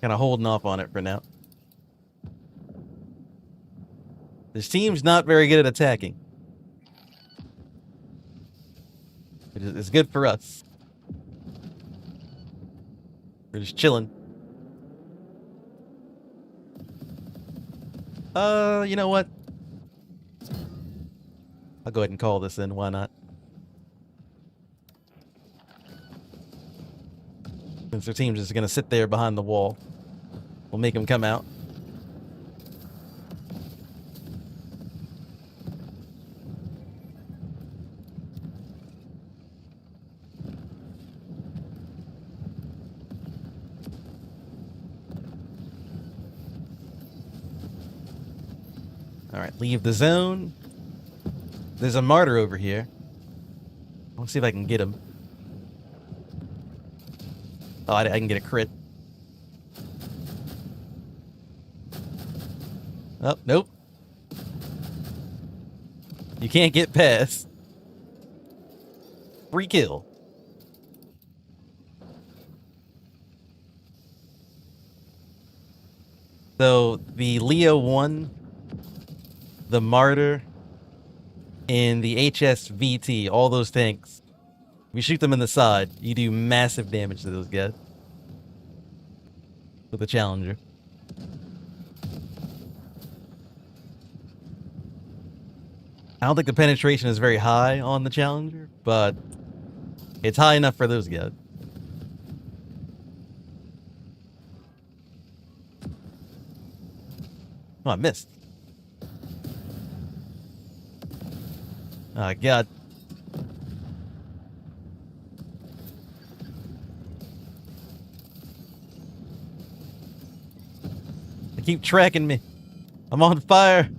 Kind of holding off on it for now. This team's not very good at attacking. It's good for us. We're just chilling. You know what? I'll go ahead and call this in. Why not? Since their team's just gonna sit there behind the wall, we'll make them come out. All right, leave the zone. There's a martyr over here. Let's see if I can get him. Oh, I can get a crit. Oh, nope. You can't get past. Free kill. So the Leo 1, the Martyr, and the HSVT, all those tanks, if you shoot them in the side, you do massive damage to those guys. With the Challenger. I don't think the penetration is very high on the Challenger, but it's high enough for those guys. Oh, I missed. Oh, God. They keep tracking me. I'm on fire.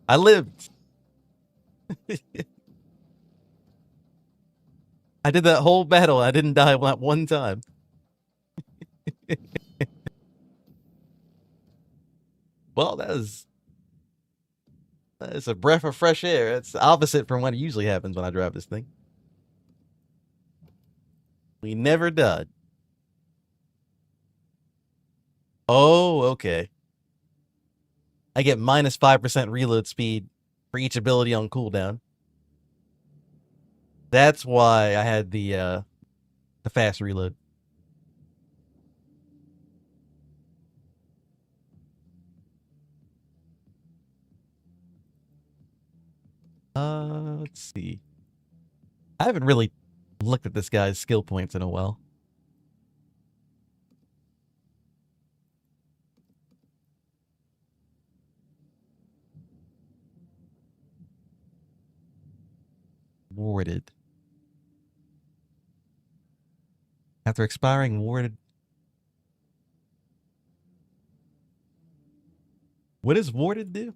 I lived. I did that whole battle. I didn't die not one time. Well, that is a breath of fresh air. It's the opposite from what usually happens when I drive this thing. We never died. Oh, okay. I get minus 5% reload speed for each ability on cooldown. That's why I had the fast reload. Let's see. I haven't really looked at this guy's skill points in a while. Warded. After expiring, warded. What does warded do?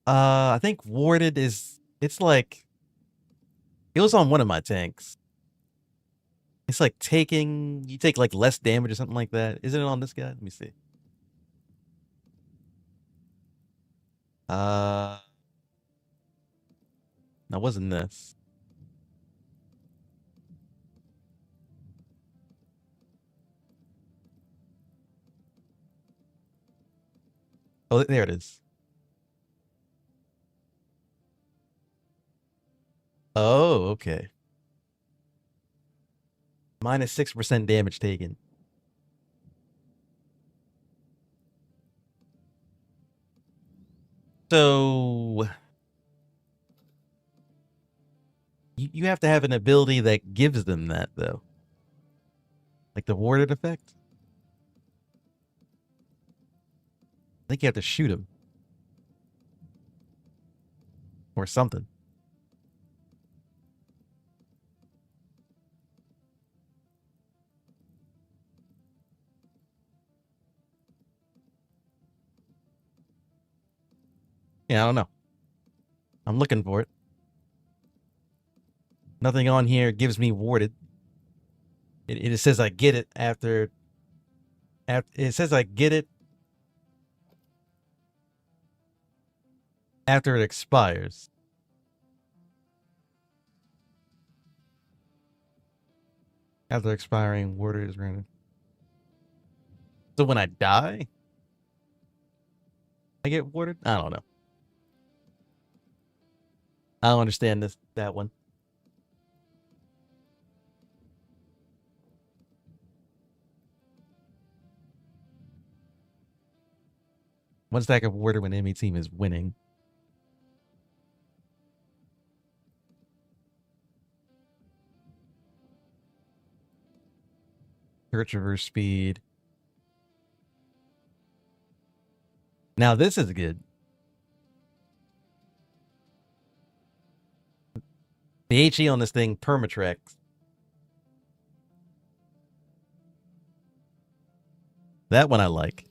I think warded is, it's like, it was on one of my tanks. It's like you take like less damage or something like that. Isn't it on this guy? Let me see. That wasn't this. Oh, there it is. Oh, okay. Minus 6% damage taken. So you have to have an ability that gives them that, though. Like the warded effect. I think you have to shoot him. Or something. Yeah, I don't know. I'm looking for it. Nothing on here gives me warded. It says I get it after it says I get it after it expires. After expiring, warded is granted. So when I die, I get warded? I don't know. I don't understand that one. One stack of warded when enemy team is winning. Search reverse speed. Now this is good. The HE on this thing permatracks. That one I like.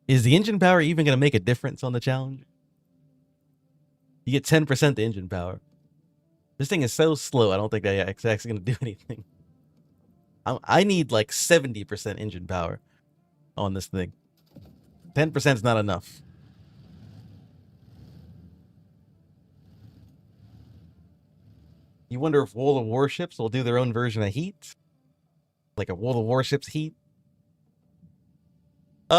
Is the engine power even going to make a difference on the challenge? You get 10% the engine power. This thing is so slow, I don't think it's actually going to do anything. I need like 70% engine power on this thing. 10% is not enough. You wonder if World of Warships will do their own version of Heat? Like a World of Warships Heat? I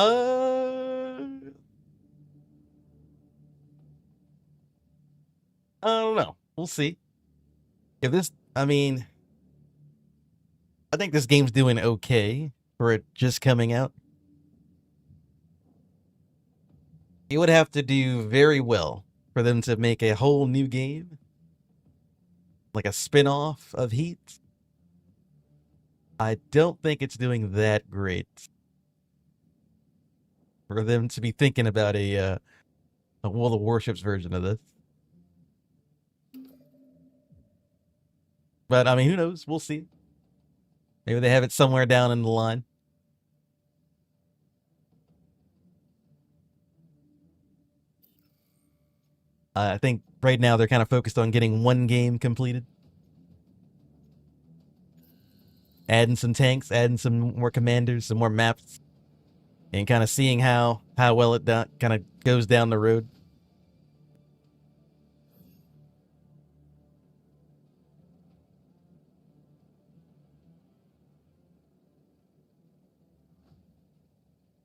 don't know. We'll see. If this, I mean, I think this game's doing okay for it just coming out. It would have to do very well for them to make a whole new game. Like a spin-off of Heat. I don't think it's doing that great. For them to be thinking about a World of Warships version of this. But, I mean, who knows? We'll see. Maybe they have it somewhere down in the line. I think right now they're kind of focused on getting one game completed. Adding some tanks, adding some more commanders, some more maps. And kind of seeing how well it kind of goes down the road.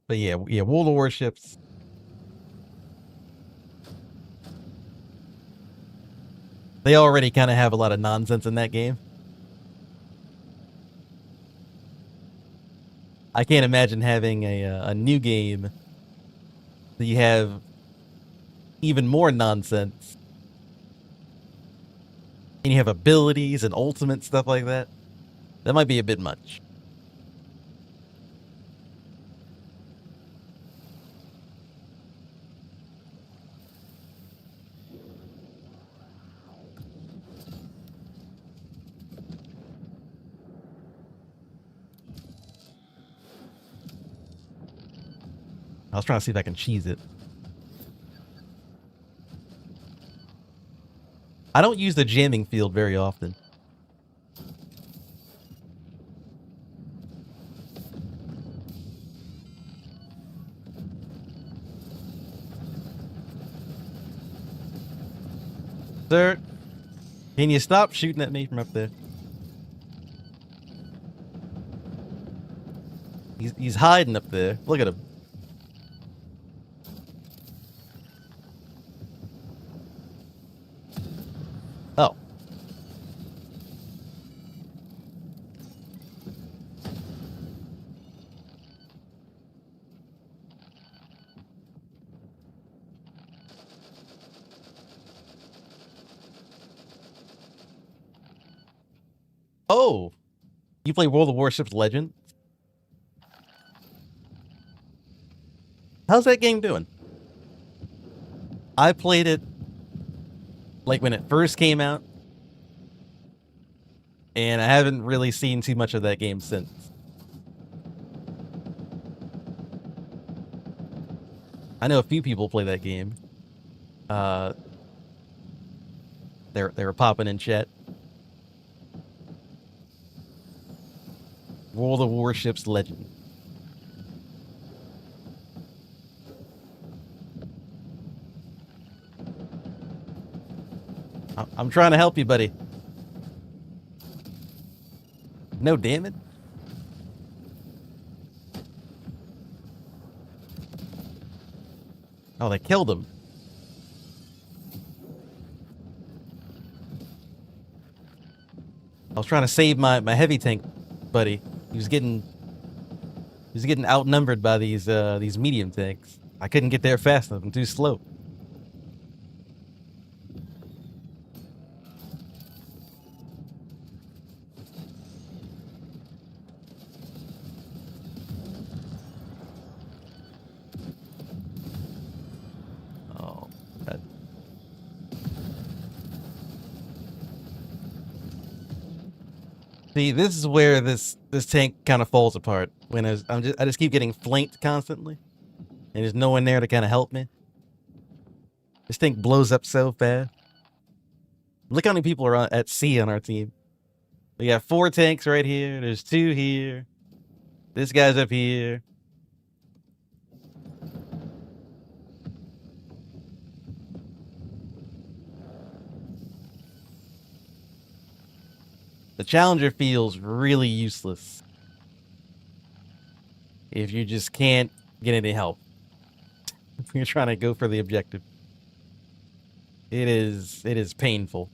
But yeah, World of Warships. They already kind of have a lot of nonsense in that game. I can't imagine having a new game that you have even more nonsense. And you have abilities and ultimate stuff like that. That might be a bit much. I was trying to see if I can cheese it. I don't use the jamming field very often. Sir, can you stop shooting at me from up there? He's hiding up there. Look at him. Oh. Oh, you play World of Warships Legend? How's that game doing? I played it like when it first came out, and I haven't really seen too much of that game since. I know a few people play that game. They were popping in chat. World of Warships Legend. I'm trying to help you, buddy. No damage? Oh, they killed him. I was trying to save my heavy tank, buddy. He was getting outnumbered by these medium tanks. I couldn't get there fast enough. I'm too slow. Oh, that. See, this is where this tank kind of falls apart. When I just keep getting flanked constantly, and there's no one there to kind of help me. This tank blows up so fast. Look how many people are at sea on our team. We got 4 tanks right here. There's 2 here. This guy's up here. The Challenger feels really useless if you just can't get any help. If you're trying to go for the objective. It is painful.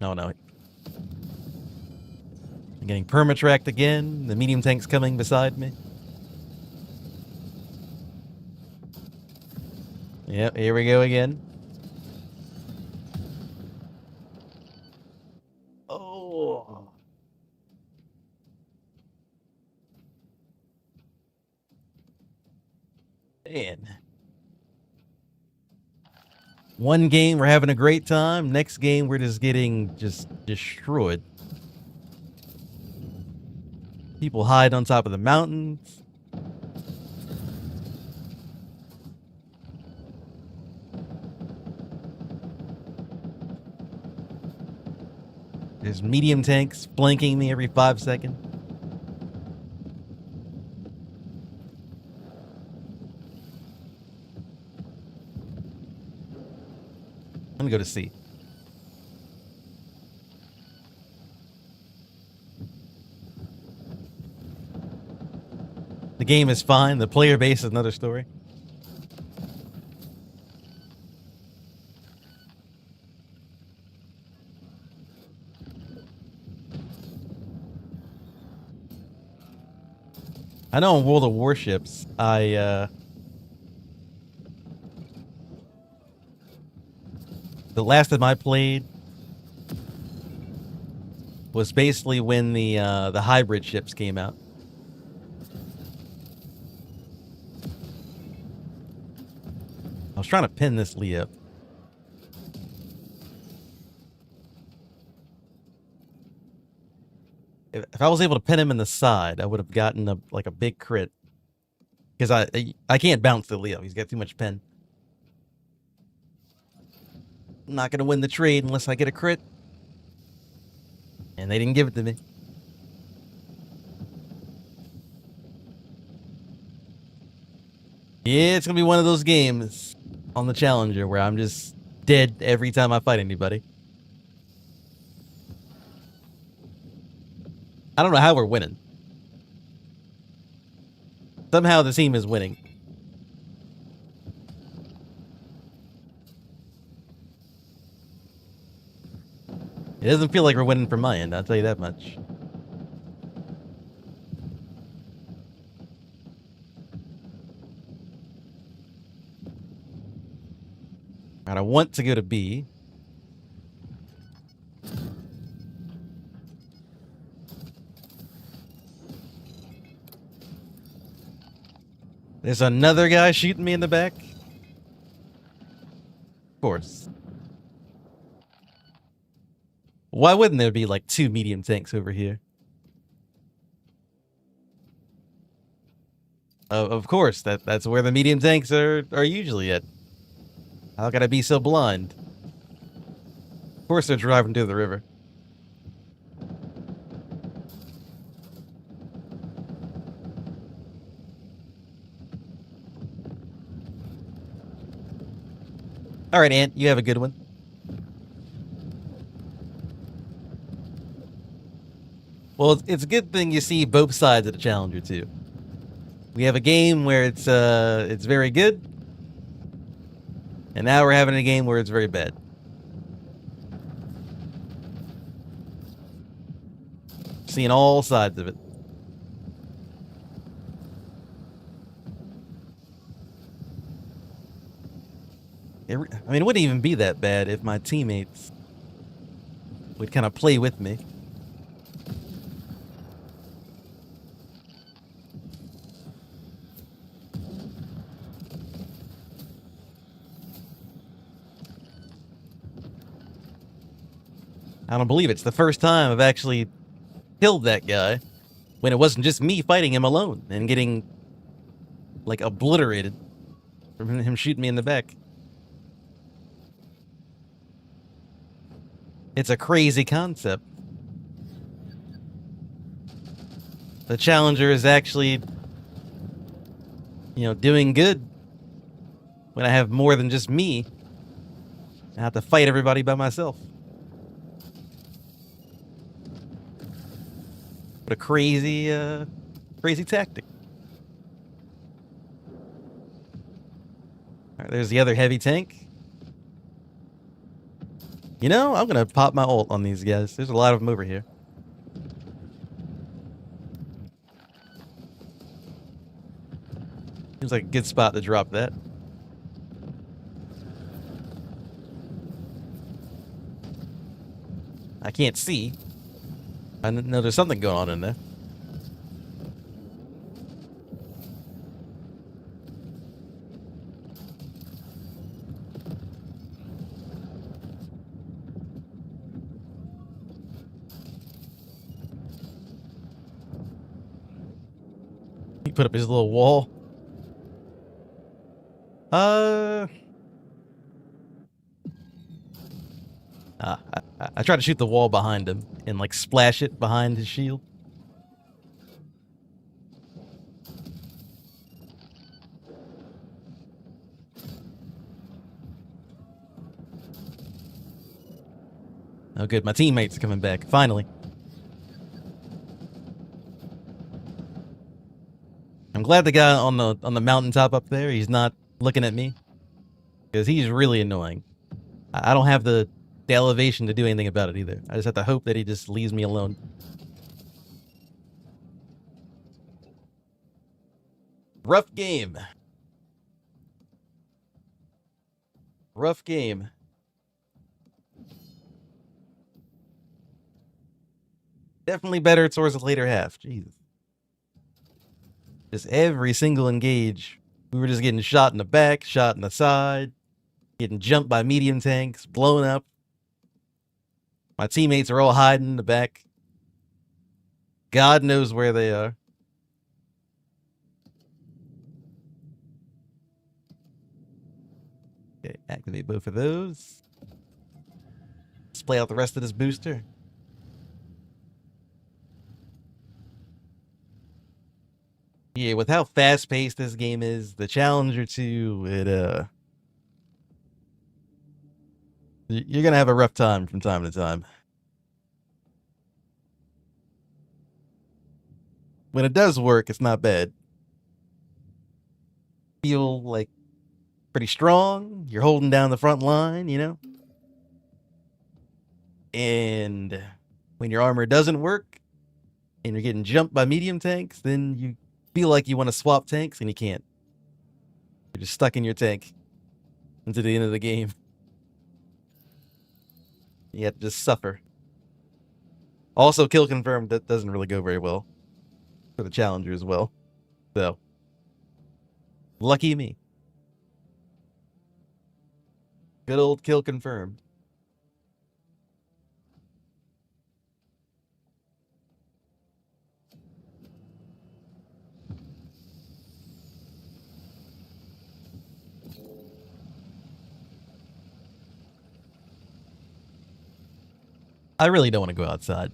No. I'm getting permatracked again. The medium tank's coming beside me. Yep, here we go again. Oh. Man. One game, we're having a great time. Next game, we're just getting destroyed. People hide on top of the mountains. There's medium tanks flanking me every 5 seconds. I'm gonna go to sea. The game is fine. The player base is another story. I know in World of Warships, the last time I played was basically when the hybrid ships came out. I was trying to pin this Lee up. If I was able to pin him in the side, I would have gotten a big crit. Because I can't bounce the Leo. He's got too much pen. I'm not going to win the trade unless I get a crit. And they didn't give it to me. Yeah, it's going to be one of those games on the Challenger where I'm just dead every time I fight anybody. I don't know how we're winning. Somehow the team is winning. It doesn't feel like we're winning from my end, I'll tell you that much. Alright, I want to go to B. There's another guy shooting me in the back. Of course. Why wouldn't there be like 2 medium tanks over here? Of course, that's where the medium tanks are usually at. How could I be so blind? Of course they're driving to the river. Alright, Ant, you have a good one. Well, it's a good thing you see both sides of the Challenger, too. We have a game where it's very good, and now we're having a game where it's very bad. Seeing all sides of it. I mean, it wouldn't even be that bad if my teammates would kind of play with me. I don't believe it's the first time I've actually killed that guy when it wasn't just me fighting him alone and getting, like, obliterated from him shooting me in the back. It's a crazy concept. The Challenger is actually, doing good when I have more than just me. I have to fight everybody by myself. What a crazy tactic. All right, there's the other heavy tank. I'm gonna pop my ult on these guys. There's a lot of them over here. Seems like a good spot to drop that. I can't see. I know there's something going on in there. He put up his little wall. I tried to shoot the wall behind him and like splash it behind his shield. Oh good, my teammate's coming back, finally. I'm glad the guy on the mountaintop up there, he's not looking at me. Because he's really annoying. I don't have the elevation to do anything about it either. I just have to hope that he just leaves me alone. Rough game. Rough game. Definitely better towards the later half. Jesus. Just every single engage, we were just getting shot in the back, shot in the side, getting jumped by medium tanks, blown up. My teammates are all hiding in the back. God knows where they are. Okay, activate both of those. Let's play out the rest of this booster. Yeah, with how fast-paced this game is, the Challenger 2, you're gonna have a rough time from time to time. When it does work, it's not bad. Feel like pretty strong. You're holding down the front line, And when your armor doesn't work and you're getting jumped by medium tanks, then you feel like you want to swap tanks and you can't. You're just stuck in your tank until the end of the game. You have to just suffer. Also, kill confirmed, that doesn't really go very well for the challenger as well. So, lucky me. Good old kill confirmed. I really don't want to go outside.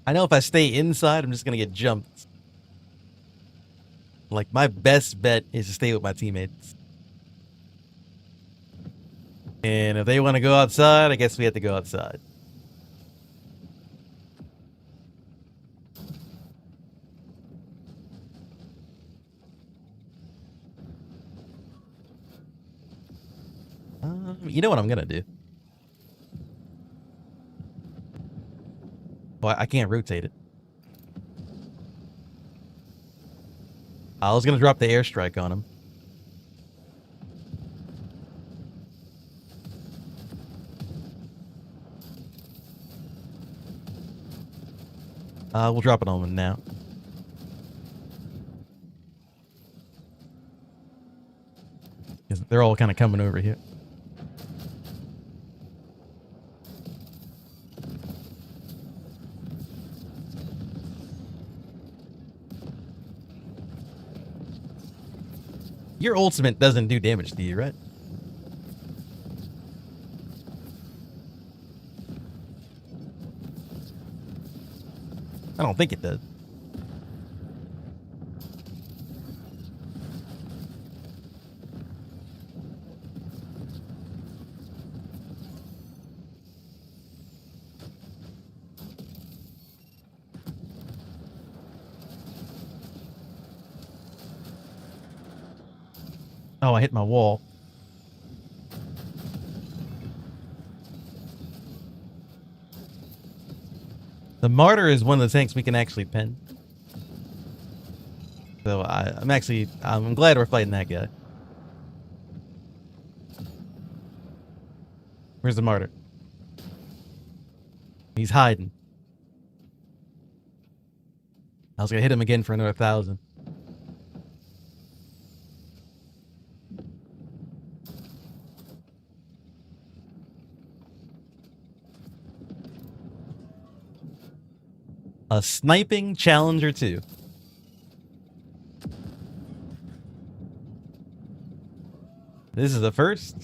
I know if I stay inside, I'm just going to get jumped. Like, my best bet is to stay with my teammates. And if they want to go outside, I guess we have to go outside. You know what I'm going to do? Well, I can't rotate it. I was going to drop the airstrike on him. We'll drop it on him now. They're all kind of coming over here. Your ultimate doesn't do damage to you, right? I don't think it does. Oh, I hit my wall. The Martyr is one of the tanks we can actually pin. So I'm glad we're fighting that guy. Where's the Martyr? He's hiding. I was gonna hit him again for another 1,000. A sniping Challenger 2. This is the first.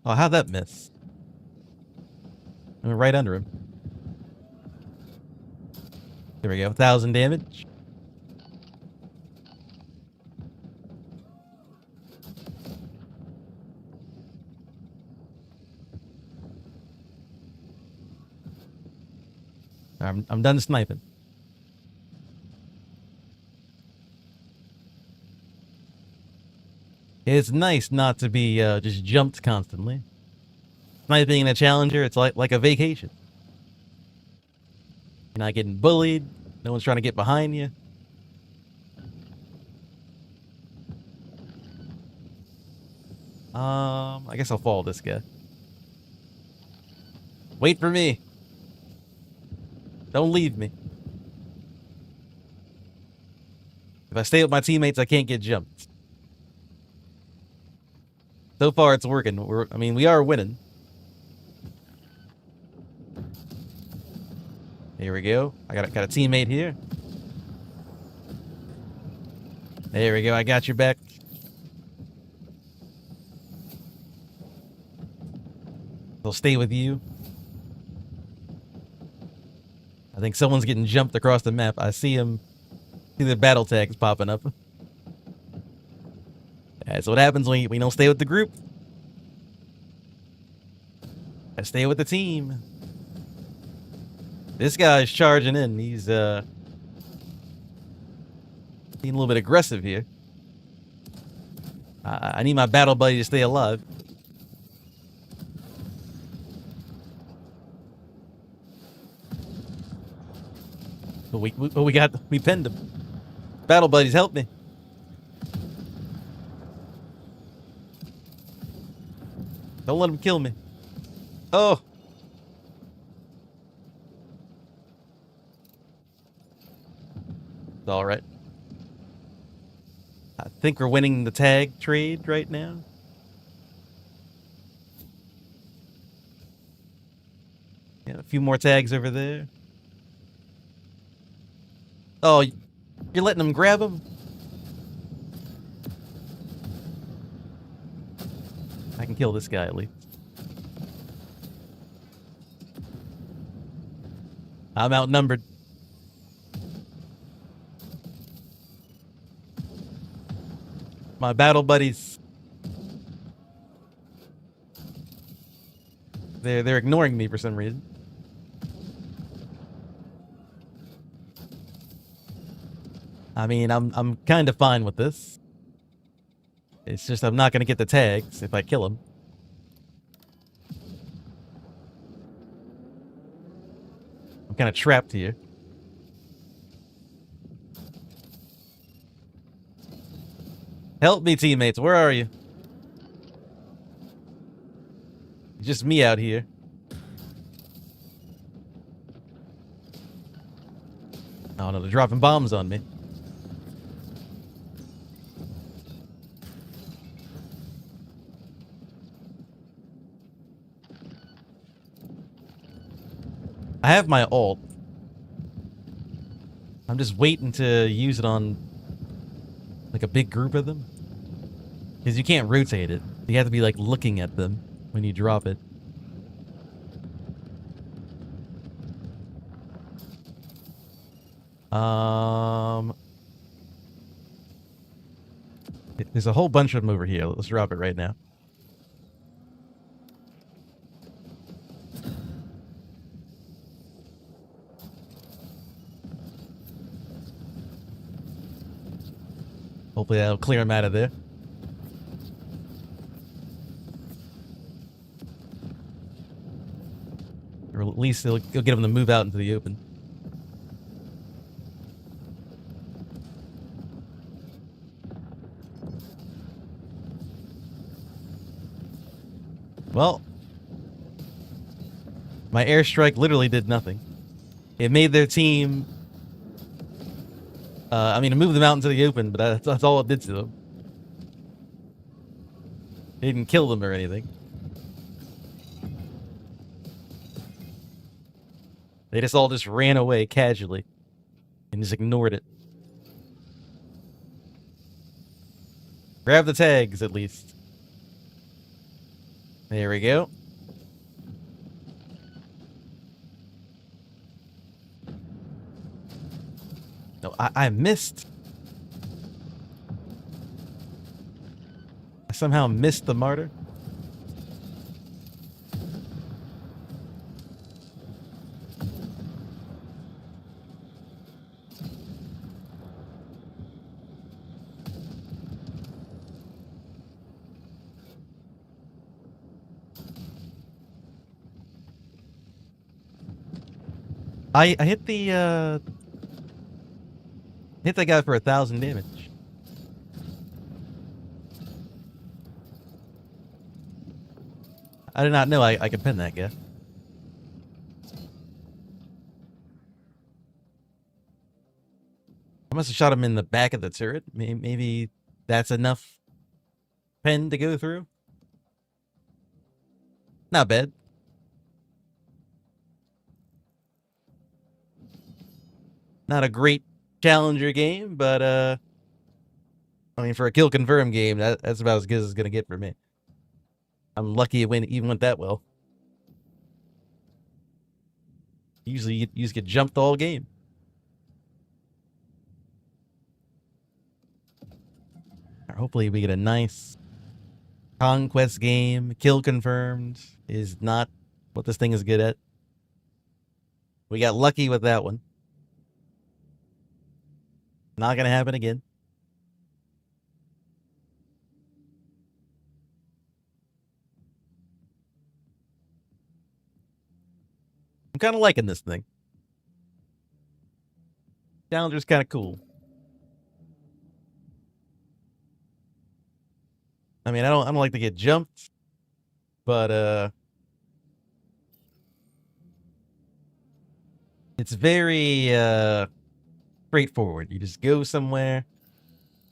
Oh, how'd that miss? I went right under him. There we go, 1,000 damage. I'm done sniping. It's nice not to be just jumped constantly. Sniping in a Challenger, it's like a vacation. You're not getting bullied. No one's trying to get behind you. I guess I'll follow this guy. Wait for me. Don't leave me. If I stay with my teammates, I can't get jumped. So far, it's working. We are winning. Here we go. I got a teammate here. There we go. I got your back. They'll stay with you. I think someone's getting jumped across the map. I see him. See the battle tags popping up. That's what happens when we don't stay with the group. I stay with the team. This guy's charging in. He's being a little bit aggressive here. I need my battle buddy to stay alive. But we pinned him. Battle buddies, help me. Don't let him kill me. Oh. All right. I think we're winning the tag trade right now. Yeah, a few more tags over there. Oh, you're letting them grab him? I can kill this guy at least. I'm outnumbered. My battle buddies. They're ignoring me for some reason. I mean, I'm kind of fine with this. It's just I'm not going to get the tags if I kill him. I'm kind of trapped here. Help me, teammates. Where are you? Just me out here. Oh no, they're dropping bombs on me. I have my ult. I'm just waiting to use it on like a big group of them. Because you can't rotate it. You have to be like looking at them when you drop it. There's a whole bunch of them over here. Let's drop it right now. Hopefully that'll clear them out of there. Or at least it'll get them to move out into the open. Well, my airstrike literally did nothing. It made their team... I mean, it moved them out into the open, but that's all it did to them. It didn't kill them or anything. They just all ran away casually and just ignored it. Grab the tags, at least. There we go. No, I missed. I somehow missed the martyr. I hit the hit that guy for 1,000 damage. I did not know I could pin that guy. I must have shot him in the back of the turret. Maybe that's enough pen to go through. Not bad. Not a great challenger game, but I mean, for a kill confirm game, that's about as good as it's gonna get for me. I'm lucky it even went that well. Usually you just get jumped all game. Hopefully we get a nice conquest game. Kill confirmed is not what this thing is good at. We got lucky with that one. Not gonna happen again. I'm kind of liking this thing. Challenger's kind of cool. I mean, I don't like to get jumped, but it's very straightforward. You just go somewhere,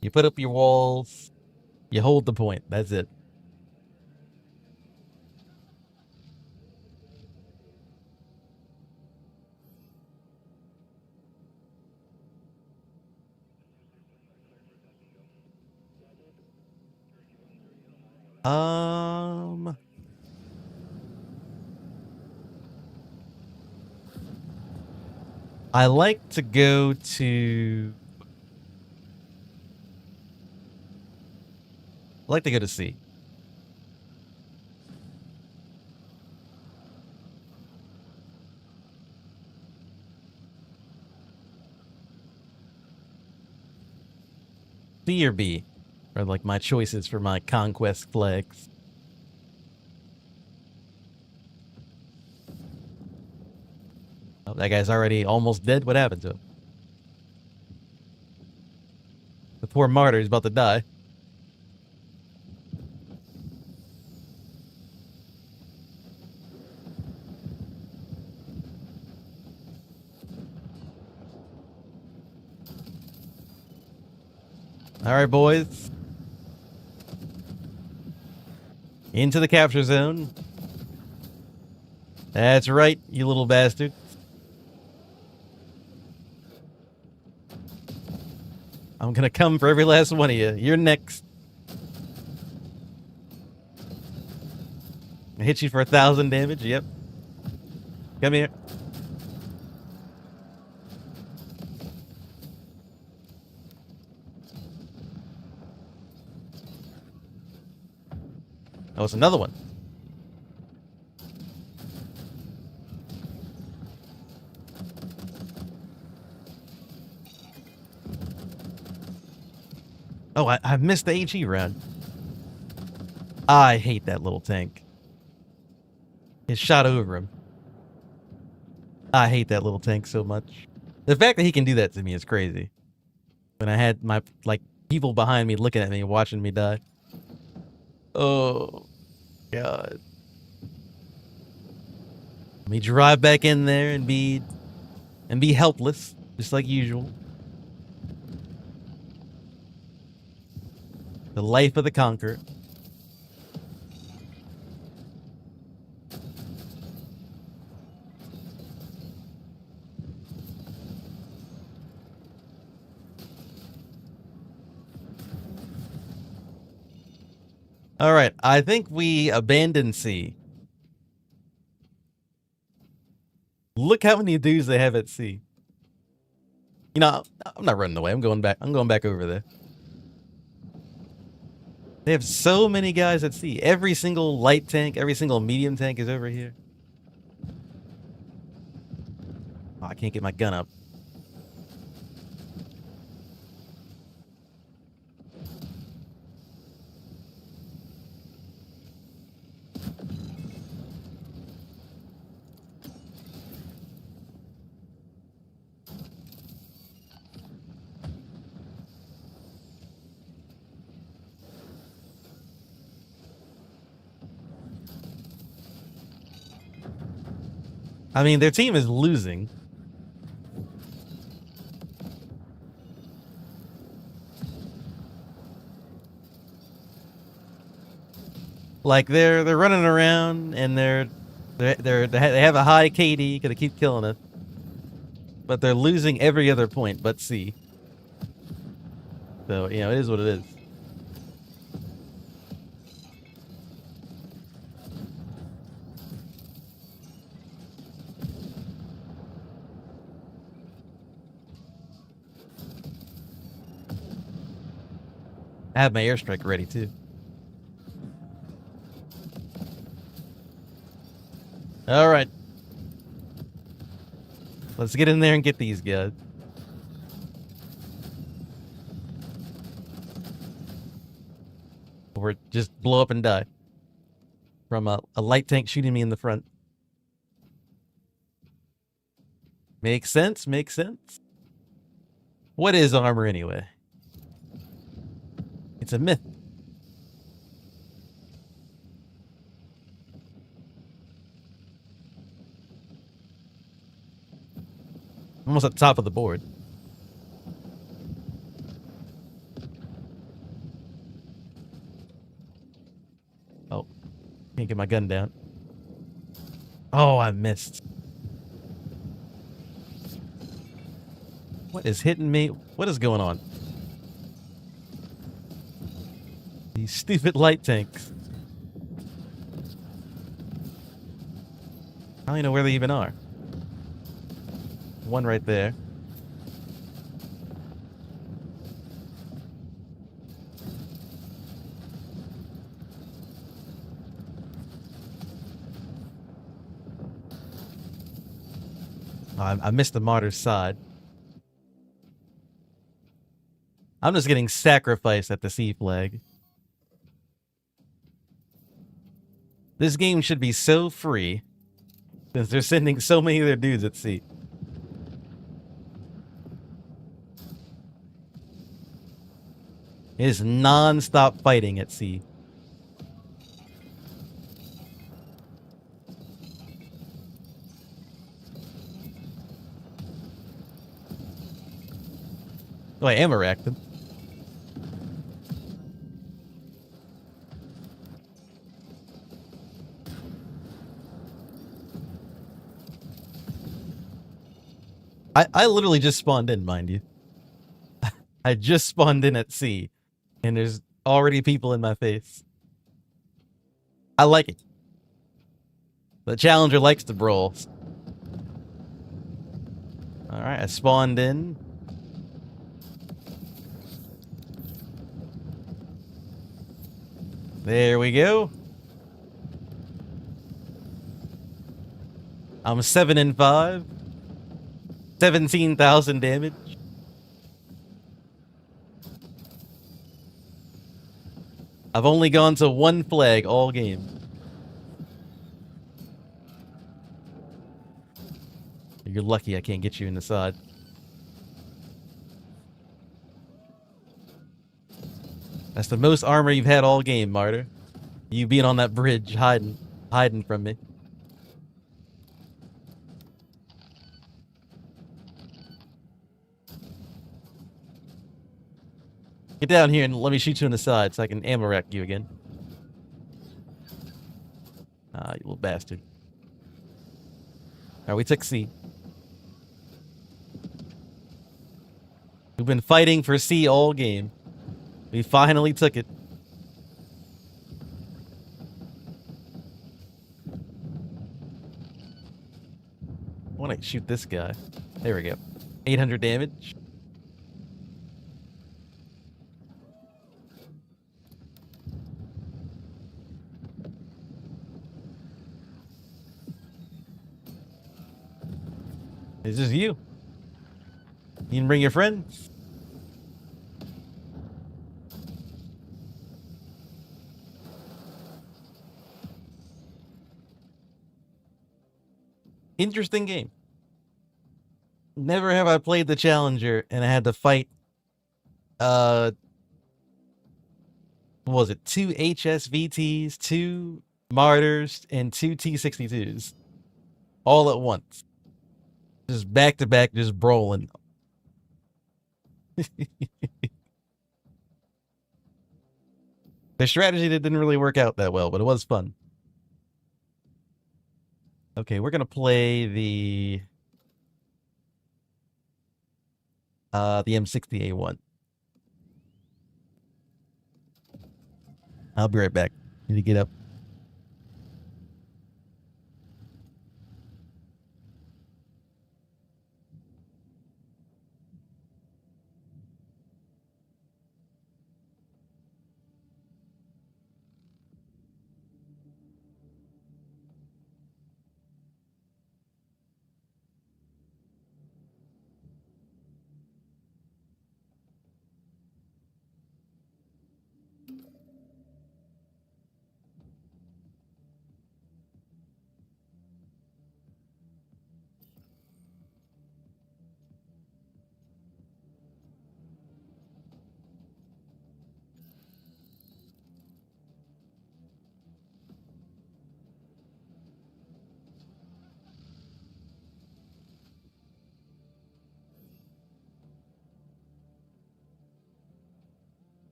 you put up your walls, you hold the point. That's it. Um, I like to go to. I like to go to C. C or B are like my choices for my conquest flags. Oh, that guy's already almost dead. What happened to him? The poor martyr is about to die. All right, boys. Into the capture zone. That's right, you little bastard. I'm gonna come for every last one of you. You're next. I hit you for 1,000 damage. Yep. Come here. Oh, it's another one. Oh, I missed the HE round. I hate that little tank. It shot over him. I hate that little tank so much. The fact that he can do that to me is crazy. When I had my, like, people behind me looking at me, watching me die. Oh, God. Let me drive back in there and be helpless, just like usual. The life of the conqueror. All right, I think we abandon C. Look how many dudes they have at C. You know, I'm not running away. I'm going back. I'm going back over there. They have so many guys at C. Every single light tank, every single medium tank is over here. Oh, I can't get my gun up. I mean, their team is losing. Like they're running around and they have a high KD because they keep killing it, but they're losing every other point but C. So you know it is what it is. I have my airstrike ready too. All right. Let's get in there and get these guys. Or just blow up and die. From a light tank shooting me in the front. Makes sense, makes sense. What is armor anyway? It's a myth. Almost at the top of the board. Oh, can't get my gun down. Oh, I missed. What is hitting me? What is going on? These stupid light tanks. I don't even know where they even are. One right there. Oh, I missed the martyr's side. I'm just getting sacrificed at the C flag. This game should be so free, since they're sending so many of their dudes at sea. It is non-stop fighting at sea. Oh, I ammo racked them. I literally just spawned in, mind you. I just spawned in at sea, and there's already people in my face. I like it. The challenger likes to brawl. Alright, I spawned in. There we go. I'm 7 and 5. 17,000 damage. I've only gone to one flag all game. You're lucky I can't get you in the side. That's the most armor you've had all game, Martyr. You being on that bridge, hiding from me. Get down here and let me shoot you in the side so I can ammo rack you again. Ah, you little bastard. Alright, we took C. We've been fighting for C all game. We finally took it. I want to shoot this guy. There we go. 800 damage. It's just you. You can bring your friends. Interesting game. Never have I played the Challenger and I had to fight what was it? 2 HSVTs, 2 Martyrs, and 2 T62s. All at once. Just back to back, just brawling. The strategy didn't really work out that well, but it was fun. Okay, we're gonna play the M60A1. I'll be right back. Need to get up.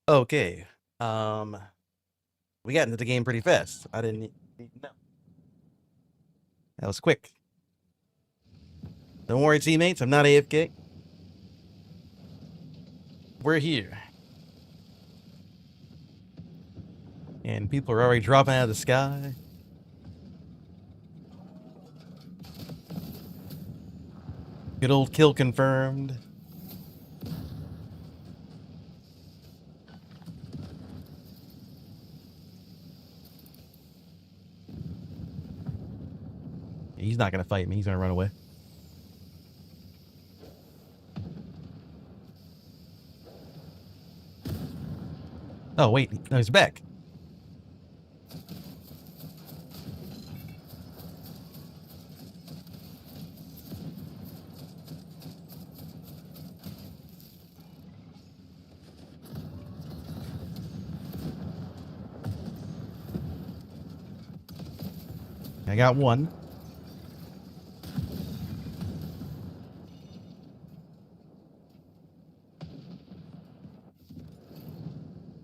Okay. We got into the game pretty fast. I didn't need to know. That was quick. Don't worry, teammates. I'm not AFK. We're here. And people are already dropping out of the sky. Good old kill confirmed. He's not going to fight me. He's going to run away. Oh, wait. No, he's back. I got one.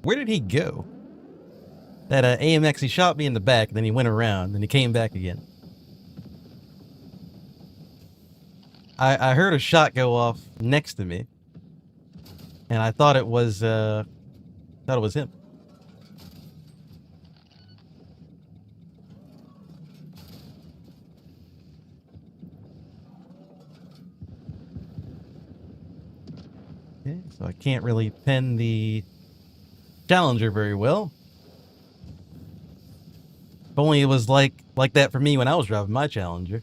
Where did he go? That AMX, he shot me in the back, and then he went around, and he came back again. I heard a shot go off next to me, and I thought it was him. Okay, so I can't really pen the Challenger very well. If only it was like that for me when I was driving my Challenger.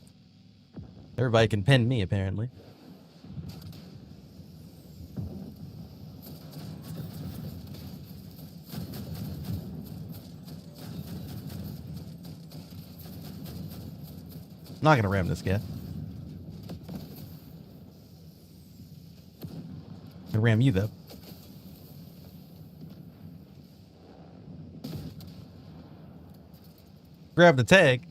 Everybody can pen me, apparently. I'm not gonna ram this guy. I'm gonna ram you, though. Grab the tag.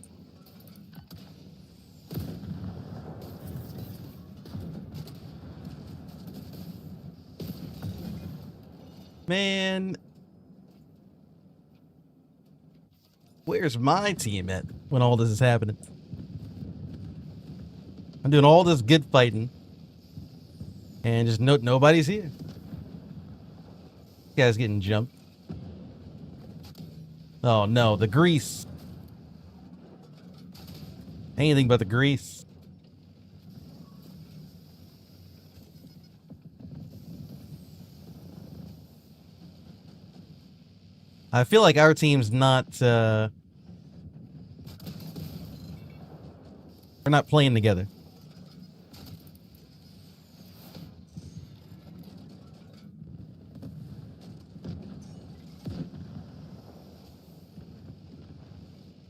Man. Where's my team at when all this is happening? I'm doing all this good fighting. And just nobody's here. This guy's getting jumped. Oh no, the grease. Anything but the grease. I feel like our team's not, we're not playing together.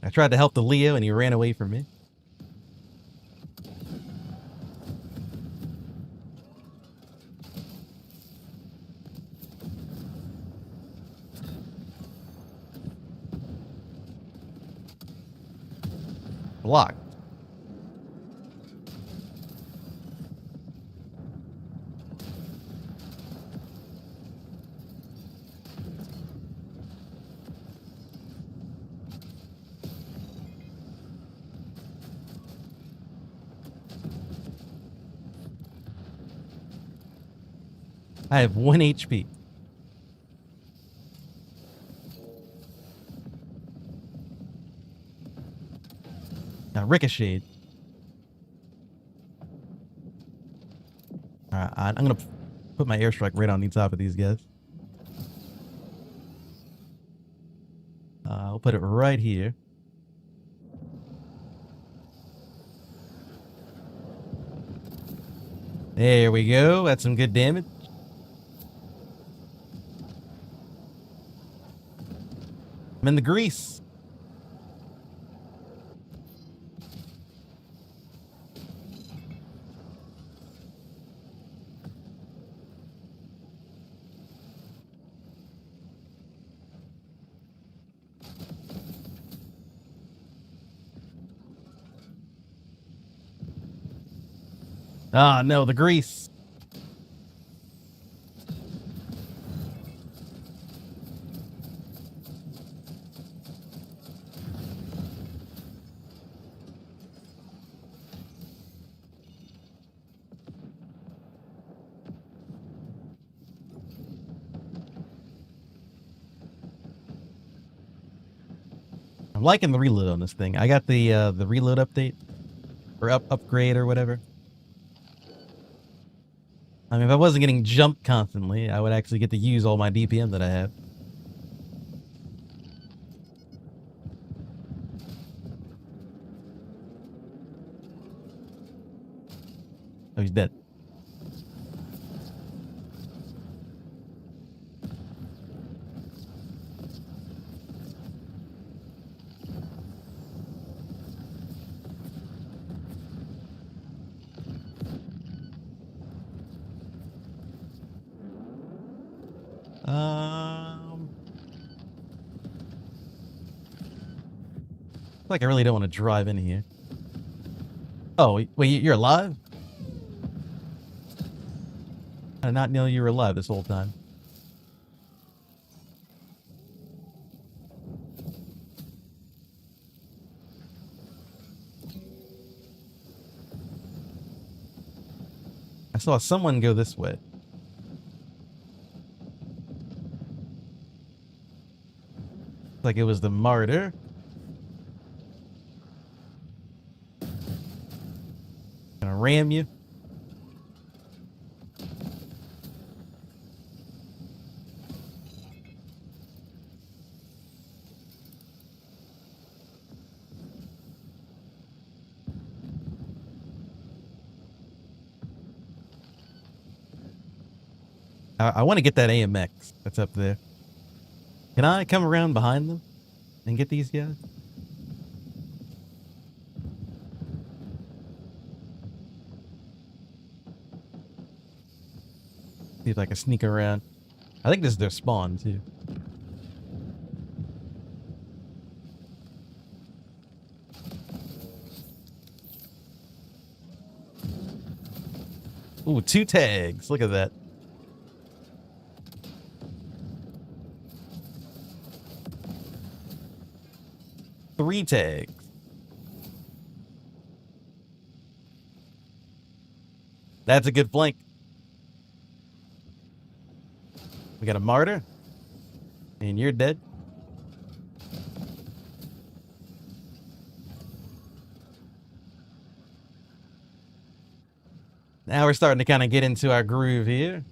I tried to help the Leo and he ran away from me. Blocked. I have 1 HP. Now ricocheted. Alright, I'm gonna put my airstrike right on the top of these guys. I'll put it right here. There we go. That's some good damage. I'm in the grease. Ah, no, the grease. I'm liking the reload on this thing. I got the reload update or upgrade or whatever. I mean, if I wasn't getting jumped constantly, I would actually get to use all my DPM that I have. Oh, he's dead. Like I really don't want to drive in here. Oh, wait, you're alive? I did not know you were alive this whole time. I saw someone go this way. Like it was the martyr. Gonna ram you. I want to get that AMX that's up there. Can I come around behind them and get these guys? See if I can sneak around. I think this is their spawn, too. Ooh, 2 tags. Look at that. Three tags. That's a good flank. We got a martyr. And you're dead. Now we're starting to kind of get into our groove here.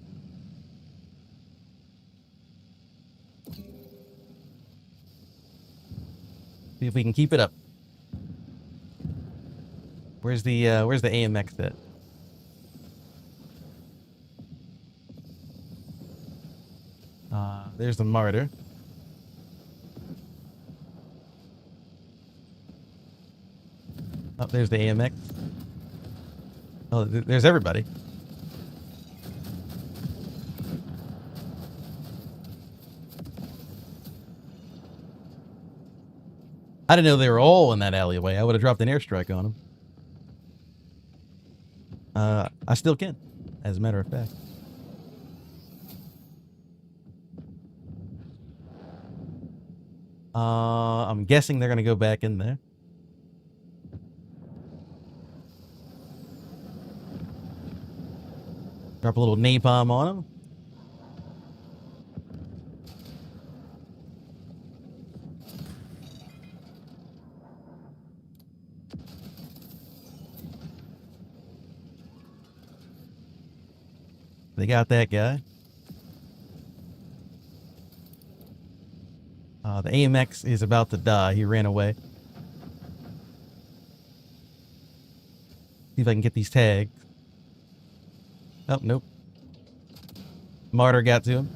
See if we can keep it up. Where's the AMX at? There's the martyr. Oh, there's the AMX. Oh, there's everybody. I didn't know they were all in that alleyway. I would have dropped an airstrike on them. I still can, as a matter of fact. I'm guessing they're going to go back in there. Drop a little napalm on them. They got that guy. The AMX is about to die. He ran away. See if I can get these tags. Oh, nope. Martyr got to him.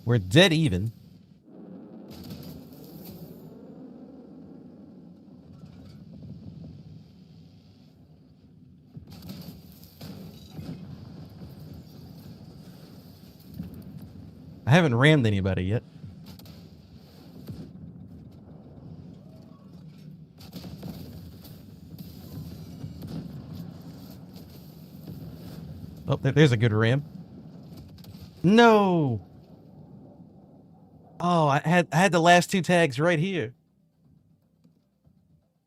We're dead even. I haven't rammed anybody yet. Oh, there's a good ram. No! Oh, I had the last 2 tags right here.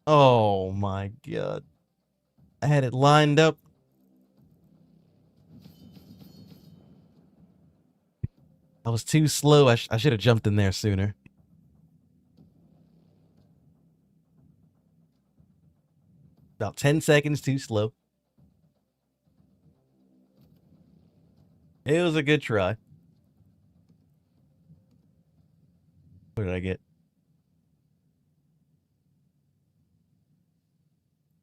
Oh my god. I had it lined up I was too slow. I should have jumped in there sooner. About 10 seconds too slow. It was a good try. What did I get?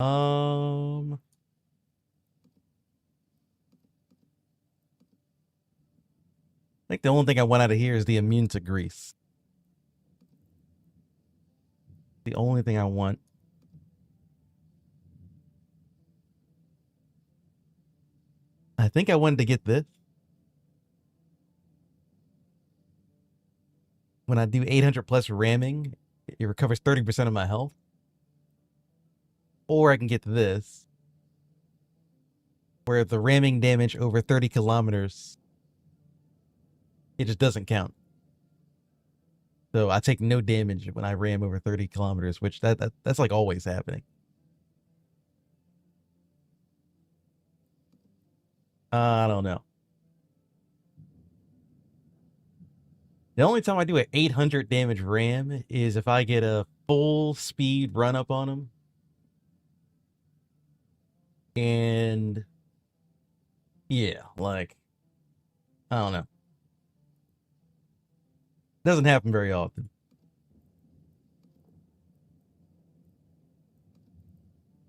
I think the only thing I want out of here is the immune to grease. The only thing I want. I think I wanted to get this. When I do 800 plus ramming, it recovers 30% of my health. Or I can get this, where the ramming damage over 30 kilometers, it just doesn't count. So I take no damage when I ram over 30 kilometers, which that's like always happening. I don't know. The only time I do an 800 damage ram is if I get a full speed run up on him. And yeah, like, I don't know. Doesn't happen very often.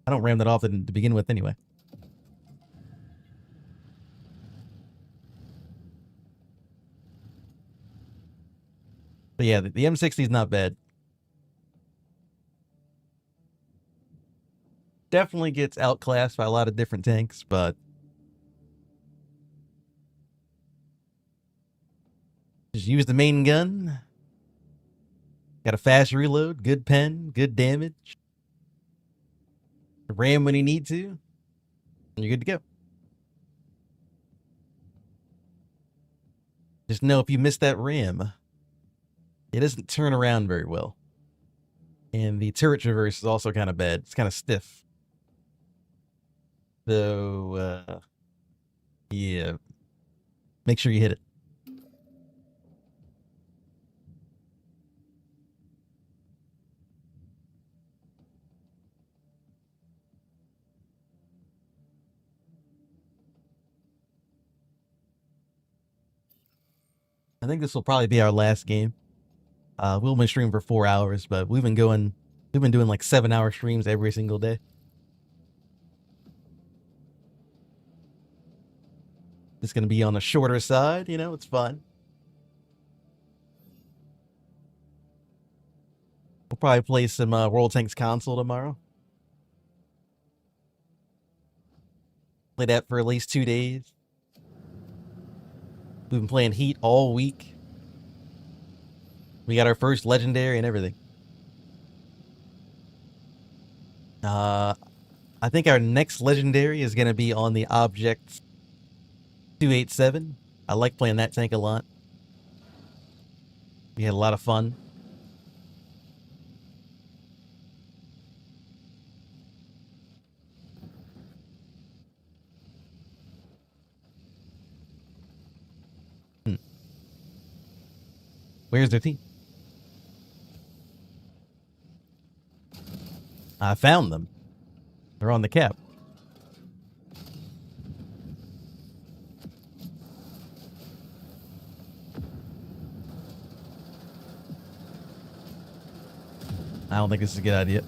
I don't ram that often to begin with anyway. But yeah, the M60 is not bad. Definitely gets outclassed by a lot of different tanks, but just use the main gun. Got a fast reload, good pen, good damage. Ram when you need to, and you're good to go. Just know if you miss that ram, it doesn't turn around very well. And the turret traverse is also kind of bad. It's kind of stiff. So, yeah. Make sure you hit it. I think this will probably be our last game. We'll been streaming for 4 hours, but we've been doing like 7-hour streams every single day. It's gonna be on the shorter side, you know, it's fun. We'll probably play some World Tanks console tomorrow. Play that for at least 2 days. We've been playing Heat all week. We got our first legendary and everything. I think our next legendary is going to be on the Object 287. I like playing that tank a lot. We had a lot of fun. Where's their team? I found them. They're on the cap. I don't think this is a good idea.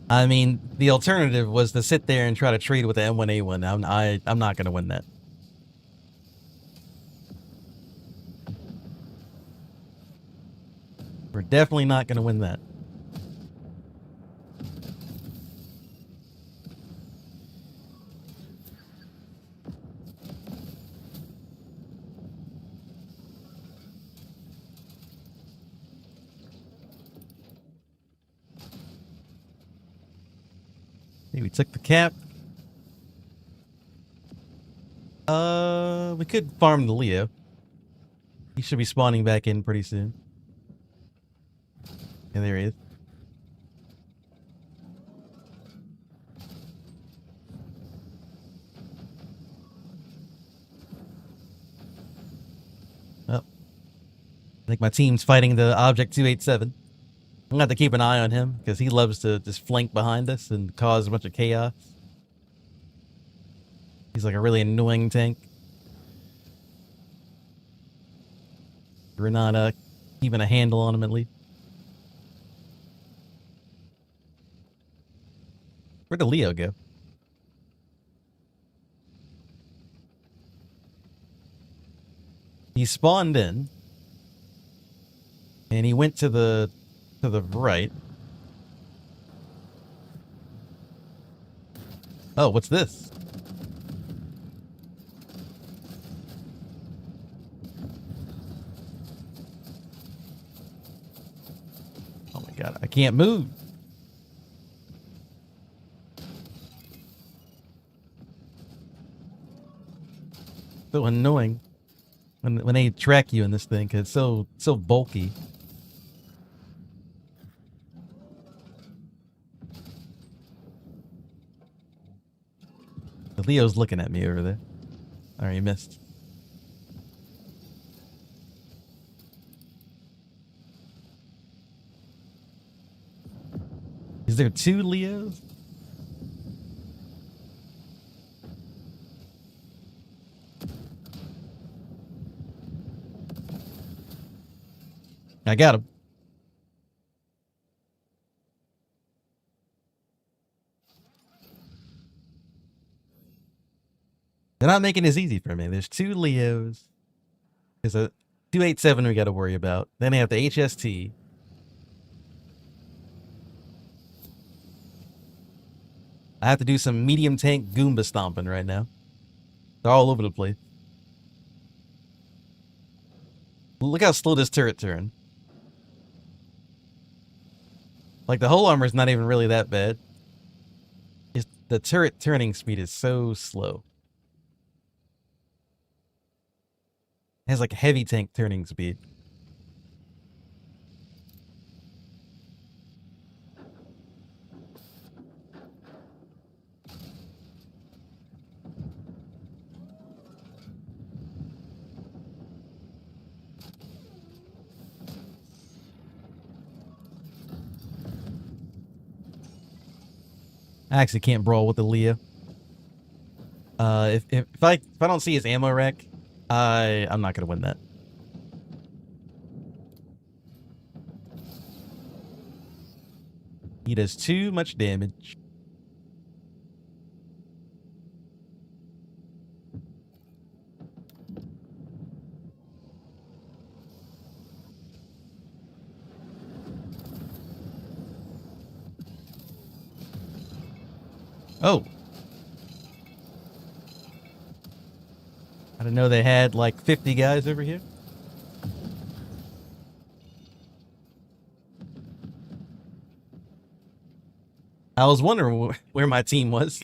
I mean, the alternative was to sit there and try to trade with the M1A1. I'm not going to win that. We're definitely not going to win that. Okay, we took the cap. We could farm the Leo. He should be spawning back in pretty soon. And there he is. think my team's fighting the Object 287. I'm gonna have to keep an eye on him because he loves to just flank behind us and cause a bunch of chaos. He's like a really annoying tank. We're not keeping a handle on him at least. Where'd the Leo go? He spawned in, and he went to the right. Oh, what's this? Oh my god, I can't move. So annoying when they track you in this thing because it's so bulky. The Leo's looking at me over there. All right, you missed. Is there two Leos? I got him. They're not making this easy for me. There's two Leos. There's a 287 we got to worry about. Then I have the HST. I have to do some medium tank Goomba stomping right now. They're all over the place. Look how slow this turret turned. Like, the whole armor's not even really that bad. It's, the turret turning speed is so slow. It has like heavy tank turning speed. I actually can't brawl with the Leo. If I don't see his ammo rack, I'm not gonna win that. He does too much damage. Oh. I didn't know they had like 50 guys over here. I was wondering where my team was.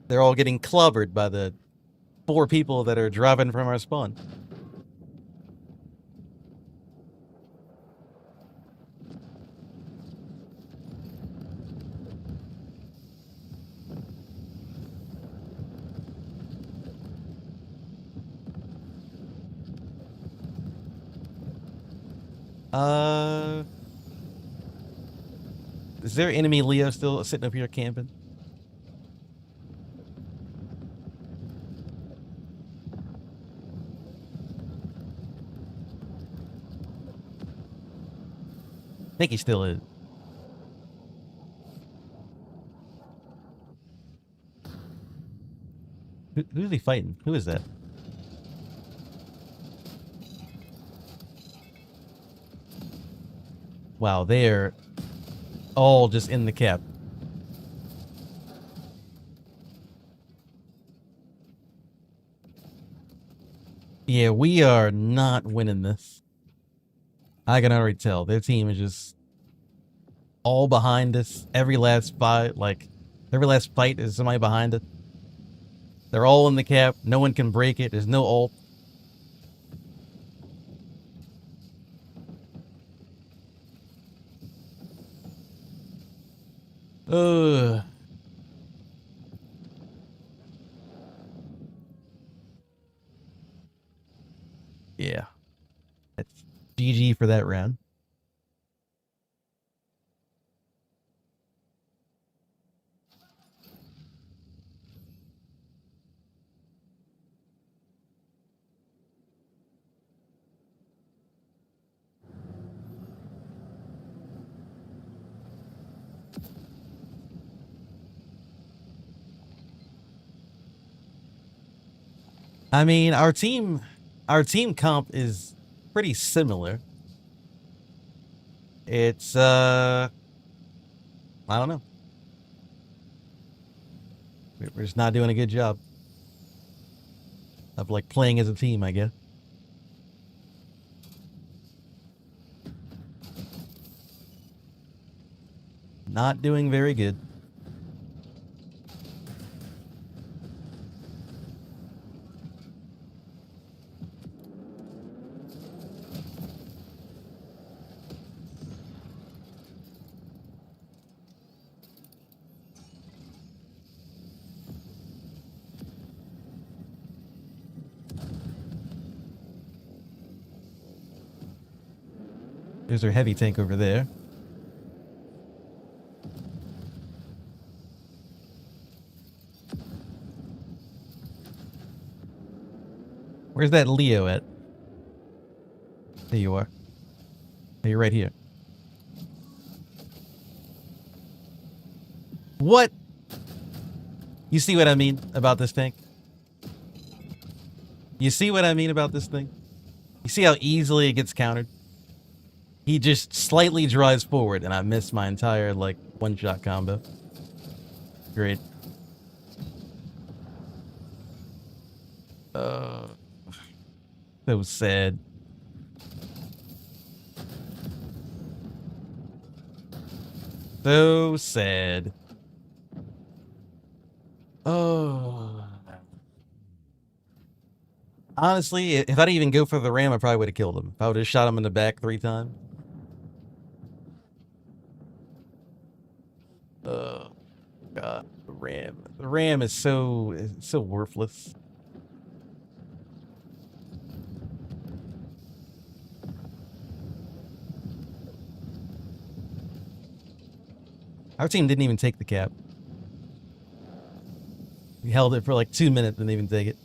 They're all getting clobbered by the 4 people that are driving from our spawn. Is there enemy Leo still sitting up here camping? I think he still is. Who's he fighting? Who is that? Wow, they're all just in the cap. Yeah, we are not winning this. I can already tell. Their team is just all behind us. Every last fight, every last fight is somebody behind us. They're all in the cap. No one can break it. There's no ult. Ugh. Yeah, GG for that round. I mean, our team comp is pretty similar. It's I don't know. We're just not doing a good job of like playing as a team, I guess. Not doing very good. There's our heavy tank over there. Where's that Leo at? There you are. Hey, you're right here. What? You see what I mean about this tank? You see what I mean about this thing? You see how easily it gets countered? He just slightly drives forward, and I miss my entire, like, one-shot combo. Great. So sad. So sad. Oh. Honestly, if I didn't even go for the ram, I probably would have killed him. If I would have shot him in the back 3 times. Oh, God. The ram. The ram is so worthless. Our team didn't even take the cap. We held it for like 2 minutes and didn't even take it.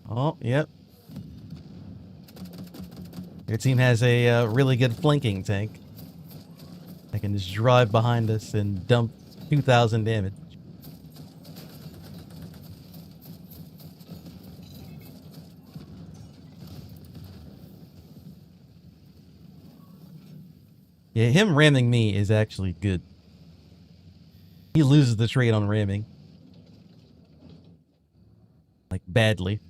Oh, yep. Your team has a really good flanking tank. That can just drive behind us and dump 2,000 damage. Yeah, him ramming me is actually good. He loses the trade on ramming. Like, badly.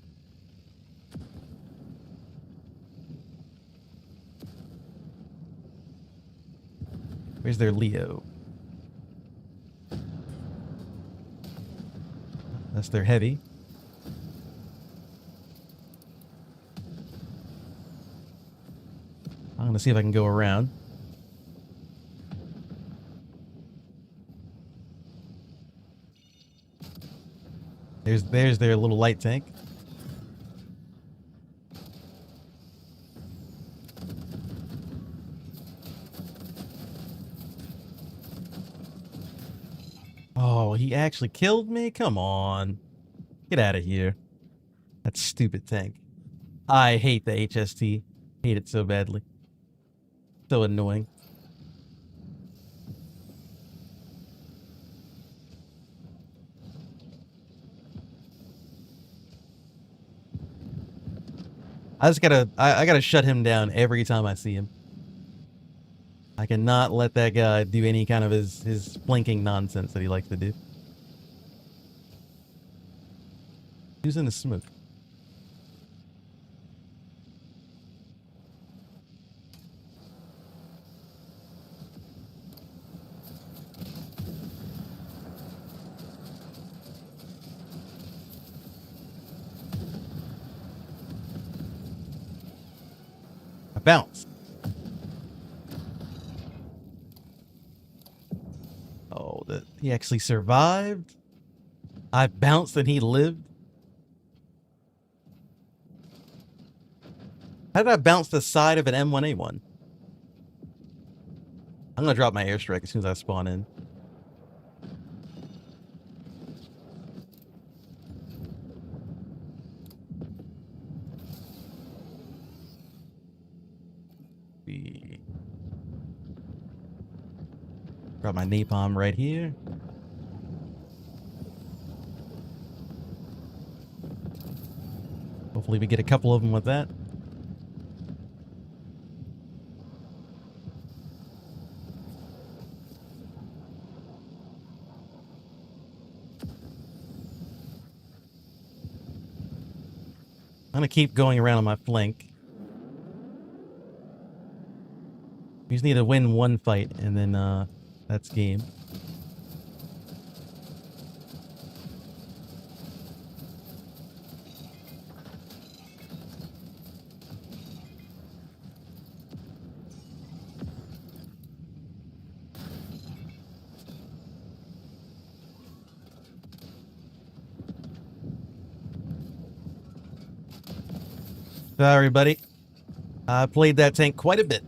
Where's their Leo? That's their heavy. I'm gonna see if I can go around. There's their little light tank. Oh, he actually killed me? Come on. Get out of here. That stupid tank. I hate the HST. Hate it so badly. So annoying. I gotta shut him down every time I see him. I cannot let that guy do any kind of his flanking nonsense that he likes to do. Who's in the smoke? I bounce. that he actually survived. I bounced and he lived. How did I bounce the side of an M1A1? I'm gonna drop my airstrike as soon as I spawn in. Drop my napalm right here. Hopefully we get a couple of them with that. I'm gonna keep going around on my flank. We just need to win one fight, and then that's game. Sorry, buddy. I played that tank quite a bit.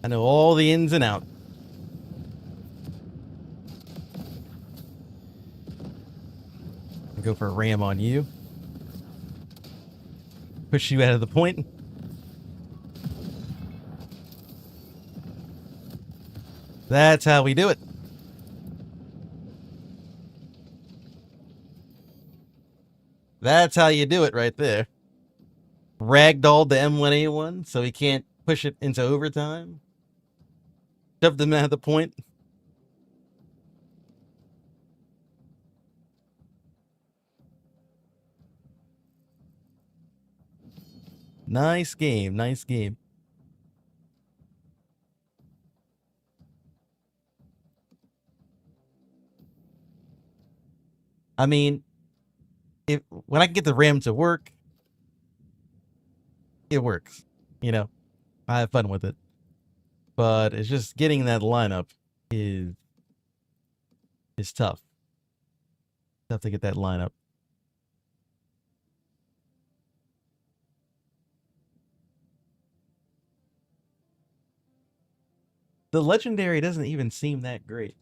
I know all the ins and outs. Go for a ram on you. Push you out of the point. That's how we do it. That's how you do it right there. Ragdolled the M1A1 so he can't push it into overtime. Shoved him out of the point. Nice game. Nice game. I mean, when I can get the RAM to work, it works. You know, I have fun with it. But it's just getting that lineup is tough. Tough to get that lineup. The legendary doesn't even seem that great.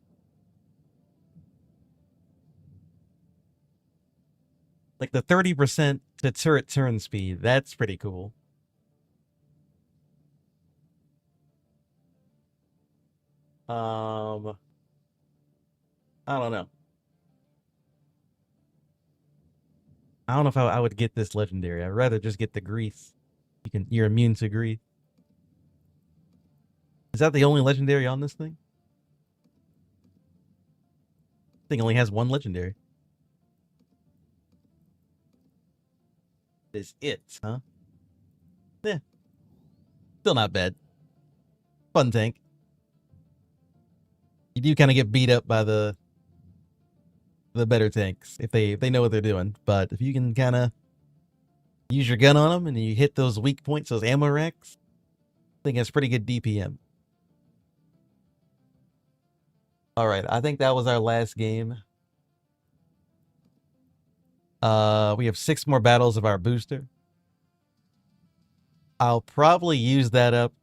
Like the 30% to turret turn speed, that's pretty cool. I don't know. I don't know if I would get this legendary. I'd rather just get the grease. You're immune to grease. Is that the only legendary on this thing? This thing only has one legendary. Is it, huh? Yeah. Still not bad. Fun tank. You do kind of get beat up by the better tanks if they know what they're doing. But if you can kind of use your gun on them and you hit those weak points, those ammo racks, I think that's pretty good DPM. All right, I think that was our last game. We have 6 more battles of our booster. I'll probably use that up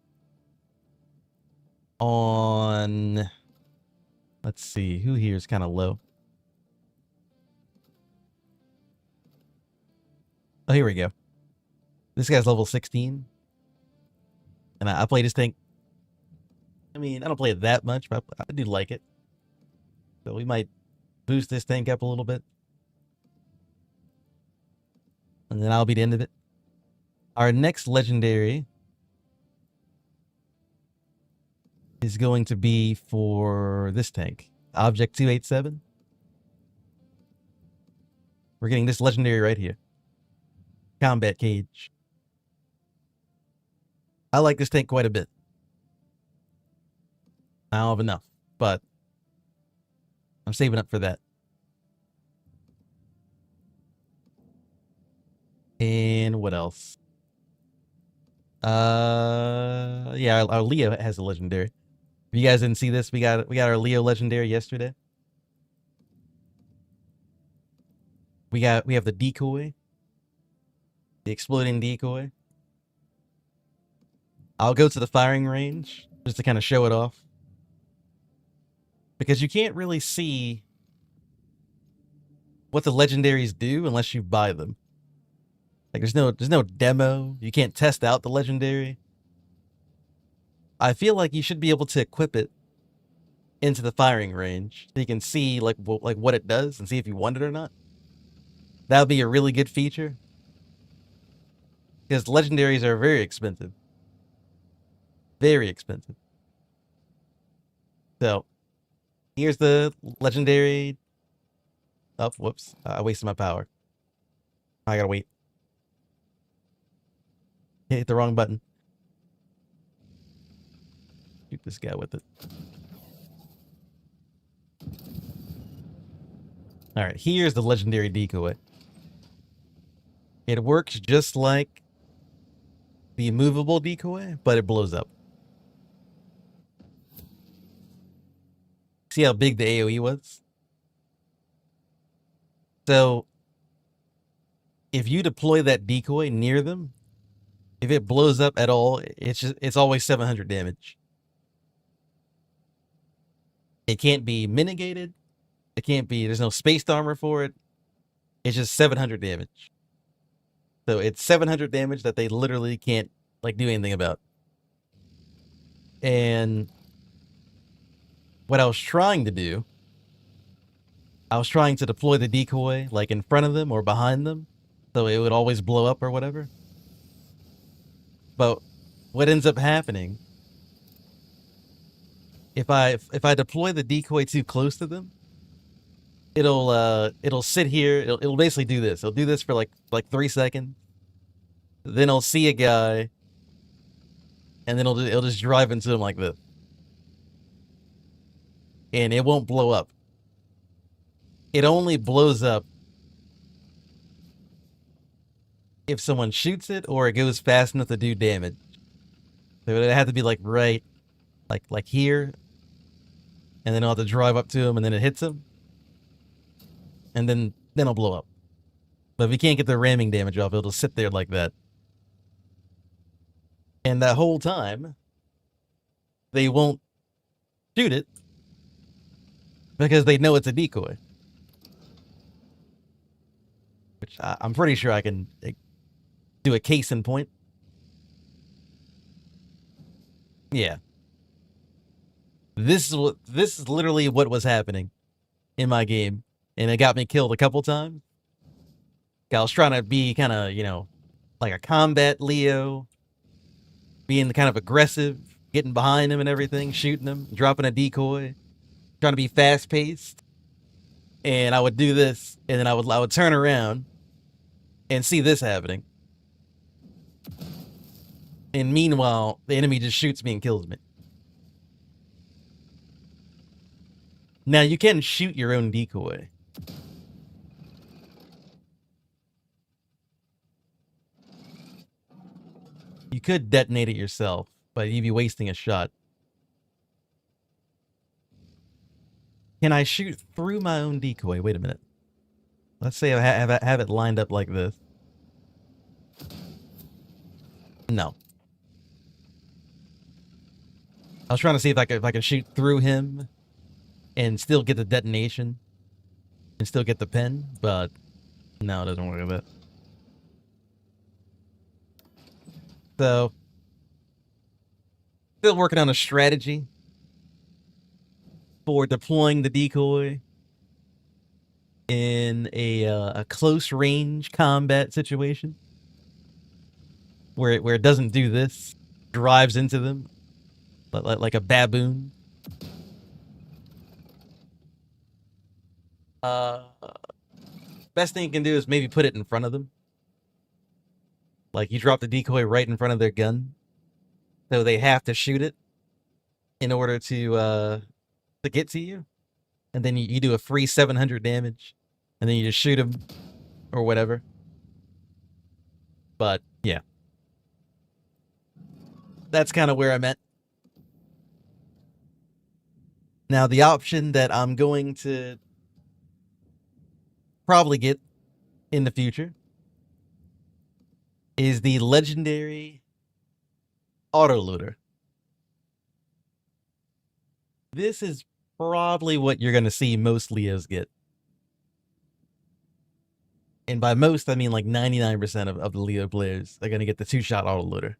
on, let's see, who here is kind of low? Oh, here we go. This guy's level 16. And I play this tank. I mean, I don't play it that much, but I do like it. So we might boost this tank up a little bit. And then I'll be the end of it. Our next legendary is going to be for this tank. Object 287. We're getting this legendary right here. Combat Cage. I like this tank quite a bit. I don't have enough, but I'm saving up for that. And what else? Yeah, our Leo has a legendary. If you guys didn't see this, we got our Leo legendary yesterday. We have the decoy, the exploding decoy. I'll go to the firing range just to kind of show it off, because you can't really see what the legendaries do unless you buy them. Like there's no demo. You can't test out the legendary. I feel like you should be able to equip it into the firing range so you can see like what it does and see if you want it or not. That would be a really good feature, because legendaries are very expensive. Very expensive. So here's the legendary. Oh, whoops. I wasted my power. I gotta wait. Hit the wrong button. Shoot this guy with it. Alright, here's the legendary decoy. It works just like the immovable decoy, but it blows up. See how big the AoE was? So, if you deploy that decoy near them, if it blows up at all, it's always 700 damage. It can't be mitigated. It can't be, there's no spaced armor for it. It's just 700 damage. So it's 700 damage that they literally can't like do anything about. And what I was trying to do, I was trying to deploy the decoy like in front of them or behind them, so it would always blow up or whatever. But what ends up happening, if I deploy the decoy too close to them, it'll sit here. It'll basically do this. It'll do this for like 3 seconds. Then I'll see a guy, and then it'll just drive into him like this, and it won't blow up. It only blows up if someone shoots it or it goes fast enough to do damage. So it had to be like right, like here, and then I'll have to drive up to him, and then it hits him, and then it'll blow up. But if you can't get the ramming damage off, it'll sit there like that. And that whole time, they won't shoot it because they know it's a decoy. Which I'm pretty sure I can do a case in point. Yeah. This is literally what was happening in my game, and it got me killed a couple times. I was trying to be kind of, like a combat Leo, being kind of aggressive, getting behind him and everything, shooting him, dropping a decoy, trying to be fast paced. And I would do this, and then I would turn around and see this happening. And meanwhile, the enemy just shoots me and kills me. Now, you can shoot your own decoy. You could detonate it yourself, but you'd be wasting a shot. Can I shoot through my own decoy? Wait a minute. Let's say I have it lined up like this. No. I was trying to see if I could shoot through him and still get the detonation and still get the pin, but no, it doesn't work like that. So, still working on a strategy for deploying the decoy in a close range combat situation where it doesn't do this, drives into them like a baboon. Best thing you can do is maybe put it in front of them. Like you drop the decoy right in front of their gun, so they have to shoot it in order to get to you, and then you do a free 700 damage, and then you just shoot them or whatever. But yeah, that's kind of where I'm at. Now, the option that I'm going to probably get in the future is the legendary autoloader. This is probably what you're going to see most Leos get. And by most, I mean like 99% of the Leo players are going to get the 2-shot autoloader.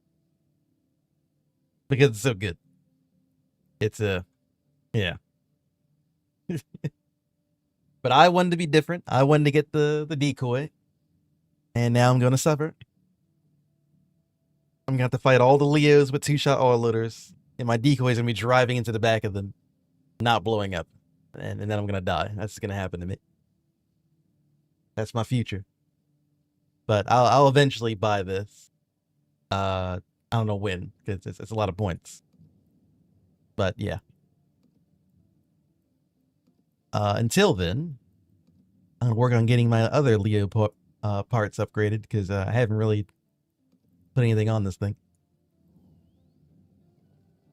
Because it's so good. It's yeah. But I wanted to be different. I wanted to get the decoy. And now I'm going to suffer. I'm going to have to fight all the Leos with 2-shot autoloaders. And my decoy's going to be driving into the back of them, not blowing up. And then I'm going to die. That's going to happen to me. That's my future. But I'll eventually buy this. I don't know when, because it's a lot of points. But yeah. Until then, I'm going to work on getting my other Leo parts upgraded, because I haven't really put anything on this thing.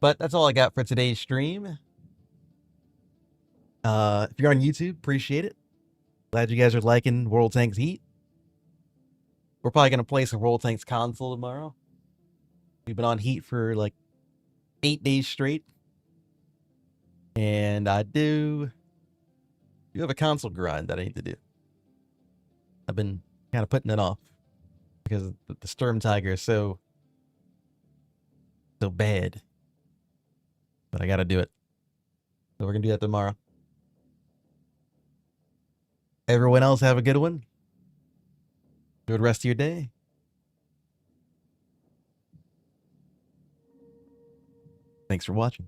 But that's all I got for today's stream. If you're on YouTube, appreciate it. Glad you guys are liking World Tanks Heat. We're probably going to play some World Tanks console tomorrow. We've been on Heat for like 8 days straight. And I do have a console grind that I need to do. I've been kind of putting it off because the Sturm Tiger is so bad. But I got to do it. So we're going to do that tomorrow. Everyone else have a good one. Good rest of your day. Thanks for watching.